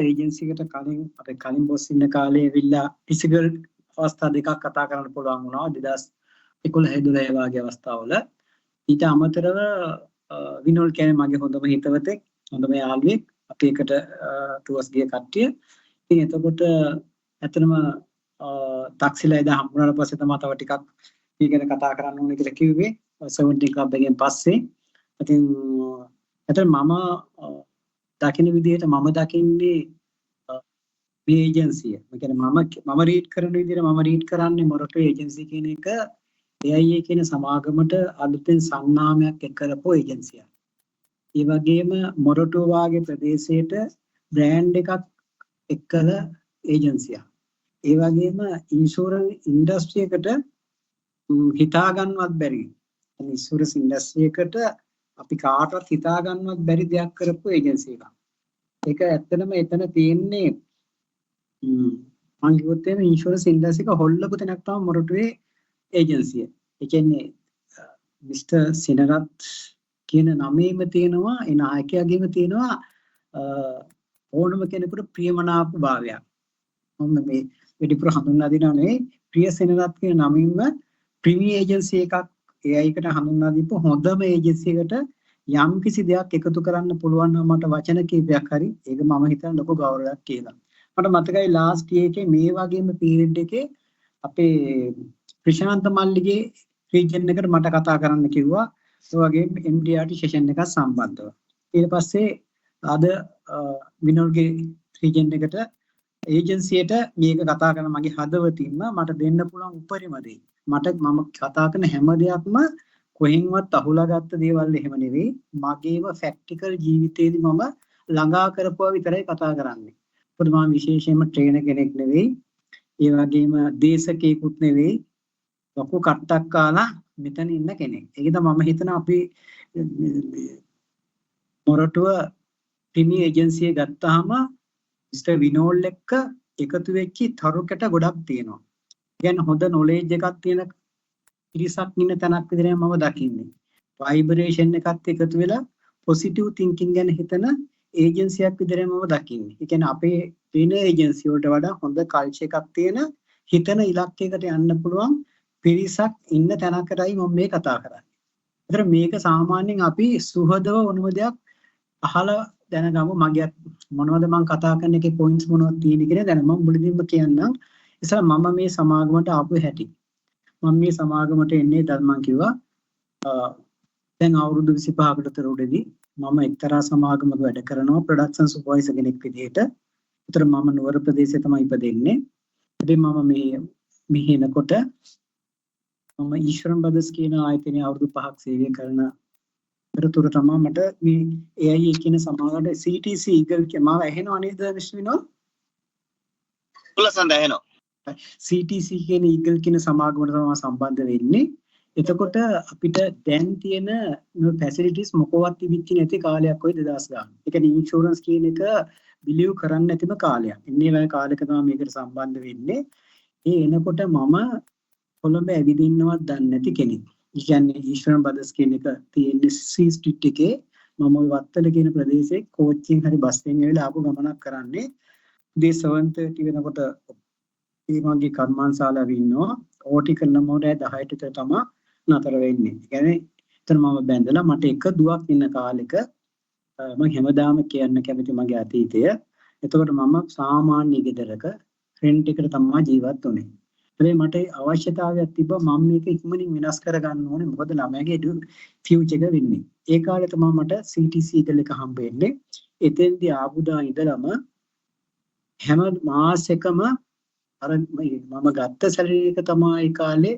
Agency එකට කලින් boss ඉන්න කාලේ ඇවිල්ලා ෆිසිකල් අවස්ථා දෙකක් කතා කරන්න පුළුවන් වුණා 2011 12 වගේ අවස්ථාවල. ඊට අමතරව විනෝල් කියන්නේ මගේ හොඳම හිතවතෙක්, හොඳම යාළුවෙක්. අපි එකට ටුවර්ස් ගිය කට්ටිය. ඉතින් එතකොට ඇත්තටම තාක්සිලා එදා හම්බුනාට පස්සේ තමයි තව ටිකක් මේ ගැන කතා කරන්න ඕනේ කියලා කිව්වේ. 70 ක්ලබ් එකෙන් පස්සේ. ඉතින් ඇත්තටම මම දකින්න විදිහට මම දකින්නේ මේ ඒජන්සිය. ඒ කියන්නේ මම රීඩ් කරන විදිහට මම රීඩ් කරන්නේ මොරටු ඒජන්සි කියන එක AIA කියන සමාගමට අලුතෙන් සංනාමයක් එක් කරපු ඒජන්සියක්. ඒ වගේම මොරටු වාගේ ප්‍රදේශයට බ්‍රෑන්ඩ් එකක් එක්කල ඒජන්සියක්. ඒ වගේම ඉන්ෂුරන්ස් ඉන්ඩස්ට්‍රි එකට හිතා ගන්නවත් බැරි. ඉන්ෂුරන්ස් ඉන්ඩස්ට්‍රි එකට අපි කාටවත් හිතා ගන්නවත් බැරි දෙයක් කරපු ඒජන්සි එකක්. ඒක ඇත්තටම එතන තියෙන්නේ මම කිව්වොත් එහෙම ඉන්ෂුරන්ස් ඉන්ඩස්ට්‍රි එක හොල්ලපු තැනක් තමයි මොරටුවේ ඒජන්සිය. ඒ කියන්නේ මිස්ටර් සිනරත් කියන නමේම තියෙනවා, ඒ නායකයාගේම තියෙනවා ඕනම කෙනෙකුට ප්‍රියමනාප භාවයක්. මම මේ වැඩිපුර හඳුන්වා දෙනවා නෙවෙයි, ප්‍රිය සිනරත් කියන නමින්ම ප්‍රිමි ඒජන්සි එකක් AI එකට හඳුන්වා දීපු හොඳම ඒජන්සි එකට යම් කිසි දෙයක් එකතු කරන්න පුළුවන් නම් මට වචන කීපයක් හරි ඒක මම හිතන ලොකු ගෞරවයක් කියලා. මට මතකයි ලාස්ට් එකේ මේ වගේම පීරියඩ් එකේ අපේ ප්‍රශාන්ත මල්ලිගේ රීජන් එකට මට කතා කරන්න කිව්වා. ඒ වගේම MDRT සෙෂන් එකක් සම්බන්ධව. ඊට පස්සේ අද විනෝල්ගේ රීජන් එකට ඒජන්සියට මේක කතා කරන මගේ හදවතින්ම මට දෙන්න පුළුවන් උපරිම දේ. මම කතා කරන හැම දෙයක්ම කොහෙන්වත් අහුලා ගත්ත දේවල් එහෙම නෙවෙයි. මගේම ෆැක්ටිකල් ජීවිතේදී මම ළඟා කරපුවා විතරයි කතා කරන්නේ. මොකද මම විශේෂයෙන්ම ට්‍රේනර් කෙනෙක් නෙවෙයි. ඒ වගේම දේශකයෙකුත් නෙවෙයි. ලොකු කට්ටක් කාලා මෙතන ඉන්න කෙනෙක්. ඒක තමයි මම හිතන අපි මොරටුව ටිමි ඒජන්සිය ගත්තාම මිස්ටර් විනෝල් එක්ක එකතු වෙච්ච තරුකට ගොඩක් තියෙනවා. කියන්නේ හොඳ නොලෙජ් එකක් තියෙන පිරිසක් ඉන්න තැනක් විතරයි මම දකින්නේ. ভাইබ්‍රේෂන් එකත් එකතු වෙලා පොසිටිව් තින්කින් ගැන හිතන ඒජන්සියක් විතරයි මම දකින්නේ. ඒ කියන්නේ අපේ වෙන ඒජන්සි වලට වඩා හොඳ කල්චර් එකක් තියෙන හිතන ඉලක්කයකට යන්න පුළුවන් පිරිසක් ඉන්න තැනකටයි මම මේ කතා කරන්නේ. ඒතර මේක සාමාන්‍යයෙන් අපි සුහදව ඕනම දෙයක් අහලා දැනගමු. මගේ මොනවද මම කතා කරන එකේ පොයින්ට්ස් මොනවද තියෙන්නේ කියලා දැන් මම මුලින්ම කියන්නම්. ඉතින් මම මේ සමාගමට ආපු හැටි. මම මේ සමාගමට එන්නේ දැන් මම කිව්වා දැන් අවුරුදු 25කට විතර උඩදී මම එක්තරා සමාගමක වැඩ කරනවා ප්‍රොඩක්ෂන් සුපර්වයිසර් කෙනෙක් විදිහට. ඒතර මම නුවර ප්‍රදේශයේ තමයි ඉපදෙන්නේ. ඉතින් මම මෙහි එනකොට මම ඊශ්වරන් බ්‍රදර්ස් කියන ආයතනයේ අවුරුදු 5ක් සේවය කරන පෙරතුර තමයි මට මේ AIA කියන සමාගමට CTC ඊගල් කියන මාව ඇහෙනව නේද විශ්විනෝ? පුලසන්ද ඇහෙනවා. CTC කියන ඊගල් කියන සමාගමට තමයි සම්බන්ධ වෙන්නේ. එතකොට අපිට දැන් තියෙන ෆැසිලිටිස් මොකවත් තිබිච්ච නැති කාලයක් ඔය 2000 ගන්න. ඒ කියන්නේ ඉන්ෂුරන්ස් කියන එක බිලිව් කරන්න නැතිම කාලයක්. ඉන්නේ වෙලාවේ කාලයක තමයි මේකට සම්බන්ධ වෙන්නේ. ඒ එනකොට මම කොළඹ ඇවිදින්නවත් දන්නේ නැති කෙනෙක්. ඒ කියන්නේ ඊශ්වරන් බ්‍රදර්ස් කියන එක තියෙන්නේ සී ස්ට්‍රීට් එකේ. මම ওই වත්තල කියන ප්‍රදේශයේ කෝච්චියෙන් හරි බස් එකෙන් ඇවිල්ලා ආපු ගමනක් කරන්නේ. උදේ 7:30 වෙනකොට මේ මගේ කර්මාන්තශාලාවේ ඉන්නවා. ඕටි කරන මොහොතේ 10ට විතර තමයි නතර වෙන්නේ. ඒ කියන්නේ එතන මම බැඳලා මට එක දුවක් ඉන්න කාලෙක මම හැමදාම කියන්න කැමති මගේ අතීතය. එතකොට මම සාමාන්‍ය ගෙදරක රෙන්ට් එකට තමයි ජීවත් වුනේ. හැබැයි මට අවශ්‍යතාවයක් තිබ්බා මම මේක ඉක්මනින් වෙනස් කරගන්න ඕනේ. මොකද ළමයාගේ ෆියුචර් එක වෙන්නේ. ඒ කාලේ තමයි මට CTC එක හම්බ වෙන්නේ. එතෙන්දී ආපුදා ඉඳලම හැම මාසෙකම අර මම ගත්ත සැලරි එක තමයි ඒ කාලේ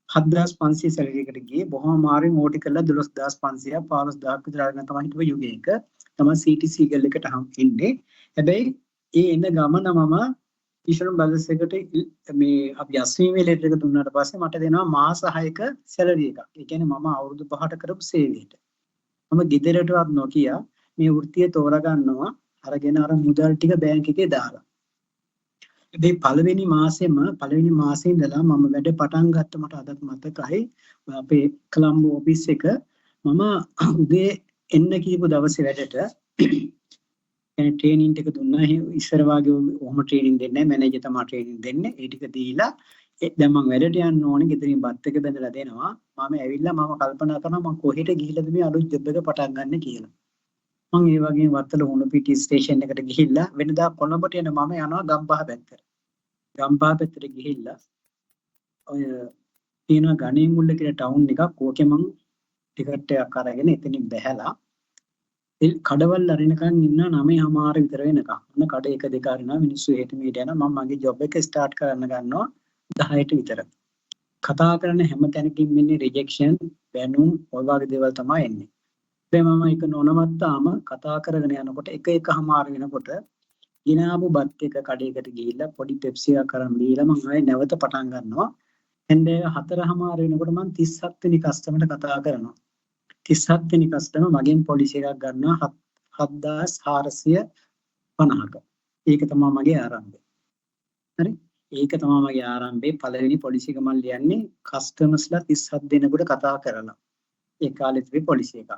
7500 සැලරි එකට ගියේ. බොහොම අමාරුවෙන් ඕටි කරලා 12500 15000ක් විතර අරගෙන තමයි හිටපු යුගයක තමයි CTC එකට ඉන්නේ. හැබැයි ඒ එන ගමන මම ඊශ්වරන් බ්‍රදර්ස් එකට මේ අපි අස්වීමේ ලෙටර් එක දුන්නාට පස්සේ මට දෙනවා මාස 6ක සැලරි එකක්. ඒ කියන්නේ මම අවුරුදු 5කට කරපු සේවයට. මම ගෙදරටවත් නොකිය මේ වෘත්තිය තෝරගන්නවා අරගෙන අර මුදල් ටික බැංක් එකේ දාලා. මේ පළවෙනි මාසේ ඉඳලා මම වැඩ පටන් ගත්ත මට අදත් මතකයි අපේ කොළඹ ඔෆිස් එක මම උදේ එන්න කියපු දවසේ වැඩට يعني ට්‍රේනින් ටික දුන්නා. ඉස්සර වාගේ ඔහොම ට්‍රේනින් දෙන්නේ නැහැ. මැනේජර් තමයි ට්‍රේනින් දෙන්නේ. ඒ ටික දීලා දැන් මම වැඩට යන්න ඕනේ. ගෙදරින් බත් එක බඳලා දෙනවා. මම ඇවිල්ලා මම කල්පනා කරනවා මම කොහෙට ගිහිල්ලාද මේ අලුත් ජොබ් එක පටන් ගන්න කියලා. මම ඒ වගේම වත්තල හුණුපිටි ස්ටේෂන් එකට ගිහිල්ලා වෙනදා කොළඹට එන මම යනවා ගම්පහ පැත්තට. ගම්පහ පැත්තට ගිහිල්ලා ඔය තියෙන ගණේ මුල්ල කියලා ටවුන් එකක්. ඕකේ මම ටිකට් එකක් අරගෙන එතනින් බැහැලා කඩවල් අරිනකන් ඉන්න 9:00 විතර වෙනකම්. අන්න කඩ 1 2 අරිනවා මිනිස්සු එහෙට මෙහෙට යනවා. මම මගේ ජොබ් එක ස්ටාර්ට් කරන්න ගන්නවා 10ට විතර. කතා කරන හැම තැනකින් ඉන්නේ රිජෙක්ෂන්, බැනුම්, ඔය වගේ දේවල් තමයි එන්නේ. දැන් මම එක නොනවත්තාම කතා කරගෙන යනකොට 1:00 වෙනකොට ගිනාපු බත් එක කඩේකට ගිහිල්ලා පොඩි පෙප්සි එකක් අරන් බීලා මම ආයෙ නැවත පටන් ගන්නවා. හන්දේ 4:00 වෙනකොට මම 37 වෙනි කස්ටමර්ට කතා කරනවා. 37 වෙනි කස්ටමර් මගෙන් පොලිසි එකක් ගන්නවා 7450ක. ඒක තමයි මගේ ආරම්භය. හරි? ඒක තමයි මගේ ආරම්භයේ පළවෙනි පොලිසි එක මම ලියන්නේ කස්ටමර්ස්ලා 37 දෙනෙකුට කතා කරලා. ඒ කාලේ තිබේ පොලිසි එකක්.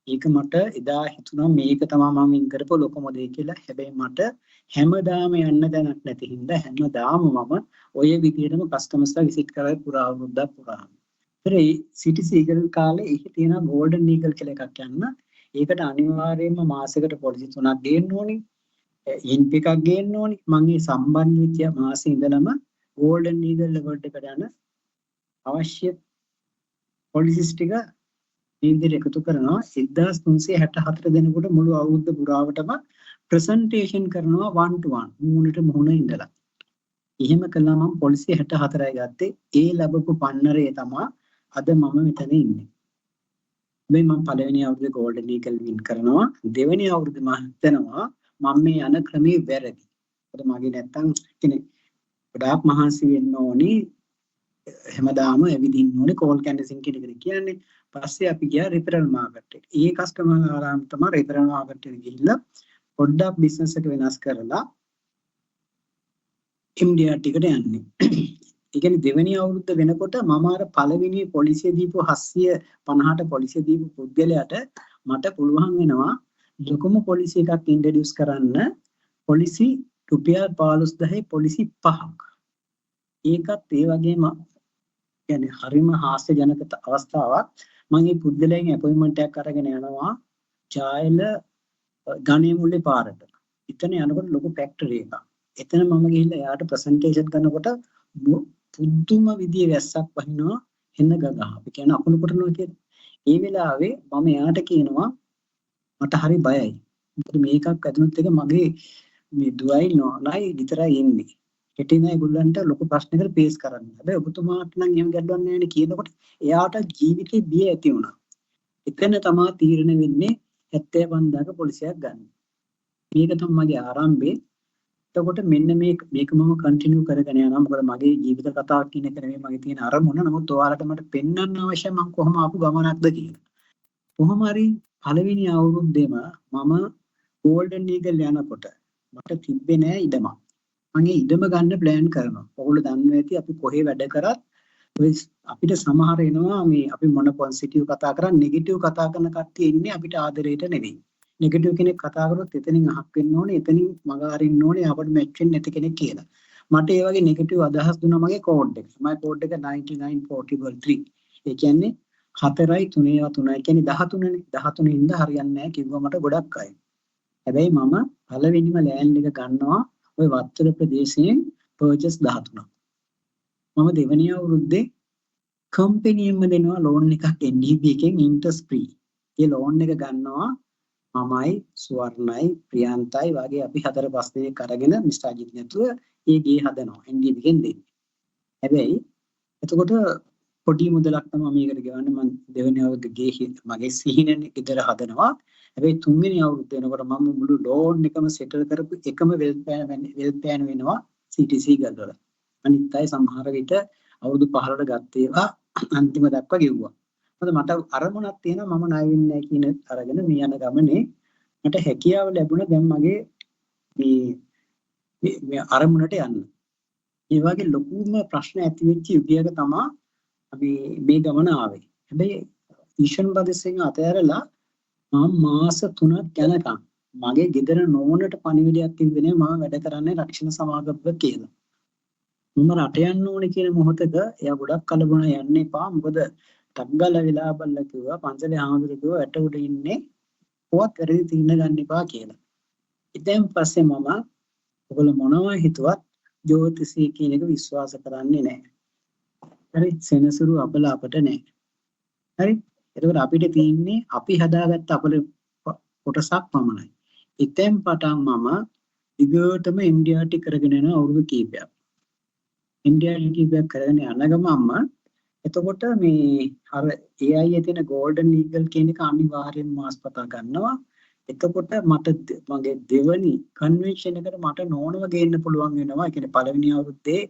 ඒක මට එදා හිතුණා මේක තමයි මම ඉන් කරපු ලොකම දේ කියලා. හැබැයි මට හැමදාම යන්න දැනක් නැති හින්දා හැමදාම මම ඔය විදිහටම කස්ටමර්ස්ලා විසිට් කරලා පුරා අවුරුද්දක් පුරාම. ඒ සිටි සීගල් කාලේ ඒකේ තියෙන ගෝල්ඩන් ඊගල් කියලා එකක් යන්න. ඒකට අනිවාර්යයෙන්ම මාසෙකට පොලිසි 3ක් ගේන්න ඕනේ. ඉන්ප් එකක් ගේන්න ඕනේ. මම මේ සම්බන්ධ වෙච්ච මාසෙ ඉඳලම ගෝල්ඩන් ඊගල් ලෙවල් එකට යන අවශ්‍ය පොලිසිස් ටික ඉන්දිර එකතු කරනවා. 1364 දෙනෙකුට මුළු අවුරුද්ද පුරාවටම ප්‍රසන්ටේෂන් කරනවා 1 to 1 මුහුණට මුහුණ ඉඳලා. එහෙම කළා මම පොලිසි 64යි ගත්තේ. ඒ ලැබපු පන්නරේ තමයි අද මම මෙතන ඉන්නේ. මේ මම පළවෙනි අවුරුද්දේ ගෝල්ඩන් ඊගල් වින් කරනවා. දෙවෙනි අවුරුද්දේ මම හිතනවා මම මේ යන ක්‍රමේ වැරදි. මොකද මගේ නැත්තම් කියන්නේ ගොඩාක් මහන්සි වෙන්න ඕනි. හැමදාම ඇවිදින්න ඕනේ කෝල් කැන්වසින් කියන එක කියන්නේ. පස්සේ අපි ගියා රිෆරල් මාකට් එකට. ඒ කස්ටමර් ආරාම තමයි රිෆරල් මාකට් එකට ගිහිල්ලා පොඩ්ඩක් බිස්නස් එක වෙනස් කරලා ඉන්දියා ටිකට යන්නේ. ඒ කියන්නේ දෙවෙනි අවුරුද්ද වෙනකොට මම අර පළවෙනි පොලිසිය දීපු 750ට පොලිසිය දීපු පුද්ගලයාට මට පුළුවන් වෙනවා ලොකුම පොලිසි එකක් ඉන්ට්‍රොඩියුස් කරන්න. පොලිසි රුපියල් 15000 පොලිසි 5ක්. ඒකත් ඒ වගේම කියන්නේ හරිම හාස්‍යජනක අවස්ථාවක්. මම මේ පුද්ගලයන් අපොයින්ට්මන්ට් එකක් අරගෙන යනවා ජායල ගණේ මුල්ලේ පාරට. එතන යනකොට ලොකු ෆැක්ටරි එකක්. එතන මම ගිහිල්ලා එයාට ප්‍රසන්ටේෂන් කරනකොට පුදුම විදිහේ වැස්සක් වහිනවා එන්න ගගහ. අපි කියන අකුණු කොටනවා කියන්නේ. ඒ වෙලාවේ මම එයාට කියනවා මට හරි බයයි. මොකද මේකක් ඇතුළත් එක මගේ මේ දුවයි නෝනයි විතරයි ඉන්නේ. හිටින ඒගොල්ලන්ට ලොකු ප්‍රශ්නයකට පේස් කරන්න. හැබැයි ඔබතුමාට නම් එහෙම ගැටලුවක් නැහැ නේ කියනකොට එයාට ජීවිතේ බිය ඇති වුණා. එතන තමයි තීරණය වෙන්නේ 75000ක පොලිසියක් ගන්න. මේක තමයි මගේ ආරම්භයේ. එතකොට මෙන්න මේක මම කන්ටිනියු කරගෙන යනවා. මොකද මගේ ජීවිත කතාවක් කියන එක නෙවෙයි මගේ තියෙන අරමුණ. නමුත් ඔයාලට මට පෙන්වන්න අවශ්‍ය මම කොහොම ආපු ගමනක්ද කියලා. කොහොම හරි පළවෙනි අවුරුද්දේම මම ගෝල්ඩන් ඊගල් යනකොට මට තිබ්බේ නෑ ඉඩමක්. මම ඉඩම ගන්න ප්ලෑන් කරනවා. ඔයගොල්ලෝ දන්නවා ඇති අපි කොහේ වැඩ කරත් අපිට සමහර එනවා මේ අපි මොන පොසිටිව් කතා කරන්නේ නෙගටිව් කතා කරන කට්ටිය ඉන්නේ අපිට ආදරේට නෙවෙයි. නෙගටිව් කෙනෙක් කතා කරොත් එතනින් අහක් වෙන්න ඕනේ, එතනින් මග අරින්න ඕනේ, අපිට මැච් වෙන්නේ නැති කෙනෙක් කියලා. මට ඒ වගේ නෙගටිව් අදහස් දුන්නා මගේ කෝඩ් එක. මගේ කෝඩ් එක 99403. ඒ කියන්නේ 4යි 3යි 3යි කියන්නේ 13නේ. 13 ඉඳ හරියන්නේ නැහැ කිව්වා මට ගොඩක් අය. හැබැයි මම පළවෙනිම ලෑන්ඩ් එක ගන්නවා ওই වත්තල ප්‍රදේශයෙන් පර්චස් 13ක්. මම දෙවෙනි අවුරුද්දේ කම්පැනියෙන්ම දෙනවා ලෝන් එකක් NDB එකෙන් ඉන්ට්‍රස්ට් ෆ්‍රී. ඒ ලෝන් එක ගන්නවා මමයි සුවර්ණයි ප්‍රියන්තයි වගේ අපි 4-5 දෙනෙක් අරගෙන මිස්ටර් අජිත් නැතුව ඒ ගේ හදනවා NDB එකෙන් දෙන්නේ. හැබැයි එතකොට පොඩි මුදලක් තමයි මේකට ගෙවන්නේ. මම දෙවෙනි අවුරුද්දේ ගේ මගේ සිහිනනේ ඉදර හදනවා. හැබැයි තුන්වෙනි අවුරුද්ද වෙනකොට මම මුළු ලෝන් එකම සෙටල් කරපු එකම වෙල් ප්ලෑන් වෙනවා CTC ගල්වල. අනිත් අය සමහර විට අවුරුදු 15ට ගත්ත ඒවා අන්තිම දක්වා ගෙව්වා. මොකද මට අරමුණක් තියෙනවා මම ණය වෙන්නේ නැහැ කියන අරගෙන මේ යන ගමනේ මට හැකියාව ලැබුණා දැන් මගේ මේ අරමුණට යන්න. ඒ වගේ ලොකුම ප්‍රශ්න ඇති වෙච්ච යුගයක තමයි අපි මේ ගමන ආවේ. හැබැයි ඊෂන් ප්‍රදේශයෙන් අතහැරලා මම මාස 3ක් යනකම් මගේ ගෙදර නෝනට පණිවිඩයක් තිබුණේ මම වැඩ කරන්නේ රක්ෂණ සමාගමක කියලා. මම රට යන්න ඕනේ කියන මොහොතක එයා ගොඩක් කලබල යන්න එපා. මොකද ටග්ගල වෙලා බල්ලා කිව්වා පන්සලේ ආමතුරු කිව්වා ඇට උඩ ඉන්නේ කොහොත් වැඩි තින්න ගන්න එපා කියලා. ඉතින් පස්සේ මම ඔයගොල්ලෝ මොනවා හිතුවත් ජ්‍යොතිෂය කියන එක විශ්වාස කරන්නේ නැහැ. හරි සෙනසුරු අපල අපට නැහැ. හරි එතකොට අපිට තියෙන්නේ අපි හදාගත්ත අපල කොටසක් පමණයි. ඉතින් පටන් මම දිගටම ඉන්දියාට කරගෙන යන අවුරුදු කීපයක්. ඉන්දියාට කීපයක් කරගෙන යන ගමන්ම එතකොට මේ අර AI තියෙන golden eagle කියන එක අනිවාර්යෙන් මාස්පතා ගන්නවා. එතකොට මට මගේ දෙවනි කන්වෙන්ෂන් එකට මට නෝනව ගේන්න පුළුවන් වෙනවා. ඒ කියන්නේ පළවෙනි අවුරුද්දේ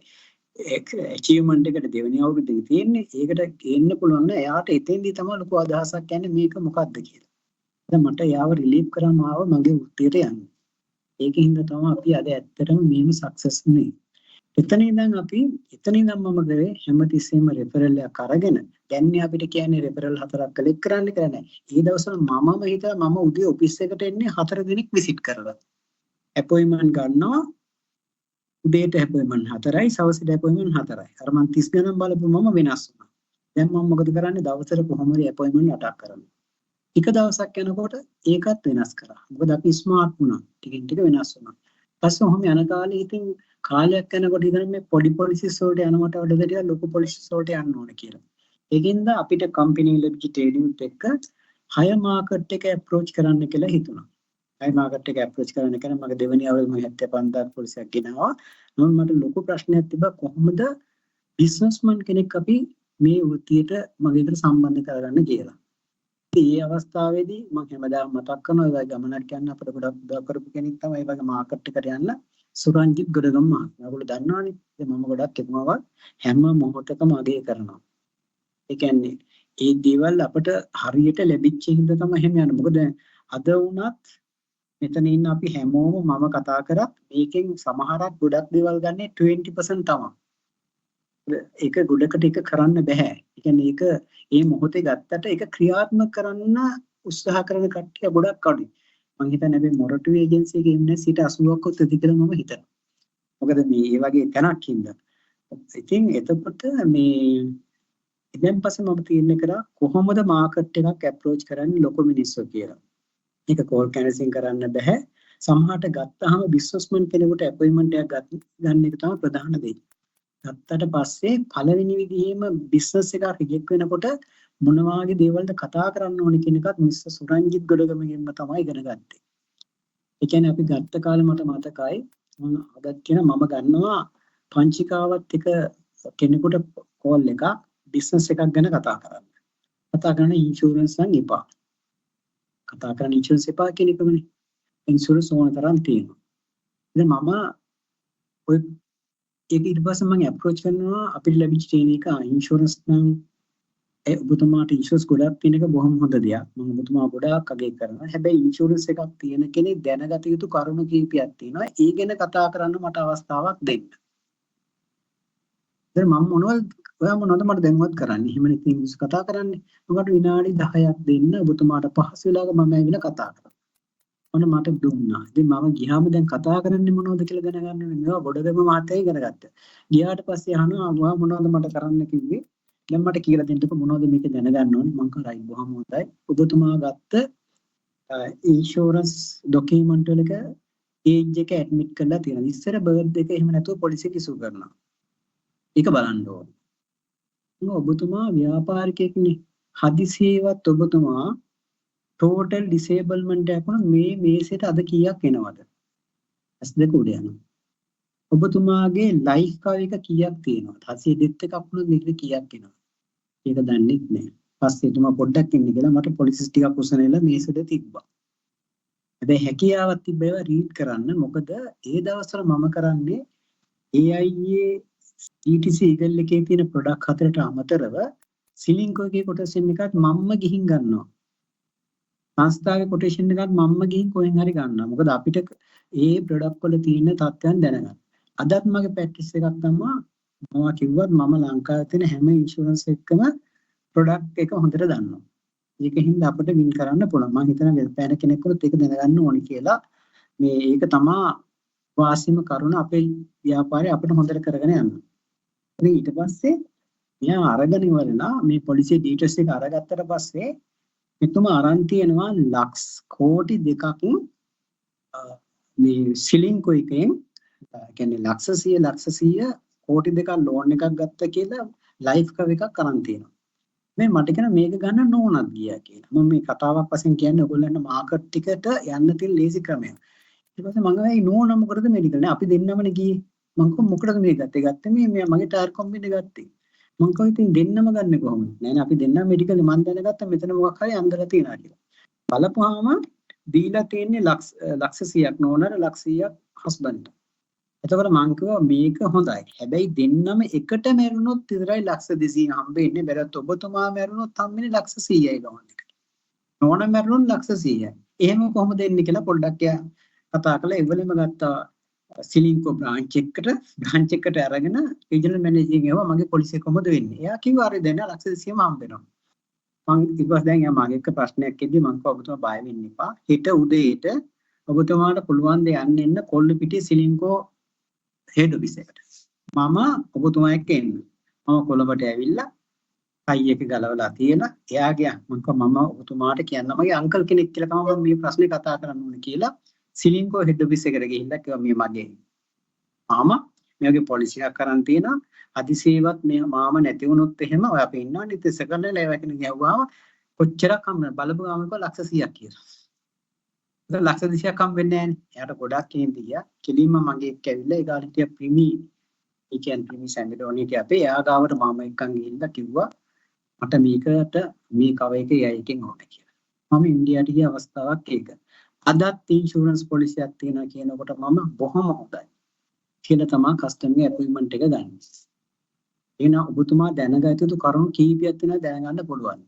achievement එකට දෙවෙනි අවුරුද්දේ තියෙන්නේ. ඒකට ගේන්න පුළුවන් නෑ. එයාට එතෙන්දී තමයි ලොකු අදහසක් යන්නේ මේක මොකක්ද කියලා. දැන් මට යාව රිලීව් කරාම ආව මගේ වෘත්තියට යන්න. ඒකින්ද තමයි අපි අද ඇත්තටම මේව සක්සස් වුනේ. එතන ඉඳන් මම කරේ හැමතිස්සෙම රෙෆරල් එකක් අරගෙන දැන් අපිට කියන්නේ රෙෆරල් 4ක් කලෙක්ට් කරන්න කියලා නෑ. ඊ දවස්වල මමම හිතා මම උදේ ඔෆිස් එකට එන්නේ 4 දිනක් විසිට් කරලා. අපොයින්ට්මන්ට් ගන්නවා. උදේට අපොයින්ට්මන්ට් 4යි, සවසට අපොයින්ට්මන්ට් 4යි. අර මම 30 ගණන් බලපු මම වෙනස් වුණා. දැන් මම මොකද කරන්නේ දවසට කොහොම හරි අපොයින්ට්මන්ට් 8ක් කරනවා. ටික දවසක් යනකොට ඒකත් වෙනස් කරා. මොකද අපි ස්මාර්ට් වුණා. ටිකින් ටික වෙනස් වුණා. පස්සේ ඔහොම යන කාලේ ඉතින් කාලයක් යනකොට ඉතින් මේ පොඩි පොලිසිස් වලට යනවට වඩා ටිකක් ලොකු පොලිසිස් වලට යන්න ඕන කියලා. ඒකින්ද අපිට කම්පැනි ලැබිච්ච ට්‍රේඩින්ග් එක හය මාකට් එක අප්‍රෝච් කරන්න කියලා හිතුණා. හය මාකට් එක අප්‍රෝච් කරන්න කියන මගේ දෙවෙනි අවුරුද්දේ මම 75000 පොලිසියක් ගෙනාවා. නමුත් මට ලොකු ප්‍රශ්නයක් තිබ්බා කොහොමද බිස්නස්මන් කෙනෙක් අපි මේ වෘත්තියට මගේ එකට සම්බන්ධ කරගන්න කියලා. මේ අවස්ථාවේදී මම හැමදාම මතක් කරනවා ඒ වගේ ගමනක් යන්න අපිට ගොඩක් උදව් කරපු කෙනෙක් තමයි ඒ වගේ මාකට් එකට යන්න සුරංජිත් ගොඩගම් මහත්මයා. ඔයගොල්ලෝ දන්නවනේ. ඉතින් මම ගොඩක් එතුමාවත් හැම මොහොතකම අගය කරනවා. ඒ කියන්නේ ඒ දේවල් අපිට හරියට ලැබිච්ච හින්දා තමයි එහෙම යන්නේ. මොකද අද වුණත් මෙතන ඉන්න අපි හැමෝම මම කතා කරත් මේකෙන් සමහරක් ගොඩක් දේවල් ගන්නේ 20% තමයි. ඒක ගොඩකට එක කරන්න බෑ. ඒ කියන්නේ ඒක මේ මොහොතේ ගත්තට ඒක ක්‍රියාත්මක කරන්න උත්සාහ කරන කට්ටිය ගොඩක් අඩුයි. මම හිතන්නේ අපි මොරටු ඒජන්සි එකේ ඉන්න 80%ක් උත් ඇති කියලා මම හිතනවා. මොකද මේ වගේ තැනක් හින්දා. ඉතින් එතකොට මේ ඉතින් පස්සේ මම තීරණය කරා කොහොමද මාකට් එකක් අප්‍රෝච් කරන්නේ ලොකු මිනිස්සු කියලා. ඒක කෝල් කැන්වසින් කරන්න බෑ. සමහරට ගත්තාම බිස්නස්මන් කෙනෙකුට අපොයින්ට්මන්ට් එකක් ගන්න එක තමයි ප්‍රධාන දේ. ගත්තට පස්සේ පළවෙනි විදිහේම බිස්නස් එක රිජෙක්ට් වෙනකොට මොන වාගේ දේවල්ද කතා කරන්න ඕනේ කියන එකත් මිස්ටර් සුරංජිත් ගොඩගමගෙන්ම තමයි ඉගෙන ගත්තේ. ඒ කියන්නේ අපි ගත්ත කාලේ මට මතකයි මම අදත් කියන මම ගන්නවා පංචිකාවත් එක කෙනෙකුට කෝල් එකක් බිස්නස් එකක් ගැන කතා කරන්න. කතා කරන ඉන්ෂුරන්ස් නම් එපා. කතා කරන ඉන්ෂුරන්ස් එපා කියන එකමනේ. ඉන්ෂුරන්ස් ඕන තරම් තියෙනවා. ඉතින් මම ඔය ඒක ඊට පස්සේ මම අප්‍රෝච් කරනවා අපිට ලැබිච්ච ට්‍රේනින් එක ඉන්ෂුරන්ස් නම් ඔබතුමාට ඉන්ෂුරන්ස් ගොඩක් තියෙන එක බොහොම හොඳ දෙයක්. මම ඔබතුමා ගොඩාක් අගය කරනවා. හැබැයි ඉන්ෂුරන්ස් එකක් තියෙන කෙනෙක් දැනගත යුතු කරුණු කීපයක් තියෙනවා. ඒ ගැන කතා කරන්න මට අවස්ථාවක් දෙන්න. දැන් මම ඔයා මොනවද මට දැන්වත් කරන්නේ? එහෙම නැත්නම් ඉංග්‍රීසි කතා කරන්නේ. මකට විනාඩි 10ක් දෙන්න ඔබතුමාට පහසු වෙලාවක මම ඇවිල්ලා කතා කරනවා. ඔන්න මට දුන්නා. ඉතින් මම ගියාම දැන් කතා කරන්නේ මොනවද කියලා දැනගන්න ඕනේ. මේවා ගොඩගම මාතේ ඉගෙන ගත්තා. ගියාට පස්සේ අහනවා ඔයා මොනවද මට කරන්න කිව්වේ? දැන් මට කියලා දෙන්නකො මොනවද මේක දැනගන්න ඕනේ. මං කරයි බොහොම හොඳයි. ඔබතුමා ගත්ත ඉන්ෂුරන්ස් ડોකියුමන්ට් වලක ඒජ් එක ඇඩ්මිට් කරලා තියෙනවා. ඉස්සර බර්ත් එක එහෙම නැතුව පොලිසිය කිසු කරනවා. ඒක බලන්න ඕනේ. ඔබතුමා ව්‍යාපාරිකයෙක්නේ. හදිසියෙවත් ඔබතුමා ටෝටල් ඩිසේබල්මන්ට් එකක් වුණා මේ මේසෙට අද කීයක් එනවද? S2 උඩ යනවා. ඔබතුමාගේ ලයිෆ් කවර් එක කීයක් තියෙනවද? 702 එකක් වුණොත් මේකට කීයක් එනවද? ඒක දන්නේ නැහැ. පස්සේ තුමා පොඩ්ඩක් ඉන්න කියලා මට පොලිසිස් ටිකක් උසනෙලා මේසෙට තිබ්බා. හැබැයි හැකියාවක් තිබ්බ ඒවා රීඩ් කරන්න. මොකද ඒ දවස්වල මම කරන්නේ AIA ETC Eagle එකේ තියෙන ප්‍රොඩක්ට් හතරට අමතරව සිලින්කෝ එකේ කොටේෂන් එකත් මම්ම ගිහින් ගන්නවා. සංස්ථාවේ කොටේෂන් එකත් මම්ම ගිහින් කොහෙන් හරි ගන්නවා. මොකද අපිට ඒ ප්‍රොඩක්ට් වල තියෙන තත්ත්වයන් දැනගන්න. අදත් මගේ ප්‍රැක්ටිස් එකක් තමයි මම කිව්වත් මම ලංකාවේ තියෙන හැම ඉන්ෂුරන්ස් එකකම ප්‍රොඩක්ට් එක හොඳට දන්නවා. ඒකින්ද අපිට වින් කරන්න පුළුවන්. මම හිතනවා වෙල්පෑන කෙනෙකුට ඒක දැනගන්න ඕනි කියලා. මේ ඒක තමයි වාසිම කරුණ අපේ ව්‍යාපාරය අපිට හොඳට කරගෙන යන්න. ඉතින් ඊට පස්සේ මෙයා අරගෙන ඉවරලා මේ පොලිසිය ඩීටේල්ස් එක අරගත්තට පස්සේ එතුමා අරන් තියනවා ලක්ෂ කෝටි දෙකක් මේ සිලින්කෝ එකෙන් කියන්නේ ලක්ෂ 100 කෝටි දෙකක් ලෝන් එකක් ගත්ත කියලා ලයිෆ් කවර් එකක් අරන් තියෙනවා. මේ මට කියන මේක ගන්න නෝනක් ගියා කියලා. මම මේ කතාවක් වශයෙන් කියන්නේ ඔයගොල්ලන්ට මාකට් එකට යන්න තියෙන ලේසි ක්‍රමය. ඊට පස්සේ මම ගායි නෝන මොකටද මෙඩිකල් නේ අපි දෙන්නමනේ ගියේ. මම කිව්වා මොකටද මේ ගත්තේ? ගත්තේ මේ මගේ ටයර් කම්පැනි ගත්තේ. මම කිව්වා ඉතින් දෙන්නම ගන්න කොහොමද? නෑ නෑ අපි දෙන්නම මෙඩිකල් මම දැනගත්තා මෙතන මොකක් හරි අන්දලා තියෙනවා කියලා. බලපුවාම දීලා තියෙන්නේ ලක්ෂ 100ක් නෝනට ලක්ෂ 100ක් හස්බන්ඩ්. එතකොට මං කිව්වා මේක හොඳයි. හැබැයි දෙන්නම එකට මැරුණොත් විතරයි ලක්ෂ 200 හම්බෙන්නේ. බැලුවත් ඔබතුමා මැරුණොත් හම්බෙන්නේ ලක්ෂ 100යි ලෝන් එකට. නෝන මැරුණොත් ලක්ෂ 100යි. එහෙම කොහොමද එන්නේ කියලා පොඩ්ඩක් කතා කළා. එවලෙම ගත්තා සිලින්කෝ බ්‍රාන්ච් එකට අරගෙන රීජනල් මැනේජර් ගෙව මගේ පොලිසිය කොහොමද වෙන්නේ? එයා කිව්වා අර දෙන්න ලක්ෂ 200ම හම්බෙනවා. මං ඊපස් දැන් එයා මගේ එක්ක ප්‍රශ්නයක් එද්දි මං කිව්වා ඔබතුමා බය වෙන්න එපා. හෙට උදේට ඔබතුමාට පුළුවන් ද යන්න එන්න කොල්ලපිටිය සිලින්කෝ හෙඩ් ඔෆිස් එකට. මම ඔබතුමා එක්ක එන්න. මම කොළඹට ඇවිල්ලා කයි එක ගලවලා තියලා එයා ගියා. මම කිව්වා මම ඔබතුමාට කියන්න මගේ අංකල් කෙනෙක් කියලා තමයි මම මේ ප්‍රශ්නේ කතා කරන්න ඕනේ කියලා සිලින්කෝ හෙඩ් ඔෆිස් එකට ගිහිල්ලා කිව්වා මේ මගේ මාමා මෙයාගේ පොලිසියක් කරන් තියෙනවා. අදිසේවත් මේ මාම නැති වුණොත් එහෙම ඔය අපි ඉන්නවනේ ඉතින් සෙකන්ඩ් ලෙවල් ගියවුවාම කොච්චරක් හම්බ බලපු ගාම එක ලක්ෂ 100ක් කියලා. ඒක ලක්ෂ 200ක් හම්බ වෙන්නේ නැහනේ. එයාට ගොඩක් කේන්ති ගියා. කෙලින්ම මගේ එක්ක ඇවිල්ලා ඒ ගාලිටිය ප්‍රිමි ඒ කියන්නේ ප්‍රිමි සැන්ඩඩෝනියට අපේ එයා ගාවට මාම එක්කන් ගිහිල්ලා කිව්වා මට මේකට මේ කව එක එකෙන් ඕනේ කියලා. මම ඉන්දියාවට ගිය අවස්ථාවක් ඒක. අදත් ඉන්ෂුරන්ස් පොලිසියක් තියෙනවා කියනකොට මම බොහොම හොඳයි කියලා තමයි කස්ටමර් අපොයින්ට්මන්ට් එක ගන්න. එහෙනම් ඔබතුමා දැනගත යුතු කරුණු කීපයක් තියෙනවා දැනගන්න පුළුවන්.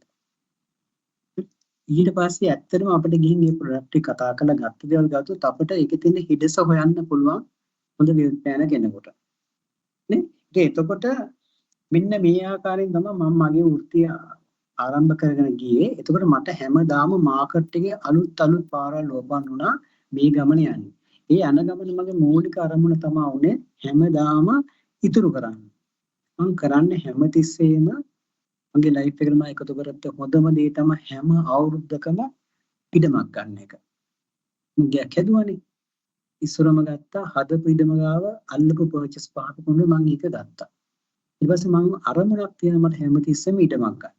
ඊට පස්සේ ඇත්තටම අපිට ගිහින් මේ ප්‍රොඩක්ට් එක කතා කරලා ගත්ත දේවල් ගත්තොත් අපිට ඒකේ තියෙන හිඩස හොයන්න පුළුවන් හොඳ විප්ලවන කෙනෙකුට. නේ? එතකොට මෙන්න මේ ආකාරයෙන් තමයි මම මගේ වෘත්තිය ආරම්භ කරගෙන ගියේ. එතකොට මට හැමදාම මාකට් එකේ අලුත් පාරවල් ඕපන් වුණා මේ ගමන යන්නේ. ඒ යන ගමන මගේ මූලික අරමුණ තමයි උනේ හැමදාම ඉතුරු කරන්න. මම කරන්නේ හැමතිස්සෙම මගේ ලයිෆ් එකට මම එකතු කරත් හොඳම දේ තමයි හැම අවුරුද්දකම ඉඩමක් ගන්න එක. මම ගයක් හැදුවානේ. ඉස්සරම ගත්තා හදපු ඉඩම ගාව අල්ලපු පර්චේස් පහක කොண்டு මම ඒක ගත්තා. ඊට පස්සේ මම අරමුණක් තියෙන මට හැමතිස්සෙම ඉඩමක් ගන්න.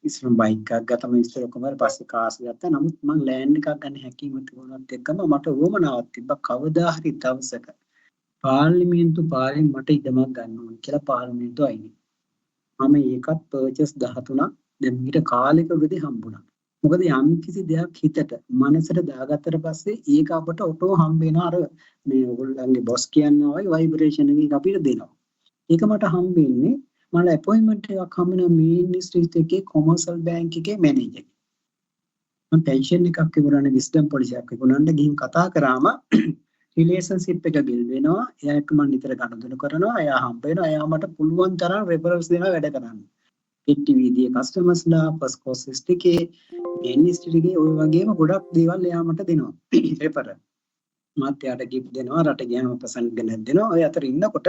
ඉස්සරම බයික් එකක් ගත්තා මම ඉස්සර කොහමද පස්සේ කාස් ගත්තා. නමුත් මම ලෑන්ඩ් එකක් ගන්න හැකියාව තිබුණත් එක්කම මට උවමනාවක් තිබ්බා කවදා හරි දවසක පාර්ලිමේන්තු පාරෙන් මට ඉඩමක් ගන්න ඕන කියලා පාර්ලිමේන්තුව අයිනේ. මම ඒකත් පර්චේස් 13ක් දැන් ඊට කාලෙක වෙදී හම්බුණා. මොකද යම් කිසි දෙයක් හිතට මනසට දාගත්තට පස්සේ ඒක අපට ඔටෝ හම්බ වෙනවා අර මේ ඔයගොල්ලන්ගේ බොස් කියනවා වගේ ভাইබ්‍රේෂන් එකක් අපිට දෙනවා. ඒක මට හම්බෙන්නේ මට අපොයින්ට්මන්ට් එකක් හම්බ වෙන මේන් ස්ට්‍රීට් එකේ කොමර්ෂල් බැංක් එකේ මැනේජර්. මම පෙන්ෂන් එකක් ඉවරනේ විස්ඩම් පොලිසියක් ඉවරනට ගිහින් කතා කරාම රිලේෂන්ෂිප් එක බිල්ඩ් වෙනවා. එයා එක්ක මම නිතර ගනුදෙනු කරනවා. එයා හම්බ වෙනවා. එයා මට පුළුවන් තරම් රෙෆරන්ස් දෙනවා වැඩ කරන්න. පිටිවිදී කස්ටමර්ස්ලා පස්කෝස් සිස්ටිකේ එන්නිස්ටිකේ ඔය වගේම ගොඩක් දේවල් එයා මට දෙනවා. රෙෆරන්ස්. මාත් එයාට ගිෆ්ට් දෙනවා. රට ගියාම ප්‍රසන්ට් ගෙනත් දෙනවා. ඔය අතර ඉන්නකොට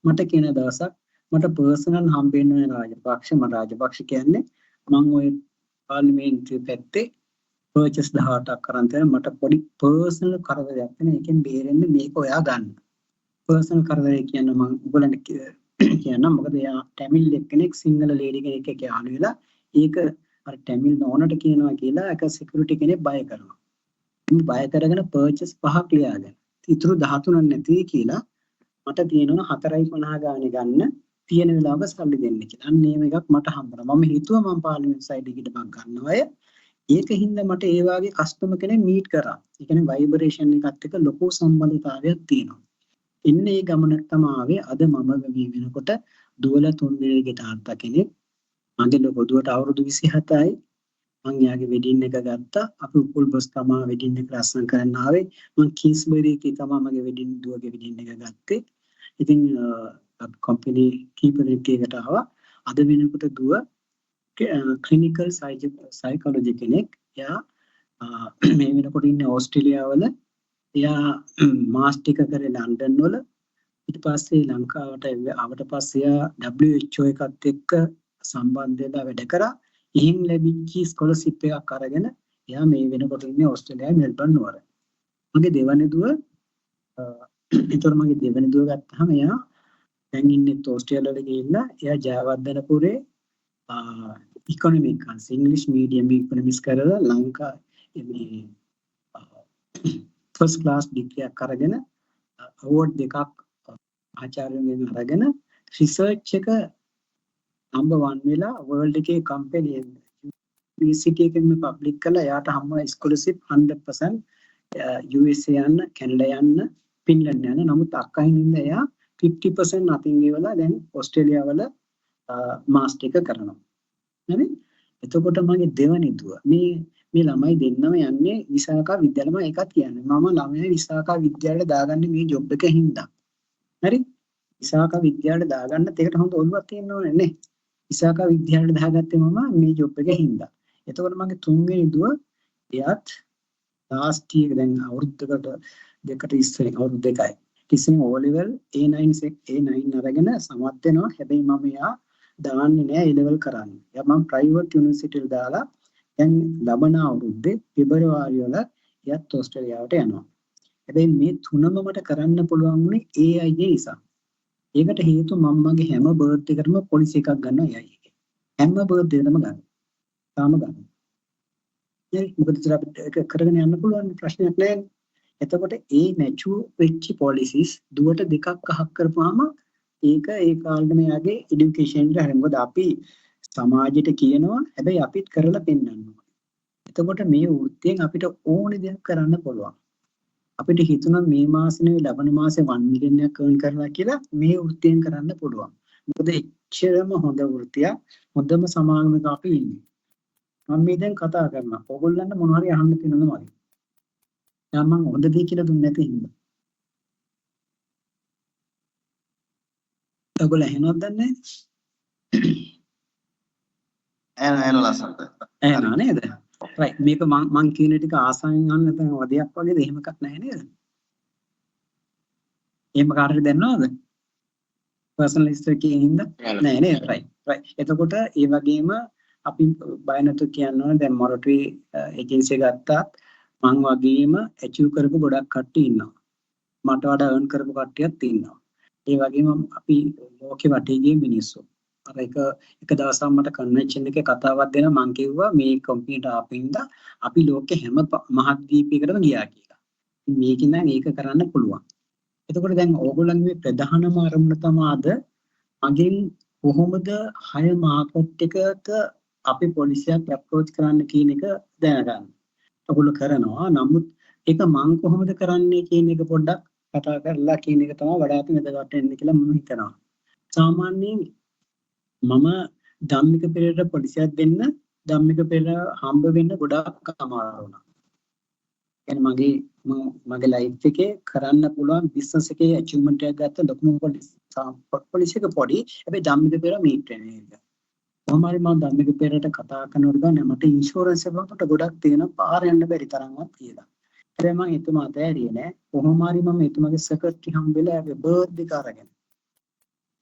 මට කියන දවසක් මට පර්සනල් හම්බෙන්න වෙන රාජපක්ෂ මම රාජපක්ෂ කියන්නේ මම ඔය පාර්ලිමේන්තුවේ පැත්තේ පර්චේස් 18ක් කරන් තියෙන මට පොඩි පර්සනල් කරදරයක් තියෙන එකෙන් බේරෙන්න මේක ඔයා ගන්න. පර්සනල් කරදරය කියන්නේ මම ඔයගලන්ට කියන්නම් මොකද එයා ටැමිල් කෙනෙක් සිංහල ලේඩි කෙනෙක් එක්ක ආන වෙලා ඒක අර ටැමිල් නෝනට කියනවා කියලා එක සිකියුරිටි කෙනෙක් බය කරනවා. මේ බය කරගෙන පර්චේස් 5ක් ලියාගෙන ඉතුරු 13ක් නැති කියලා මට තියෙනවා 4.50 ගානේ ගන්න තියෙන වෙලාවක සල්ලි දෙන්න කියලා. අන්න ඒ එකක් මට හම්බුණා. මම හිතුවා මම පාර්ලිමේන්තු සයිඩ් එකට මම ගන්නවා. ඒකින්ද මට ඒ වගේ කස්ටමර් කෙනෙක් මීට් කරා. ඒ කියන්නේ ভাইබ්‍රේෂන් එකත් එක්ක ලොකු සම්බන්ධතාවයක් තියෙනවා. ඉන්නේ මේ ගමනක් තමයි ආවේ. අද මම මේ වෙනකොට දුවල 3 දිනකට තාත්තා කෙනෙක්. මගේ ලොකු දුවට අවුරුදු 27යි. මම යාගේ වෙඩින් එක ගත්තා. අපි උපුල් බස් තමයි වෙඩින් එක ලස්සන කරන්න ආවේ. මම කිස්බරි එකේ තමයි මගේ වෙඩින් දුවගේ වෙඩින් එක ගත්තේ. ඉතින් කම්පැනි කීප දෙනෙක්ට ආවා. අද වෙනකොට දුව ක්ලිනිකල් සයිකොලොජි කෙනෙක්. එයා මේ වෙනකොට ඉන්නේ ඕස්ට්‍රේලියාවල. එයා මාස්ටර් ටික කරේ ලන්ඩන් වල. ඊට පස්සේ ලංකාවට ආවට පස්සේ එයා WHO එකත් එක්ක සම්බන්ධ වෙලා වැඩ කරා. ඉහින් ලැබිච්ච ස්කෝලර්ෂිප් එකක් අරගෙන එයා මේ වෙනකොට ඉන්නේ ඕස්ට්‍රේලියාවේ මෙල්බන් නුවර. මගේ දෙවැනි දුව ඊතර මගේ දෙවැනි දුව ගත්තාම එයා දැන් ඉන්නේ ඕස්ට්‍රේලියාවල ගිහිල්ලා එයා ජයවර්ධනපුරේ ඉකොනොමික්ස් ඉංග්‍රීසි මීඩියම් ඉකොනොමික්ස් කරලා ලංකාවේ මේ ෆස්ට් ක්ලාස් ඩිග්‍රී එකක් අරගෙන අවෝඩ් දෙකක් ආචාර්යවරුන් අරගෙන රිසර්ච් එක නම්බර් 1 වෙලා වර්ල්ඩ් එකේ කම්පැනි යුනිවර්සිටි එකකින් පබ්ලික් කළා. එයාට හම්බ ස්කෝලර්ෂිප් 100% USA යන්න, කැනඩා යන්න, ෆින්ලන්ඩ් යන්න. නමුත් අක්කහින් ඉන්න එයා 50% අතින් ගෙවලා දැන් ඕස්ට්‍රේලියාවල මාස්ටර් එක කරනවා. හරි? එතකොට මගේ දෙවනි දුව මේ ළමයි දෙන්නම යන්නේ විසාකා විද්‍යාලෙම එකක් කියන්නේ. මම ළමයි විසාකා විද්‍යාලයට දාගන්නේ මේ ජොබ් එක හින්දා. හරි? විසාකා විද්‍යාලයට දාගන්න ඒකට හොඳ ඔළුවක් තියෙන්න ඕනේ නේ. විසාකා විද්‍යාලයට දාගත්තේ මම මේ ජොබ් එක හින්දා. එතකොට මගේ තුන්වෙනි දුව එයාත් ලාස්ට් ඉයර් දැන් දෙකට ඉස්සෙල්ලා අවුරුදු දෙකයි. ඉතින් O level A9 අරගෙන සමත් වෙනවා. හැබැයි මම එයා දාන්නේ නෑ A level කරන්න. එයා මම ප්‍රයිවට් යුනිවර්සිටි වල දාලා දැන් ලබන අවුරුද්දේ පෙබරවාරි වල එයාත් ඕස්ට්‍රේලියාවට යනවා. හැබැයි මේ තුනම මට කරන්න පුළුවන් වුණේ AI නිසා. ඒකට හේතුව මම මගේ හැම බර්ත් එකකටම පොලිසි එකක් ගන්නවා AI එකේ. හැම බර්ත් එකකටම ගන්නවා. තාම ගන්නවා. මොකද ඒක කරගෙන යන්න පුළුවන් ප්‍රශ්නයක් නෑ. එතකොට ඒ මැචුර් වෙච්ච පොලිසිස් දුවට දෙකක් අහක් කරපුවාම ඒක ඒ කාලේ මෙයාගේ এডুকেෂන් එක හරිය. මොකද අපි සමාජයට කියනවා හැබැයි අපිත් කරලා පෙන්වන්න ඕනේ. එතකොට මේ වෘත්තියෙන් අපිට ඕනේ දෙයක් කරන්න පුළුවන්. අපිට හිතුණා මේ මාසේ නෙවෙයි ලබන මාසේ 1 මිලියන් එකක් earn කරනවා කියලා මේ වෘත්තියෙන් කරන්න පුළුවන්. මොකද එච්චරම හොඳ වෘත්තියක්, හොඳම සමාගමක අපි ඉන්නේ. මම මේ දැන් කතා කරනවා. ඕගොල්ලන්ට මොනවා හරි අහන්න තියෙනවද මගේ? දැන් මම හොඳ දෙයක් කියලා දුන්නේ නැති හින්දා. ඔයගොල්ලෝ එහෙමවත් දන්නේ නැහැ? එන ලස්සනට. එහෙනම් නේද? රයිට් මේක මං කියන ටික ආසාවෙන් අහන්න නැත්නම් වදයක් වගේද එහෙම එකක් නැහැ නේද? එහෙම කාටද දැනනවද? පර්සනල් හිස්ටරි කියන හින්දා නෑ නේද? රයිට්. එතකොට ඒ වගේම අපි බය නැතුව කියනවා දැන් මොරටුවේ ඒජන්සි එක ගත්තාත් මං වගේම ඇචීව් කරපු ගොඩක් කට්ටිය ඉන්නවා. මට වඩා earn කරපු කට්ටියක් ඉන්නවා. ඒ වගේම අපි ලෝකෙ වටේ ගිය මිනිස්සු. අර එක දවසක් මට කන්වෙන්ෂන් එකේ කතාවක් දෙන මං කිව්වා මේ කම්පියුටර් ආපින්ද අපි ලෝකෙ හැම මහද්වීපයකටම ගියා කියලා. මේකෙන් නම් ඒක කරන්න පුළුවන්. එතකොට දැන් ඕගොල්ලන්ගේ ප්‍රධානම අරමුණ තමයි මගෙන් කොහොමද හය මාකට් එකක අපි පොලිසියක් අප්‍රෝච් කරන්න කියන එක දැනගන්න. ඔයගොල්ලෝ කරනවා. නමුත් ඒක මං කොහොමද කරන්නේ කියන එක පොඩ්ඩක් කතා කරලා කියන එක තමයි වඩාත් වැදගත් වෙන්නේ කියලා මම හිතනවා. සාමාන්‍යයෙන් මම ධම්මික පෙරේරා පොලිසියක් දෙන්න ධම්මික පෙරේරා හම්බ වෙන්න ගොඩාක් අමාරු වුණා. මගේ ලයිෆ් එකේ කරන්න පුළුවන් බිස්නස් එකේ අචීව්මන්ට් එකක් ගත්ත ලොකුම පොලිසි එක පොඩි. හැබැයි ධම්මික පෙරේරා මීට් වෙන්නේ ඒක. කොහොමද මම ධම්මික පෙරේරාට කතා කරනකොට ගන්නේ මට ඉන්ෂුරන්ස් එකකට ගොඩක් තියෙන පාර යන්න බැරි තරම්වත් කියලා. හැබැයි මම එතුමා ඇතෑරියේ නෑ. කොහොම හරි මම එතුමාගේ සෙක්‍රටරි හම්බෙලා ආවේ බර්ත් එක අරගෙන.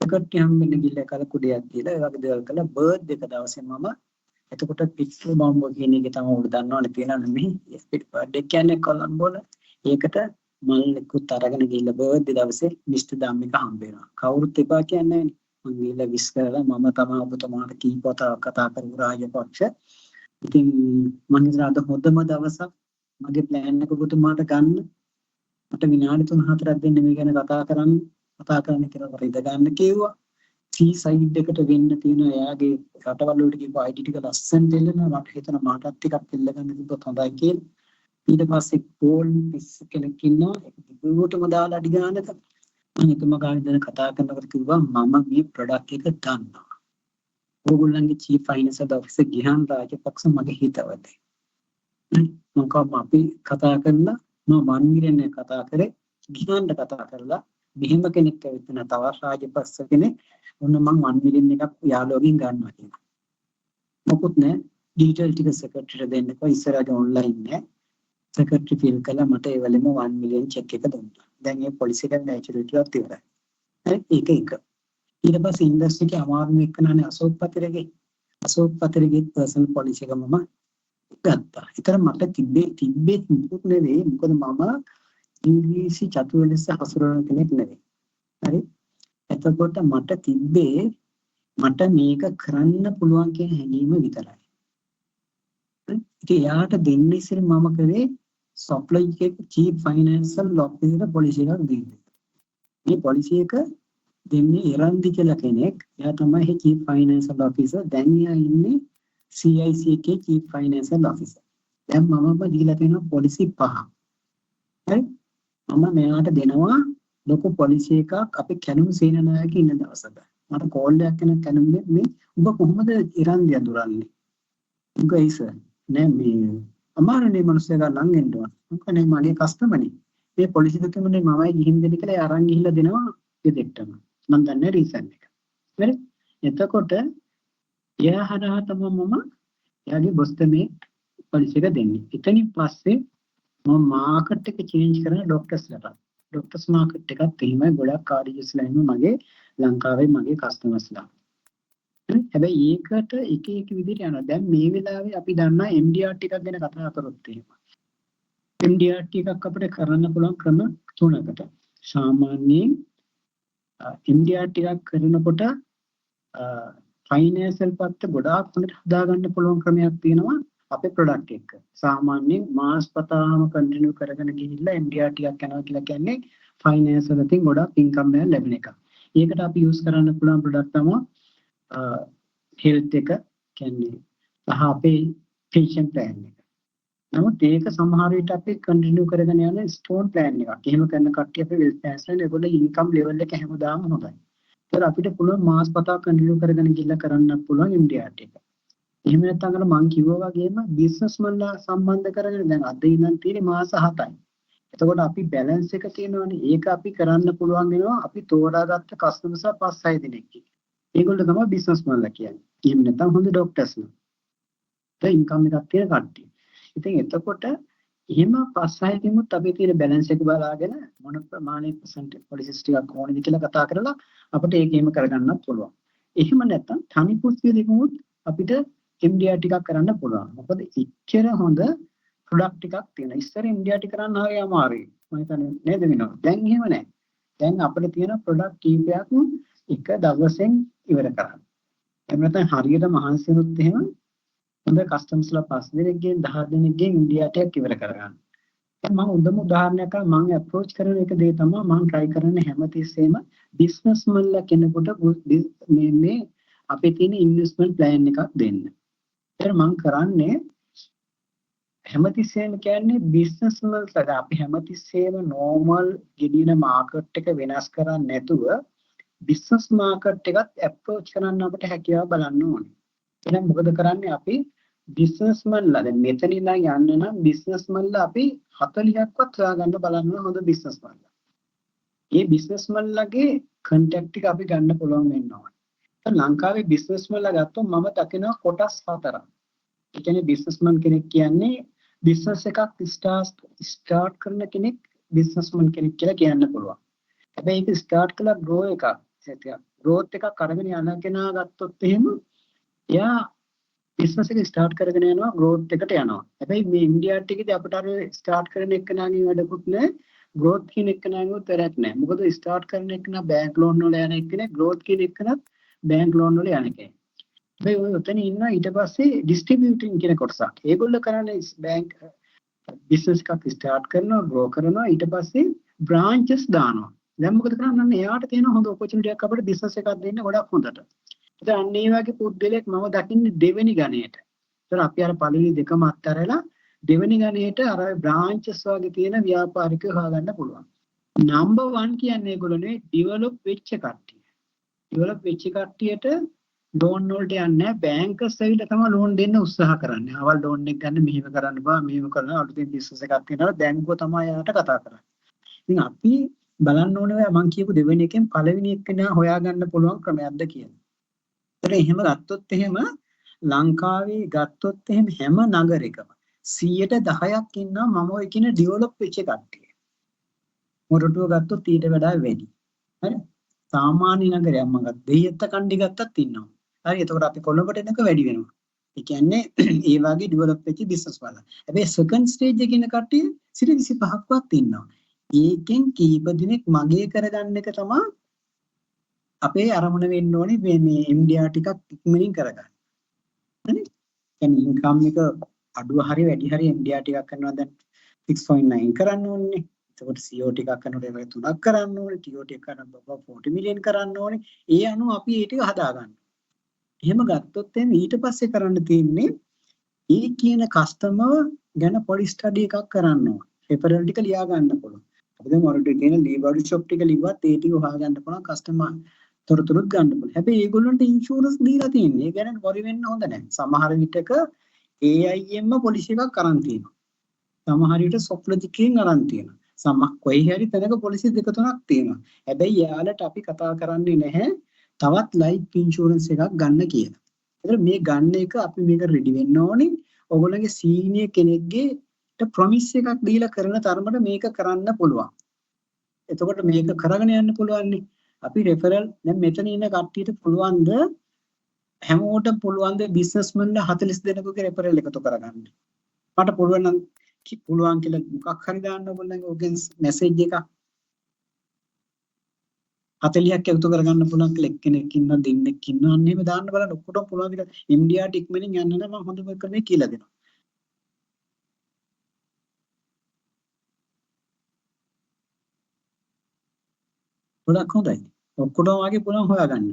සෙක්‍රටරි හම්බෙන්න ගිහලා කලකුඩියක් දීලා ඒ වගේ දේවල් කළා බර්ත් එක දවසේ මම එතකොට පිට්සු බම්බෝ කියන එක තමයි උඩ දන්නවනේ තියෙනවනේ මෙහි බර්ත් එක කියන්නේ කොලම්බෝල. ඒකට මල් නිකුත් අරගෙන ගිහලා බර්ත් දවසේ මිස්ටර් ධම්මික හම්බ වෙනවා. කවුරුත් එපා කියන්නේ නෑනේ. මම ගිහලා විශ් කරලා මම තමයි ඔබතුමාට කීපවතාවක් කතා කරපු රාජපක්ෂ. ඉතින් මම හිතනවා අද හොඳම දවසක් මගේ ප්ලෑන් එක ඔබතුමාට ගන්න. මට විනාඩි 3-4ක් දෙන්න මේ ගැන කතා කරන්න කියලා වරිද ගන්න කිව්වා. සී සයිඩ් එකට වෙන්න තියෙන එයාගේ රටවල් වලට ගිහපු ID ටික ලස්සන දෙල්ලනවා. මට හිතෙනවා මාටත් ටිකක් දෙල්ල ගන්න තිබ්බොත් හොඳයි කියලා. ඊට පස්සේ පෝල් පිස් කෙනෙක් ඉන්නවා. ඒක දිගටම දාලා අඩි ගන්නක මම එතුමා ගානේ දැන් කතා කරනකොට කිව්වා මම මේ ප්‍රොඩක්ට් එක දන්නවා. ඕගොල්ලන්ගේ chief finance officer Gihan Rajapaksa මගේ හිතවතේ. මම අපි කතා කරලා මම 1 මිලියන් එක කතා කරේ ගිහන්ට කතා කරලා මෙහෙම කෙනෙක් ඇවිත් වෙන තව රාජපක්ෂ කෙනෙක් ඔන්න මම 1 මිලියන් එකක් යාළුවගෙන් ගන්නවා කියලා. මොකුත් නැහැ. ඩීටේල් ටික සෙක්‍රටරියට දෙන්නකෝ. ඉස්සරහට ඔන්ලයින් නෑ. සෙක්‍රටරි ෆිල් කළා මට ඒ වෙලෙම 1 මිලියන් චෙක් එක දුන්නා. දැන් ඒ පොලිසි එකේ මැචියුරිටි එකක් ඉවරයි. හරි ඒක එක. ඊට පස්සේ ඉන්ඩස්ට්‍රි එකේ අමාරුම එක්කනනේ අශෝක් පතිරගේ. අශෝක් පතිරගේ පර්සනල් පොලිසි එක මම ගත්තා. ඒතර මට තිබ්බේ මුකුත් නෙවෙයි. මොකද මම ඉංග්‍රීසි චතුර ලෙස හසුරවන කෙනෙක් නෙවෙයි. හරි. එතකොට මට තිබ්බේ මට මේක කරන්න පුළුවන් කියන හැඟීම විතරයි. ඉතින් යාට දෙන්න ඉස්සෙල් මම කරේ සප්ලයි එකේ චීෆ් ෆයිනෑන්ෂල් ඔෆිසර් පොලිසි එකක් දෙන්නේ. මේ පොලිසි එක දෙන්නේ එරන්දි කියලා කෙනෙක්. එයා තමයි මේ චීෆ් ෆයිනෑන්ෂල් ඔෆිසර්. දැන් එයා ඉන්නේ CIC එකේ චීෆ් ෆයිනෑන්ෂල් ඔෆිසර්. දැන් මම දීලා තියෙනවා පොලිසි 5. හරි? මම මෙයාට දෙනවා ලොකු පොලිසි එකක් අපි කැනුම් සේනානායක ඉන්න දවසක. මට කෝල් එකක් කෙනෙක් කැනුම්නේ මේ ඔබ කොහොමද ඉරන්දි අඳුරන්නේ? උඹ ඒස නෑ මේ අමාරුනේ මිනිස්සුන්ට ලං වෙන්න ඕන. මොකනේ මගේ කස්ටමර්නේ. මේ පොලිසි දෙකමනේ මමයි ගිහින් දෙන්න කියලා අරන් ගිහිල්ලා දෙනවා ගෙදෙට්ටම. මම දන්නේ රීසන් එක. හරි? එතකොට එයා හරහා තමයි මම එයාගේ බොස්ට මේ පොලිසි එක දෙන්නේ. එතනින් පස්සේ මම මාකට් එක චේන්ජ් කරන ડોක්ටර්ස්ලට. ડોක්ටර්ස් මාකට් එකත් එහෙමයි ගොඩක් කාඩියස්ලා ඉන්න මගේ ලංකාවේ මගේ කස්ටමර්ස්ලා. හැබැයි ඒකට එක එක විදිහට යනවා. දැන් මේ වෙලාවේ අපි දන්නා MDR ටිකක් ගැන කතා කරොත් එහෙම. MDR ටිකක් අපිට කරන්න පුළුවන් ක්‍රම 3කට. සාමාන්‍යයෙන් MDR ටිකක් කරනකොට ෆයිනෑන්ෂල් පැත්ත ගොඩාක් හොඳට හදාගන්න පුළුවන් ක්‍රමයක් තියෙනවා අපේ ප්‍රොඩක්ට් එක. සාමාන්‍යයෙන් මාස් පතාම කන්ටිනියු කරගෙන ගිහිල්ලා MDR ටිකක් යනවා කියලා කියන්නේ ෆයිනෑන්ෂල් වලින් ගොඩාක් ඉන්කම් එකක් ලැබෙන එක. ඒකට අපි යූස් කරන්න පුළුවන් ප්‍රොඩක්ට් තමයි හෙල්ත් එක කියන්නේ සහ අපේ පේෂන් ප්ලෑන් එක. නමුත් ඒක සමහර විට අපි කන්ටිනියු කරගෙන යන ස්ටෝන් ප්ලෑන් එකක්. එහෙම කරන කට්ටිය අපේ වෙල්ත් මැනේජ්මන්ට් ඒගොල්ලෝ ඉන්කම් ලෙවල් එක හැමදාම හොඳයි. ඒතර අපිට පුළුවන් මාස් පතා කන්ටිනියු කරගෙන ගිහිල්ලා කරන්න පුළුවන් MDR එක. එහෙම නැත්නම් අර මම කිව්වා වගේම බිස්නස් මන්ලා සම්බන්ධ කරගෙන දැන් අද ඉඳන් තියෙන්නේ මාස 7යි. එතකොට අපි බැලන්ස් එක තියෙනවානේ. ඒක අපි කරන්න පුළුවන් වෙනවා අපි තෝරාගත්ත කස්ටමර්ස්ලා 5-6 දෙනෙක්. ඒගොල්ලෝ තමයි බිස්නස් මන්ලා කියන්නේ. එහෙම නැත්නම් හොඳ ડોක්ටර්ස්ලා. ඒ ඉන්කම් එකක් තියෙන කට්ටිය. ඉතින් එතකොට එහෙම 5-6 දෙනෙක් අපි තියෙන බැලන්ස් එක බලාගෙන මොන ප්‍රමාණයක percentage policies ටිකක් ඕනද කියලා කතා කරලා අපිට ඒක එහෙම කරගන්නත් පුළුවන්. එහෙම නැත්නම් තනි පුස්තිය දෙකමුත් අපිට MDR ටිකක් කරන්න පුළුවන්. මොකද ඉච්චර හොඳ ප්‍රොඩක්ට් ටිකක් තියෙනවා. ඉස්සර MDR ටික කරන්න හරිය අමාරුයි. මම හිතන්නේ නේද විනෝද? දැන් එහෙම නැහැ. දැන් අපිට තියෙන ප්‍රොඩක්ට් කීපයක් එක දවසෙන් ඉවර කරන්න. එහෙම නැත්නම් හරියට මහන්සි වුණොත් එහෙම හොඳ කස්ටමර්ස්ලා 5 දෙනෙක්ගෙන් 10 දෙනෙක්ගෙන් MDR ටිකක් ඉවර කරගන්න. දැන් මම උදම උදාහරණයක් මම අප්‍රෝච් කරන එක දේ තමයි මම try කරන්නේ හැමතිස්සෙම බිස්නස් මන්ලා කෙනෙකුට මේ අපේ තියෙන ඉන්වෙස්ට්මන්ට් ප්ලෑන් එකක් දෙන්න. ඒතර මම කරන්නේ හැමතිස්සෙම කියන්නේ බිස්නස් වලට අපි හැමතිස්සෙම නෝමල් ගෙනියන මාකට් එක වෙනස් කරන්නේ නැතුව බිස්නස් මාකට් එකත් අප්‍රෝච් කරන්න අපිට හැකියාව බලන්න ඕනේ. එහෙනම් මොකද කරන්නේ අපි බිස්නස්මන්ලා දැන් මෙතන ඉඳන් යන්න නම් බිස්නස්මන්ලා අපි 40ක්වත් හොයාගන්න බලන්න හොඳ බිස්නස්මන්ලා. මේ බිස්නස්මන්ලාගේ කන්ටැක්ට් ටික අපි ගන්න පුළුවන් වෙන්න ඕනේ. දැන් ලංකාවේ බිස්නස්මන්ලා ගත්තොත් මම දකිනවා කොටස් 4ක්. ඒ කියන්නේ බිස්නස්මන් කෙනෙක් කියන්නේ බිස්නස් එකක් ස්ටාර්ට් කරන කෙනෙක් බිස්නස්මන් කෙනෙක් කියලා කියන්න පුළුවන්. හැබැයි ඒක ස්ටාර්ට් කළා ග්‍රෝ එකක්. growth එකක් අරගෙන යන කෙනා ගත්තොත් එහෙම එයා බිස්නස් එක ස්ටාර්ට් කරගෙන යනවා growth එකට යනවා. හැබැයි මේ ඉන්දියා ටිකේදී අපිට අර ස්ටාර්ට් කරන එකනාගේ වැඩකුත් නැහැ. growth කියන එකනාගේ උතරක් නැහැ. මොකද ස්ටාර්ට් කරන එකනා බැංක් ලෝන් වල යන එකනේ growth කියන එකනත් බැංක් ලෝන් වල යන එකයි. හැබැයි ඔය උතන ඉන්න ඊට පස්සේ ඩිස්ට්‍රිබියුටින් කියන කොටසක්. ඒගොල්ලෝ කරන්නේ බැංක් බිස්නස් එකක් ස්ටාර්ට් කරනවා grow කරනවා ඊට පස්සේ branches දානවා. දැන් මොකද කරන්නේ? එයාට තියෙන හොඳ opportunity එකක් අපිට බිස්නස් එකක් දෙන්න ගොඩක් හොඳට. ඉතින් අන්න ඒ වගේ පුද්ගලයෙක් මම දකින්නේ දෙවෙනි ගණයට. ඒතර අපි අර පළවෙනි දෙකම අත්හැරලා දෙවෙනි ගණයට අර බ්‍රාන්චස් වගේ තියෙන ව්‍යාපාරිකයෝ හොයාගන්න පුළුවන්. නම්බර් 1 කියන්නේ ඒගොල්ලෝනේ ඩෙවලොප් වෙච්ච කට්ටිය. ඩෙවලොප් වෙච්ච කට්ටියට ලෝන් වලට යන්නේ බැංකර්ස් ඇවිල්ලා තමයි ලෝන් දෙන්න උත්සාහ කරන්නේ. අවල් ලෝන් එක ගන්න මෙහෙම කරන්න බෑ මෙහෙම කරනවා අලුතෙන් බිස්නස් එකක් තියෙනවා බැංකුව තමයි යාට කතා කරන්නේ. ඉතින් අපි බලන්න ඕනේ මම කියපු දෙවෙනි එකෙන් පළවෙනි එක නා හොයාගන්න පුළුවන් ක්‍රමයක්ද කියලා. ඒතර එහෙම ගත්තොත් එහෙම ලංකාවේ ගත්තොත් එහෙම හැම නගරයකම 10%ක් ඉන්නවා මම ඔය කියන ඩෙවලොප් වෙච්ච කට්ටිය. මොරටුව ගත්තොත් ඊට වඩා වැඩි. හරි. සාමාන්‍ය නගරයක් මම ගත්ත දෙහිඅත්ත කණ්ඩි ගත්තත් ඉන්නවා. හරි. එතකොට අපි කොළඹට එනක වැඩි වෙනවා. ඒ කියන්නේ ඒ වගේ ඩෙවලොප් වෙච්ච බිස්නස් වල. හැබැයි සෙකන්ඩ් ස්ටේජ් එකේ ඉන්න කට්ටිය 25%ක්වත් ඉන්නවා. ඒකෙන් කීප දිනක් මගේ කරගන්න එක තමයි අපේ අරමුණ වෙන්න ඕනේ මේ ඉන්දියා ටිකක් ඉක්මනින් කරගන්න. හරි. කියන්නේ ඉන්කම් එක අඩුව හරි වැඩි හරි ඉන්දියා ටිකක් කරනවා දැන් 6.9 කරන්න ඕනේ. එතකොට CO ටිකක් කරනකොට ඒක 3ක් කරන්න ඕනේ. TO ටික කරනකොට 40 මිලියන් කරන්න ඕනේ. ඒ අනුව අපි ඒ ටික හදාගන්න. එහෙම ගත්තොත් එන්නේ ඊට පස්සේ කරන්න තියෙන්නේ ඒ කියන කස්ටමර් ගැන පොඩි ස්ටඩි එකක් කරන්න ඕනේ. රෙෆරල් ටික ලියා ගන්න පුළුවන්. අපි දැන් මොරටුවේ තියෙන ලීබඩි ෂොප් ටික ලිව්වත් ඒ ටික හොයාගන්න පුළුවන් කස්ටමර් තොරතුරුත් ගන්න පුළුවන්. හැබැයි ඒගොල්ලන්ට ඉන්ෂුරන්ස් දීලා තියෙන්නේ. ඒ ගැන වරි වෙන්න හොඳ නැහැ. සමහර විටක AIM පොලිසි එකක් අරන් තියෙනවා. සමහර විට සොෆ්ට්ලොජිකෙන් අරන් තියෙනවා. කොයි හරි තැනක පොලිසි දෙක තුනක් තියෙනවා. හැබැයි යාලට අපි කතා කරන්නේ නැහැ තවත් ලයිෆ් ඉන්ෂුරන්ස් එකක් ගන්න කියලා. ඒතර මේ ගන්න එක අපි මේක රෙඩි වෙන්න ඕනේ. ඔයගොල්ලන්ගේ සීනියර් කෙනෙක්ගේ ප්‍රොමිස් එකක් දීලා කරන තරමට මේක කරන්න පුළුවන්. එතකොට මේක කරගෙන යන්න පුළුවන් නේ. අපි රෙෆරල් දැන් මෙතන ඉන්න කට්ටියට පුළුවන්ද හැමෝටම පුළුවන්ද බිස්නස්මන්ලා 40 දෙනෙකුගේ රෙෆරල් එකතු කරගන්න. මට පුළුවන් නම් පුළුවන් කියලා මොකක් හරි දාන්න ඕගොල්ලන්ගේ ඔගෙන් මැසේජ් එකක් 40ක් එකතු කරගන්න පුළුවන් කියලා එක්කෙනෙක් ඉන්නවා දෙන්නෙක් ඉන්නවා අන්න එහෙම දාන්න බලන්න ඔක්කොටම පුළුවන් විදිහට ඉන්දියාට ඉක්මනින් යන්න නම් මම හොඳම ක්‍රමයේ කියලා දෙනවා. ගොඩක් හොඳයි. ඔක්කොටම වගේ පුළුවන් හොයාගන්න.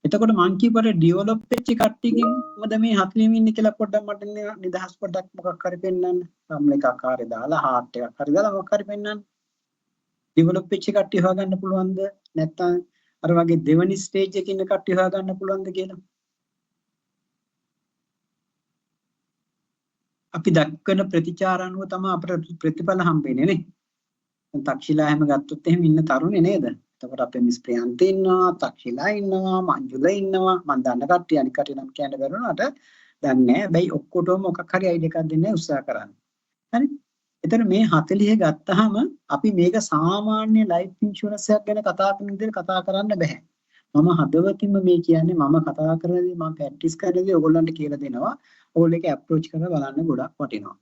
එතකොට මං කියපර ඩෙවලොප් වෙච්ච කට්ටියකින් මොකද මේ 40 ඉන්නේ කියලා පොඩ්ඩක් මට නිදහස් පොඩ්ඩක් මොකක් හරි පෙන්නන්න. සම්ල එකක් හරි දාලා හાર્ට් එකක් හරි දාලා මොකක් හරි පෙන්නන්න. ඩෙවලොප් වෙච්ච කට්ටිය හොයාගන්න පුළුවන්ද? නැත්නම් අර වගේ දෙවනි ස්ටේජ් එකේ ඉන්න කට්ටිය හොයාගන්න පුළුවන්ද කියලා. අපි දක්වන ප්‍රතිචාර අනුව තමයි අපිට ප්‍රතිඵල හම්බෙන්නේ නේ. දැන් තක්ෂිලා හැම ගත්තොත් එහෙම ඉන්න තරුණේ නේද? එතකොට අපේ මිස් ප්‍රියන්ත ඉන්නවා, තක්ෂිලා ඉන්නවා, මංජුල ඉන්නවා. මම දන්න කට්ටිය අනික කට්ටිය නම් කියන්න බැරුණාට දන්නේ නැහැ. හැබැයි ඔක්කොටම මොකක් හරි අයිඩියා එකක් දෙන්න උත්සාහ කරන්න. හරි? එතන මේ 40 ගත්තාම අපි මේක සාමාන්‍ය ලයිෆ් ඉන්ෂුරන්ස් එකක් ගැන කතා කරන විදිහට කතා කරන්න බෑ. මම හදවතින්ම මේ කියන්නේ මම කතා කරන දේ මම ප්‍රැක්ටිස් කරන දේ ඔයගොල්ලන්ට කියලා දෙනවා. ඕගොල්ලෝ ඒක අප්‍රෝච් කරලා බලන්න ගොඩක් වටිනවා.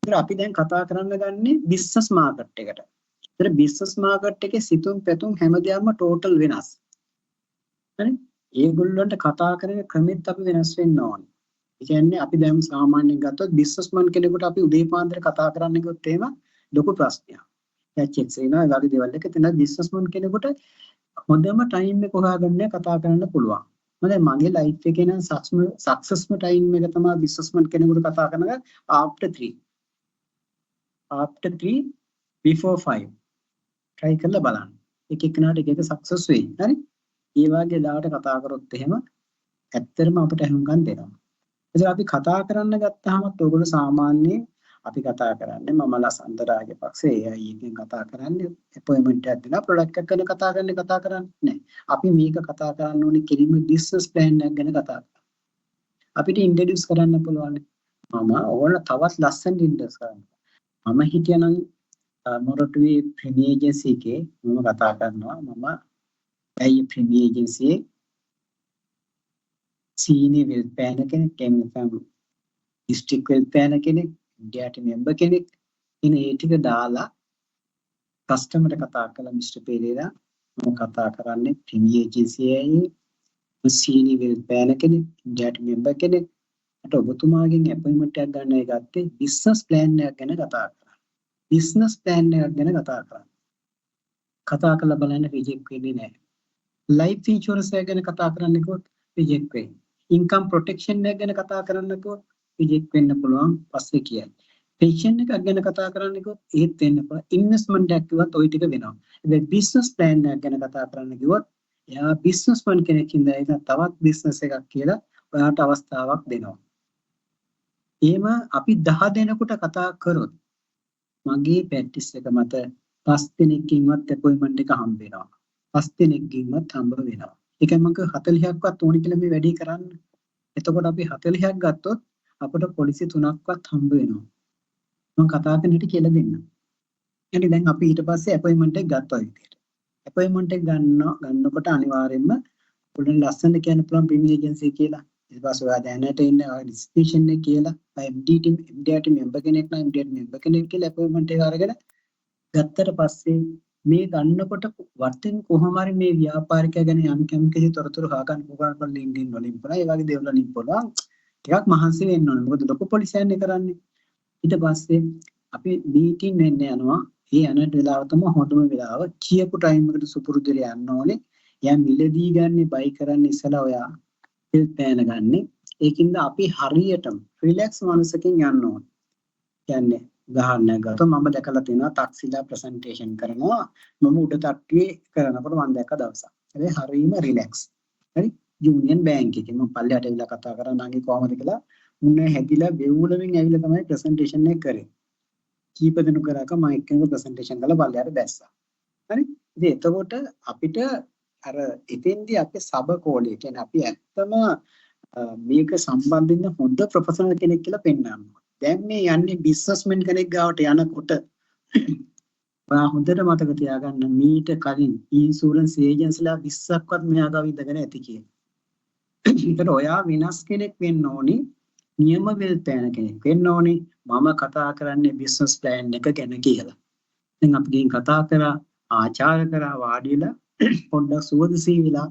ඒතර අපි දැන් කතා කරන්න ගන්නේ බිස්නස් මාකට් එකට. ඒතර බිස්නස් මාකට් එකේ සිතුම් පැතුම් හැමදේම ටෝටල් වෙනස්. හරි? ඒගොල්ලන්ට කතා කරන ක්‍රමෙත් අපි වෙනස් වෙන්න ඕනේ. ඒ කියන්නේ අපි දැන් සාමාන්‍යයෙන් ගත්තොත් බිස්නස්මන් කෙනෙකුට අපි උදේ පාන්දර කතා කරන්න ගියොත් එහෙම ලොකු ප්‍රශ්නයක්. ඇච් එනවා ඒ වගේ දේවල් එක එතන බිස්නස්මන් කෙනෙකුට හොඳම ටයිම් එක හොයාගන්න කතා කරන්න පුළුවන්. මම මගේ ලයිෆ් එකේ නම් සක්සස්ම ටයිම් එක තමයි බිස්නස්මන් කෙනෙකුට කතා කරනක after 3 before 5 try කරලා බලන්න. එක එකනාට එක එක සක්සස් වෙයි. හරි? ඒ වගේ දාට කතා කරොත් එහෙම ඇත්තටම අපිට හුඟක් දෙනවා. එතකොට අපි කතා කරන්න ගත්තාම ඔයගොල්ලෝ සාමාන්‍යයෙන් අපි කතා කරන්නේ මම ලසන්ත රාජපක්ෂ AI එකෙන් කතා කරන්නේ අපොයින්ට්මන්ට් එකක් දෙනවා ප්‍රොඩක්ට් එකක් ගැන කතා කරන්නේ නැහැ. අපි මේක කතා කරන්න ඕනේ කෙලින්ම බිස්නස් ප්ලෑන් එකක් ගැන කතා කරන්න. අපිට ඉන්ට්‍රොඩියුස් කරන්න පුළුවන්. මම ඕන තවත් ලස්සන ඉන්ට්‍රොඩියුස් කරන්න. මම හිටියනම් මොරටුවේ ප්‍රීමියර් ඒජන්සි එකේ මම කතා කරනවා මම ඇයි ප්‍රීමියර් ඒජන්සියේ සීනියර් වෙල් ප්ලෑනර් කෙනෙක් කෙනෙක් ඩිස්ට්‍රික්ට් වෙල් ප්ලෑනර් කෙනෙක් ඉන්දියාට මෙම්බර් කෙනෙක් ඉතින් ඒ ටික දාලා කස්ටමර්ට කතා කළා මිස්ටර් පෙරේරා මම කතා කරන්නේ ප්‍රීමියර් ඒජන්සියේ සීනියර් වෙල් ප්ලෑනර් කෙනෙක් ඉන්දියාට මෙම්බර් කෙනෙක් මට ඔබතුමාගෙන් අපොයින්ට්මන්ට් එකක් ගන්නයි ගත්තේ බිස්නස් ප්ලෑන් එකක් ගැන කතා කරා බිස්නස් ප්ලෑන් එකක් ගැන කතා කරා කතා කරලා බලන්න රිජෙක්ට් වෙන්නේ නැහැ ලයිෆ් ඉන්ෂුරන්ස් එක ගැන කතා කරන්නකොත් රිජෙක්ට් වෙයි ඉන්කම් ප්‍රොටෙක්ෂන් එක ගැන කතා කරන්නකොත් රිජෙක්ට් වෙන්න පුළුවන් පස්සේ කියයි පෙන්ෂන් එකක් ගැන කතා කරන්නකොත් ඒත් වෙන්න පුළුවන් ඉන්වෙස්ට්මන්ට් එකක් කිව්වත් ওই ටික වෙනවා හැබැයි බිස්නස් ප්ලෑන් එකක් ගැන කතා කරන්න කිව්වොත් එයා බිස්නස්මන් කෙනෙක් ඉඳලා ඒක තවත් බිස්නස් එකක් කියලා ඔයාට අවස්ථාවක් දෙනවා එහෙම අපි 10 දෙනෙකුට කතා කරොත් මගේ ප්‍රැක්ටිස් එක මත 5 දෙනෙක්ගෙන්වත් අපොයින්ට්මන්ට් එක හම්බ වෙනවා 5 දෙනෙක්ගෙන්වත් හම්බ වෙනවා ඒකයි මම 40ක්වත් ඕනි කියලා මේ වැඩේ කරන්න එතකොට අපි 40ක් ගත්තොත් අපිට පොලිසිය 3ක්වත් හම්බ වෙනවා. මම කතා කරන හැටි කියලා දෙන්නම්. එහෙනම් දැන් අපි ඊට පස්සේ අපොයින්ට්මන්ට් එක ගත්තා විදියට. අපොයින්ට්මන්ට් එක ගන්නකොට අනිවාර්යයෙන්ම පොඩි ලස්සන කියන්න පුළුවන් ප්‍රීමියම් ඒජන්සි කියලා. ඊට පස්සේ ඔයා දැනට ඉන්න ඩිස්ක්‍රිප්ෂන් එක කියලා MDT member කෙනෙක් නම් MDT member කෙනෙක් කියලා අපොයින්ට්මන්ට් එක අරගෙන ගත්තට පස්සේ මේ ගන්නකොට වර්තෙන් කොහොම හරි මේ ව්‍යාපාරිකයා ගැන යම් කිසි තොරතුරු හොයාගන්න පුළුවන් LinkedIn වලින් පුළුවන් ඒ වගේ දේවල් වලින් පුළුවන් ටිකක් මහන්සි වෙන්න ඕනේ මොකද ලොකු පොලිසියන්නේ කරන්නේ ඊට පස්සේ අපි මීටින් වෙන්න යනවා ඒ යන වෙලාව තමයි හොඳම වෙලාව කියපු ටයිම් එකට සුපුරුදු වෙලා යන්න ඕනේ යම් මිලදී ගන්න බයි කරන්න ඉස්සලා ඔයා පිල් පෑන ගන්න ඒකින්ද අපි හරියටම රිලැක්ස් මනසකින් යන්න ඕනේ කියන්නේ උදාහරණයක් ගත්තොත් මම දැකලා තියෙනවා තාක්සිලා ප්‍රසන්ටේෂන් කරනවා මම උඩ තට්ටුවේ කරනකොට මම දැක්ක දවසක්. ඒ හරීම රිලැක්ස්. හරි යුනියන් බැංක් එකේ මම පල්ලෙහාට ඇවිල්ලා කතා කරා නාගේ කොහමද කියලා මුන්නේ හැදිලා වෙවුලමින් ඇවිල්ලා තමයි ප්‍රසන්ටේෂන් එක කරේ. කීප දිනු කරාක මම එක්කෙනෙක් ප්‍රසන්ටේෂන් කරලා පල්ලෙහාට බැස්සා. හරි ඉතින් එතකොට අපිට අර එතෙන්දී අපේ සබකෝලේ කියන්නේ අපි ඇත්තම මේක සම්බන්ධින්න හොඳ ප්‍රොෆෙෂනල් කෙනෙක් කියලා පෙන්නනවා. දැන් මේ යන්නේ බිස්නස්මන් කෙනෙක් ගාවට යනකොට ඔයා හොඳට මතක තියාගන්න මීට කලින් ඉන්ෂුරන්ස් ඒජන්සිලා 20ක්වත් මෙයා ගාව ඉඳගෙන ඇති කියලා. ඒකට ඔයා වෙනස් කෙනෙක් වෙන්න ඕනි නියම වෙල් ප්ලෑන් කෙනෙක් වෙන්න ඕනි මම කතා කරන්නේ බිස්නස් ප්ලෑන් එක ගැන කියලා. දැන් අපි ගිහින් කතා කරා ආචාර කරා වාඩිලා පොඩ්ඩක් සුවදසී වෙලා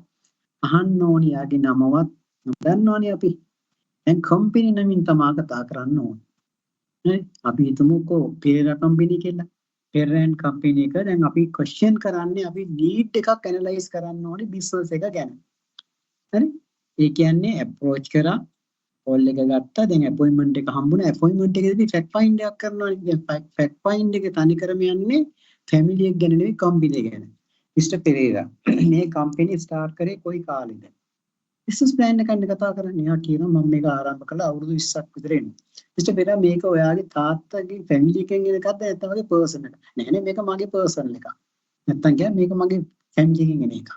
අහන්න ඕනි යාගේ නමවත් දන්නවනේ අපි. දැන් කම්පැනි නමින් තමයි කතා කරන්න ඕනේ. අපි හිතමුකෝ පෙරේරා කම්පැනි කියලා. පෙරේරාන් කම්පැනි එක දැන් අපි ක්වෙස්චන් කරන්නේ අපි නීඩ් එකක් ඇනලයිස් කරන්න ඕනේ බිස්නස් එක ගැන. හරි? ඒ කියන්නේ අප්‍රෝච් කරා කෝල් එක ගත්තා දැන් අපොයින්ට්මන්ට් එක හම්බුණා අපොයින්ට්මන්ට් එකේදී ෆැක්ට් ෆයින්ඩ් එකක් කරනවානේ. දැන් ෆැක්ට් ෆයින්ඩ් එක තනි කරම යන්නේ ෆැමිලි එක ගැන නෙවෙයි කම්පැනි එක ගැන. මිස්ටර් පෙරේරා මේ කම්පැනි ස්ටාර්ට් කරේ කොයි කාලෙද? බිස්නස් ප්ලෑන් එකක් කතා කරන්නේ. එයා කියනවා මම මේක ආරම්භ කළා අවුරුදු 20ක් විතර එන්න. මිස්ටර් පෙරේරා මේක ඔයාගේ තාත්තගේ ෆැමිලි එකෙන් එන එකක්ද නැත්නම් මගේ පර්සනල් එකක්? නෑ නේ මේක මගේ පර්සනල් එකක්. නැත්නම් කියන්නේ මේක මගේ ෆැමිලි එකෙන් එන එකක්.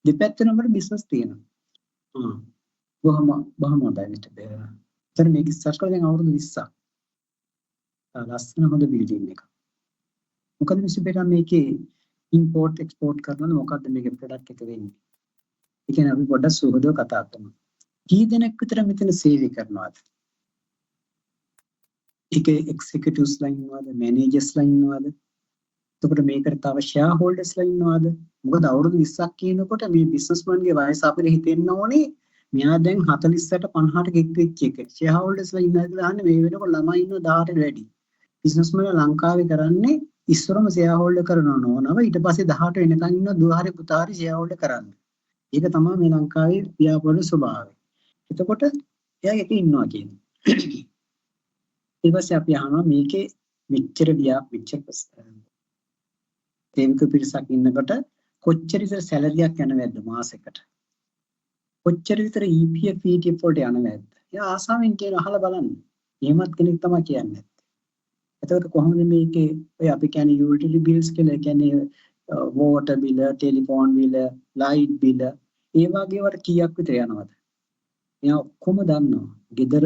දෙපැත්තම අපිට බිස්නස් තියෙනවා. බොහොම හොඳයි මිස්ටර් පෙරේරා. දැන් මේක ස්ටාර්ට් කරලා දැන් අවුරුදු 20ක්. ලස්සන හොඳ බිල්ඩින් එකක්. මොකද මිස්ටර් පෙරේරා මේකේ ඉම්පෝර්ට් එක්ස්පෝර්ට් කරනවද මොකද්ද මේකේ ප්‍රොඩක්ට් එක වෙන්නේ? ඒ කියන්නේ අපි පොඩ්ඩක් සුහදව කතා කරමු. කී දෙනෙක් විතර මෙතන සේවය කරනවද? ඒක එක්සිකියුටිව්ස්ලා ඉන්නවද? මැනේජර්ස්ලා ඉන්නවද? එතකොට මේකට තව ෂෙයා හෝල්ඩර්ස්ලා ඉන්නවද? මොකද අවුරුදු 20ක් කියනකොට මේ බිස්නස්මන්ගේ වයස අපිට හිතෙන්න ඕනේ මෙයා දැන් 48 50ට ගෙක් වෙච්ච එක. ෂෙයා හෝල්ඩර්ස්ලා ඉන්නවද කියලා අහන්නේ මේ වෙනකොට ළමයි ඉන්නව 18ට වැඩි. බිස්නස්මන් ලංකාවේ කරන්නේ ඉස්සරම ෂෙයා හෝල්ඩර් කරනව නෝනව ඊට පස්සේ 18 වෙනකන් ඉන්න දුවහරි පුතාරි ෂෙයා හෝල්ඩර් කරන්නේ. ඒක තමයි මේ ලංකාවේ ව්‍යාපාර ස්වභාවය. එතකොට එයා එක ඉන්නවා කියන්නේ. ඊට පස්සේ අපි අහනවා මේකේ මෙච්චර තේමක පිරිසක් ඉන්නකොට කොච්චර විතර සැලරියක් යනවද මාසෙකට? කොච්චර විතර EPF ETF වලට යනවද? එයා ආසාවෙන් කියන අහලා බලන්න. එහෙමත් කෙනෙක් තමයි කියන්නේ. එතකොට කොහොමද මේකේ ඔය අපි කියන්නේ යුටිලිටි බිල්ස් කියලා කියන්නේ water bill, telephone bill, light bill ඒ වගේ වට කීයක් විතර යනවද? එයා ඔක්කොම දන්නවා. ගෙදර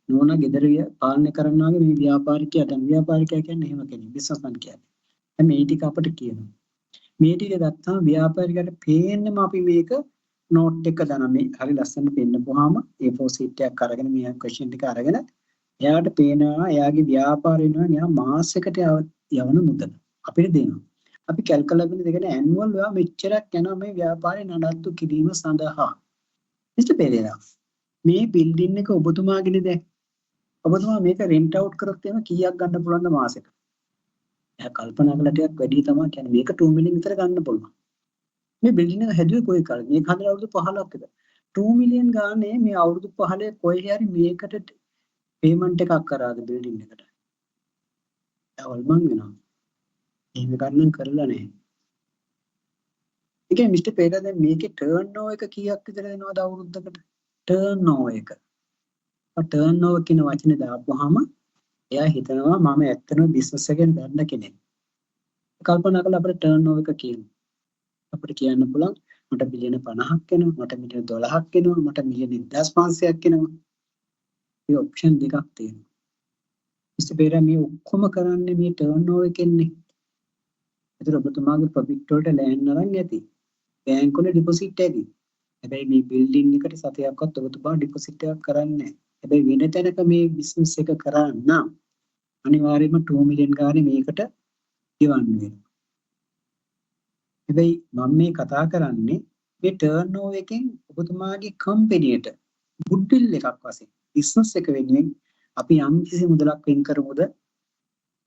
නෝනා ගෙදර පාලනය කරනවාගේ මේ ව්‍යාපාරිකයා දැන් ව්‍යාපාරිකයා කියන්නේ එහෙම කෙනෙක් බිස්නස්මන් කියන්නේ. දැන් මේ ටික අපිට කියනවා. මේ ටික ගත්තාම ව්‍යාපාරිකයාට පේන්නම අපි මේක නෝට් එක දාන මේ හරි ලස්සනට පෙන්නපුවාම A4 sheet එකක් අරගෙන මේ ක්වෙස්චන් ටික අරගෙන එයාට පේනවා එයාගේ ව්‍යාපාරේ වෙනවා එයා මාසයකට යවන මුදල අපිට දෙනවා. අපි කැල්කුලේට් දෙකන ඇනුවල් ඔයා මෙච්චරක් යනවා මේ ව්‍යාපාරේ නඩත්තු කිරීම සඳහා. මිස්ටර් පෙරේරා මේ බිල්ඩින් එක ඔබතුමාගේනේ දැන්. ඔබතුමා මේක රෙන්ට් අවුට් කරොත් එහෙම කීයක් ගන්න පුළුවන්ද මාසෙකට? එයා කල්පනා කළා ටිකක් වැඩි තමයි කියන්නේ මේක 2 මිලියන් විතර ගන්න පුළුවන්. මේ බිල්ඩින් එක හැදුවේ කොයි කාලේ? මේක හදලා අවුරුදු 15ක් විතර. 2 මිලියන් ගානේ මේ අවුරුදු 15 කොහේ හරි මේකට පේමන්ට් එකක් කරාද බිල්ඩින් එකට? අවල්මන් වෙනවා. එහෙම ගන්න කරලා නැහැ. ඒකේ මිස්ටර් පෙරේරා දැන් මේකේ ටර්න් ඕවර් එක කීයක් විතර දෙනවද අවුරුද්දකට? ටර්න් ඕවර් එක. ටර්න් ඕවර් කියන වචනේ දාපුවාම එයා හිතනවා මම ඇත්තටම බිස්නස් එකෙන් ගන්න කෙනෙක්. කල්පනා කරලා අපිට ටර්න් ඕවර් එක කියන්න. අපිට කියන්න පුළුවන් මට බිලියන 50ක් එනවා, මට මිලියන 12ක් එනවා, මට මිලියන 1500ක් එනවා. මේ ඔප්ෂන් දෙකක් තියෙනවා. මිස්ටර් පෙරේරා මේ ඔක්කොම කරන්නේ මේ ටර්න්ಓවර් එකෙන්නේ. ඒතර ඔබතුමාගේ ප්‍රොෆිට් වලට ලෑන් අරන් ඇති. බැංක් වල ඩිපොසිට් ඇති. හැබැයි මේ බිල්ඩින් එකට සතයක්වත් ඔබතුමා ඩිපොසිට් එකක් කරන්නේ නැහැ. හැබැයි වෙන තැනක මේ බිස්නස් එක කරා නම් අනිවාර්යයෙන්ම 2 මිලියන් ගානේ මේකට ගෙවන්න වෙනවා. හැබැයි මම මේ කතා කරන්නේ මේ ටර්න්ಓවර් එකෙන් ඔබතුමාගේ කම්පැනියට ගුඩ්විල් එකක් වශයෙන් බිස්නස් එක වෙනුවෙන් අපි යම් කිසි මුදලක් වෙන් කරමුද